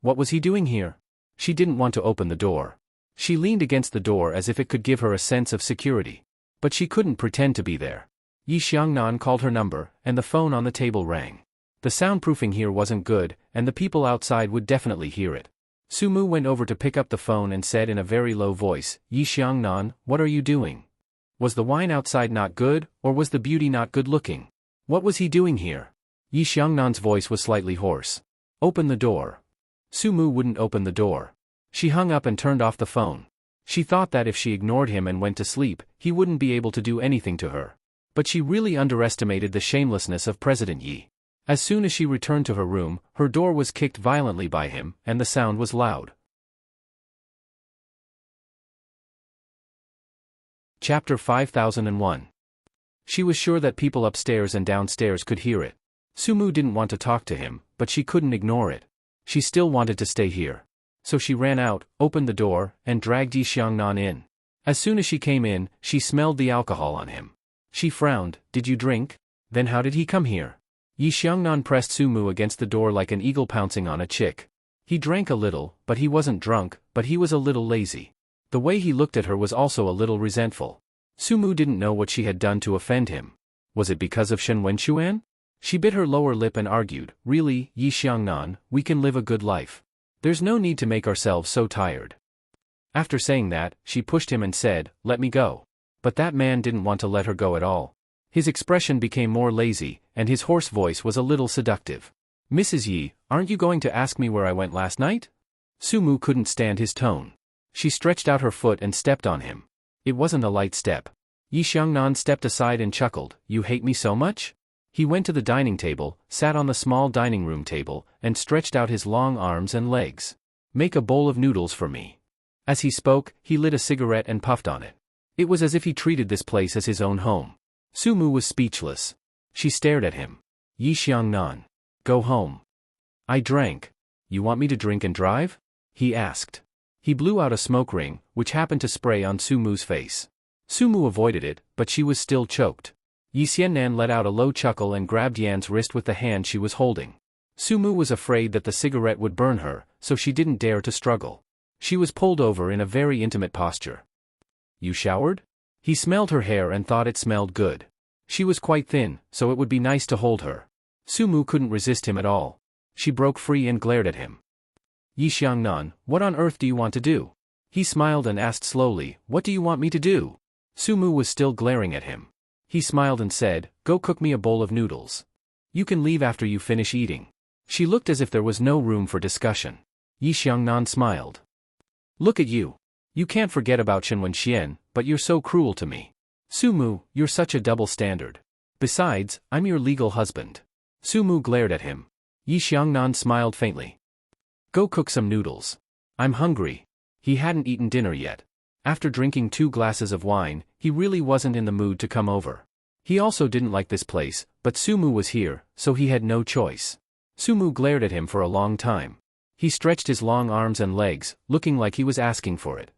What was he doing here? She didn't want to open the door. She leaned against the door as if it could give her a sense of security. But she couldn't pretend to be there. Yi Xiangnan called her number, and the phone on the table rang. The soundproofing here wasn't good, and the people outside would definitely hear it. Sumu went over to pick up the phone and said in a very low voice, Yi Xiangnan, what are you doing? Was the wine outside not good, or was the beauty not good looking? What was he doing here? Yi Xiangnan's voice was slightly hoarse. Open the door. Sumu wouldn't open the door. She hung up and turned off the phone. She thought that if she ignored him and went to sleep, he wouldn't be able to do anything to her. But she really underestimated the shamelessness of President Yi. As soon as she returned to her room, her door was kicked violently by him, and the sound was loud. Chapter 5001. She was sure that people upstairs and downstairs could hear it. Sumu didn't want to talk to him, but she couldn't ignore it. She still wanted to stay here. So she ran out, opened the door, and dragged Yi Xiangnan in. As soon as she came in, she smelled the alcohol on him. She frowned. Did you drink? Then how did he come here? Yi Xiangnan pressed Sumu against the door like an eagle pouncing on a chick. He drank a little, but he wasn't drunk, but he was a little lazy. The way he looked at her was also a little resentful. Sumu didn't know what she had done to offend him. Was it because of Shen Wenxuan? She bit her lower lip and argued, really, Yi Xiangnan, we can live a good life. There's no need to make ourselves so tired. After saying that, she pushed him and said, let me go. But that man didn't want to let her go at all. His expression became more lazy, and his hoarse voice was a little seductive. Mrs. Yi, aren't you going to ask me where I went last night? Sumu couldn't stand his tone. She stretched out her foot and stepped on him. It wasn't a light step. Yi Xiangnan stepped aside and chuckled, you hate me so much? He went to the dining table, sat on the small dining room table, and stretched out his long arms and legs. Make a bowl of noodles for me. As he spoke, he lit a cigarette and puffed on it. It was as if he treated this place as his own home. Sumu was speechless. She stared at him. Yi Xiangnan. Go home. I drank. You want me to drink and drive? He asked. He blew out a smoke ring, which happened to spray on Sumu's face. Sumu avoided it, but she was still choked. Yi Xiangnan let out a low chuckle and grabbed Yan's wrist with the hand she was holding. Sumu was afraid that the cigarette would burn her, so she didn't dare to struggle. She was pulled over in a very intimate posture. You showered? He smelled her hair and thought it smelled good. She was quite thin, so it would be nice to hold her. Sumu couldn't resist him at all. She broke free and glared at him. Yi Xiangnan, what on earth do you want to do? He smiled and asked slowly, what do you want me to do? Sumu was still glaring at him. He smiled and said, go cook me a bowl of noodles. You can leave after you finish eating. She looked as if there was no room for discussion. Yi Xiangnan smiled. Look at you. You can't forget about Shen Wenxian, but you're so cruel to me. Sumu, you're such a double standard. Besides, I'm your legal husband. Sumu glared at him. Yi Xiangnan smiled faintly. Go cook some noodles. I'm hungry. He hadn't eaten dinner yet. After drinking 2 glasses of wine, he really wasn't in the mood to come over. He also didn't like this place, but Sumu was here, so he had no choice. Sumu glared at him for a long time. He stretched his long arms and legs, looking like he was asking for it.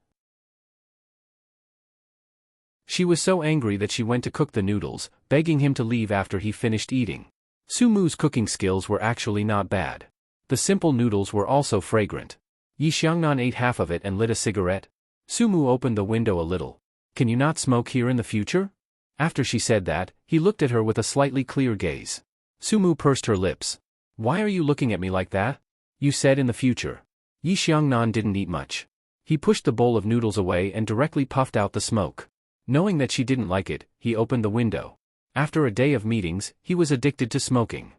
She was so angry that she went to cook the noodles, begging him to leave after he finished eating. Sumu's cooking skills were actually not bad. The simple noodles were also fragrant. Yi Xiangnan ate half of it and lit a cigarette. Sumu opened the window a little. Can you not smoke here in the future? After she said that, he looked at her with a slightly clear gaze. Sumu pursed her lips. Why are you looking at me like that? You said in the future. Yi Xiangnan didn't eat much. He pushed the bowl of noodles away and directly puffed out the smoke. Knowing that she didn't like it, he opened the window. After a day of meetings, he was addicted to smoking.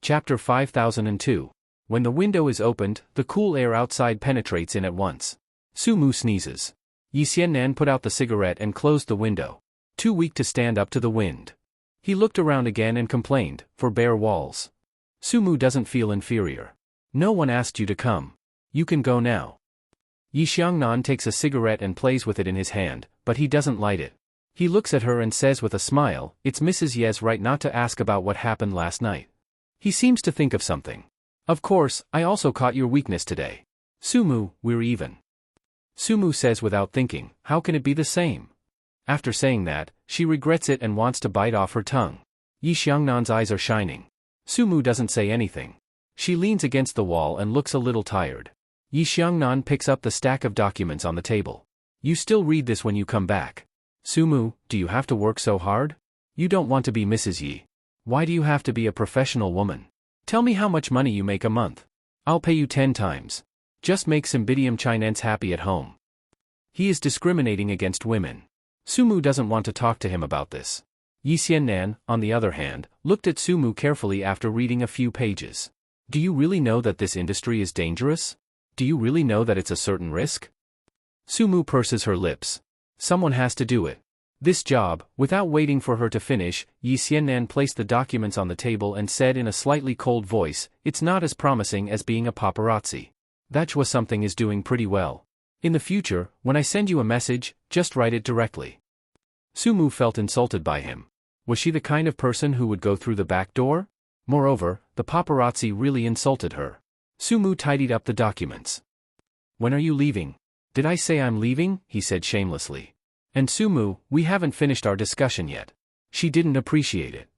Chapter 5002. When the window is opened, the cool air outside penetrates in at once. Su-mu sneezes. Yi Xiannan put out the cigarette and closed the window. Too weak to stand up to the wind. He looked around again and complained, for bare walls. Su-mu doesn't feel inferior. No one asked you to come. You can go now. Yi Xiangnan takes a cigarette and plays with it in his hand, but he doesn't light it. He looks at her and says with a smile, "It's Mrs. Ye's right not to ask about what happened last night." He seems to think of something. "Of course, I also caught your weakness today. Su-mu, we're even." Su-mu says without thinking, "How can it be the same?" After saying that, she regrets it and wants to bite off her tongue. Yi Xiangnan's eyes are shining. Su-mu doesn't say anything. She leans against the wall and looks a little tired. Yi Xiangnan picks up the stack of documents on the table. "You still read this when you come back. Su-mu, do you have to work so hard? You don't want to be Mrs. Yi. Why do you have to be a professional woman? Tell me how much money you make a month. I'll pay you 10 times. Just make Cymbidium Chinense happy at home." He is discriminating against women. Su-mu doesn't want to talk to him about this. Yi Xiannan, on the other hand, looked at Su-mu carefully after reading a few pages. "Do you really know that this industry is dangerous? Do you really know that it's a certain risk?" Su-mu purses her lips. Someone has to do it. This job. Without waiting for her to finish, Yi Xiannan placed the documents on the table and said in a slightly cold voice, "It's not as promising as being a paparazzi. That's what something is doing pretty well. In the future, when I send you a message, just write it directly." Su-mu felt insulted by him. Was she the kind of person who would go through the back door? Moreover, the paparazzi really insulted her. Su-mu tidied up the documents. "When are you leaving?" "Did I say I'm leaving?" he said shamelessly. "And Su-mu, we haven't finished our discussion yet." She didn't appreciate it.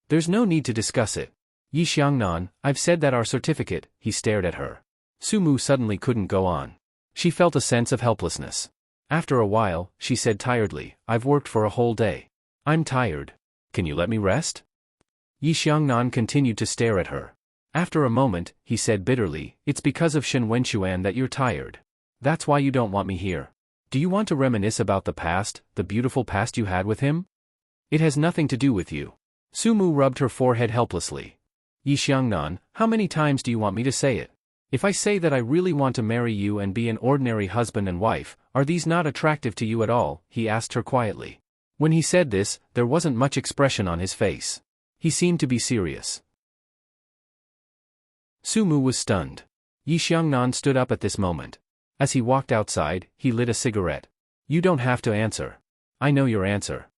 "There's no need to discuss it. Yi Xiangnan, I've said that our certificate." He stared at her. Su-mu suddenly couldn't go on. She felt a sense of helplessness. After a while, she said tiredly, "I've worked for a whole day. I'm tired. Can you let me rest?" Yi Xiangnan continued to stare at her. After a moment, he said bitterly, "It's because of Shen Wenxuan that you're tired. That's why you don't want me here. Do you want to reminisce about the past, the beautiful past you had with him? It has nothing to do with you." Su-mu rubbed her forehead helplessly. "Yi Xiangnan, how many times do you want me to say it? If I say that I really want to marry you and be an ordinary husband and wife, are these not attractive to you at all?" he asked her quietly. When he said this, there wasn't much expression on his face. He seemed to be serious. Su-mu was stunned. Yi Xiangnan stood up at this moment. As he walked outside, he lit a cigarette. "You don't have to answer. I know your answer."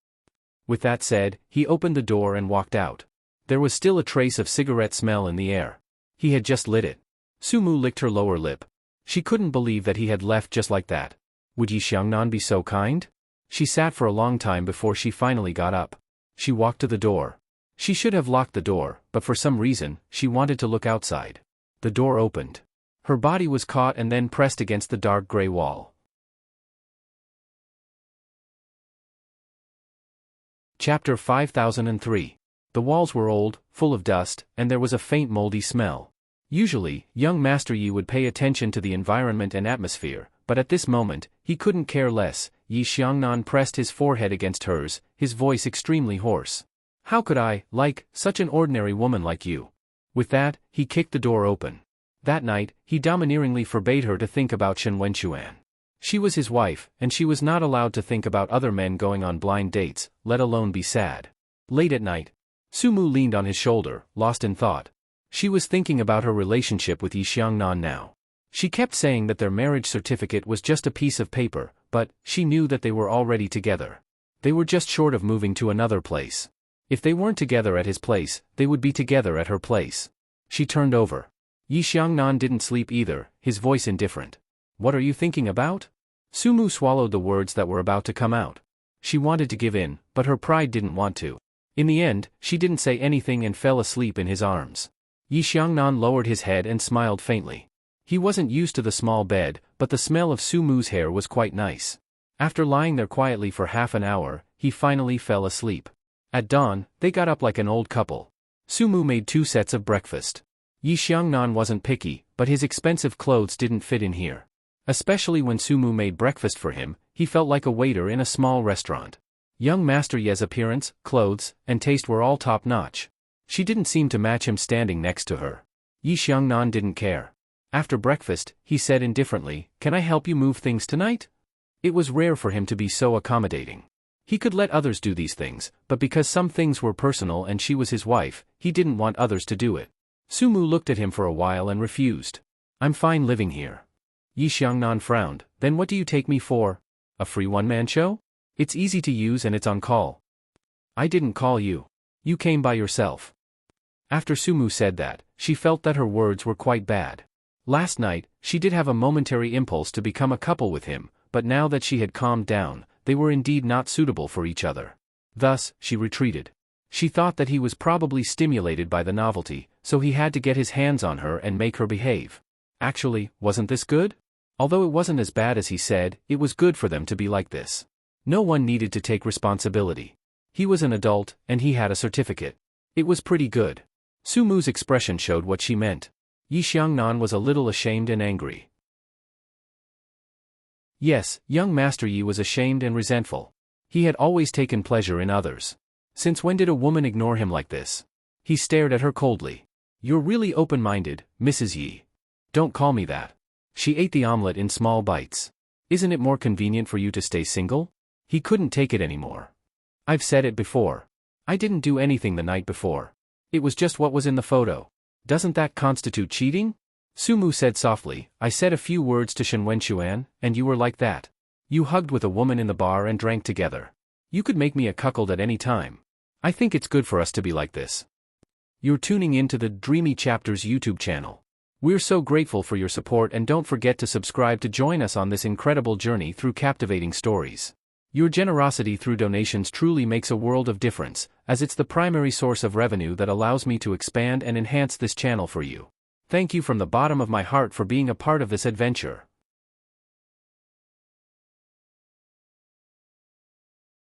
With that said, he opened the door and walked out. There was still a trace of cigarette smell in the air. He had just lit it. Su-mu licked her lower lip. She couldn't believe that he had left just like that. Would Yi Xiangnan be so kind? She sat for a long time before she finally got up. She walked to the door. She should have locked the door, but for some reason, she wanted to look outside. The door opened. Her body was caught and then pressed against the dark gray wall. Chapter 5003. The walls were old, full of dust, and there was a faint moldy smell. Usually, young Master Yi would pay attention to the environment and atmosphere, but at this moment, he couldn't care less. Yi Xiangnan pressed his forehead against hers, his voice extremely hoarse. "How could I, like, such an ordinary woman like you?" With that, he kicked the door open. That night, he domineeringly forbade her to think about Shen Wenxuan. She was his wife, and she was not allowed to think about other men going on blind dates, let alone be sad. Late at night, Su-mu leaned on his shoulder, lost in thought. She was thinking about her relationship with Yi Xiangnan now. She kept saying that their marriage certificate was just a piece of paper, but she knew that they were already together. They were just short of moving to another place. If they weren't together at his place, they would be together at her place. She turned over. Yi Xiangnan didn't sleep either, his voice indifferent. "What are you thinking about?" Su-mu swallowed the words that were about to come out. She wanted to give in, but her pride didn't want to. In the end, she didn't say anything and fell asleep in his arms. Yi Xiangnan lowered his head and smiled faintly. He wasn't used to the small bed, but the smell of Su-mu's hair was quite nice. After lying there quietly for half an hour, he finally fell asleep. At dawn, they got up like an old couple. Su-mu made 2 sets of breakfast. Yi Xiangnan wasn't picky, but his expensive clothes didn't fit in here. Especially when Su-mu made breakfast for him, he felt like a waiter in a small restaurant. Young Master Ye's appearance, clothes, and taste were all top-notch. She didn't seem to match him standing next to her. Yi Xiangnan didn't care. After breakfast, he said indifferently, "Can I help you move things tonight?" It was rare for him to be so accommodating. He could let others do these things, but because some things were personal and she was his wife, he didn't want others to do it. Sumu looked at him for a while and refused. "I'm fine living here." Yi Xiangnan frowned. "Then what do you take me for? A free one-man show? It's easy to use and it's on call." "I didn't call you. You came by yourself." After Sumu said that, she felt that her words were quite bad. Last night, she did have a momentary impulse to become a couple with him, but now that she had calmed down, they were indeed not suitable for each other. Thus, she retreated. She thought that he was probably stimulated by the novelty, so he had to get his hands on her and make her behave. Actually, wasn't this good? Although it wasn't as bad as he said, it was good for them to be like this. No one needed to take responsibility. He was an adult, and he had a certificate. It was pretty good. Sumu's expression showed what she meant. Yi Xiangnan was a little ashamed and angry. Yes, young Master Yi was ashamed and resentful. He had always taken pleasure in others. Since when did a woman ignore him like this? He stared at her coldly. "You're really open-minded, Mrs. Yi." "Don't call me that." She ate the omelette in small bites. "Isn't it more convenient for you to stay single?" He couldn't take it anymore. "I've said it before. I didn't do anything the night before. It was just what was in the photo. Doesn't that constitute cheating?" Sumu said softly, "I said a few words to Shen Wenxuan, and you were like that. You hugged with a woman in the bar and drank together. You could make me a cuckold at any time. I think it's good for us to be like this." You're tuning in to the Dreamy Chapters YouTube channel. We're so grateful for your support, and don't forget to subscribe to join us on this incredible journey through captivating stories. Your generosity through donations truly makes a world of difference, as it's the primary source of revenue that allows me to expand and enhance this channel for you. Thank you from the bottom of my heart for being a part of this adventure.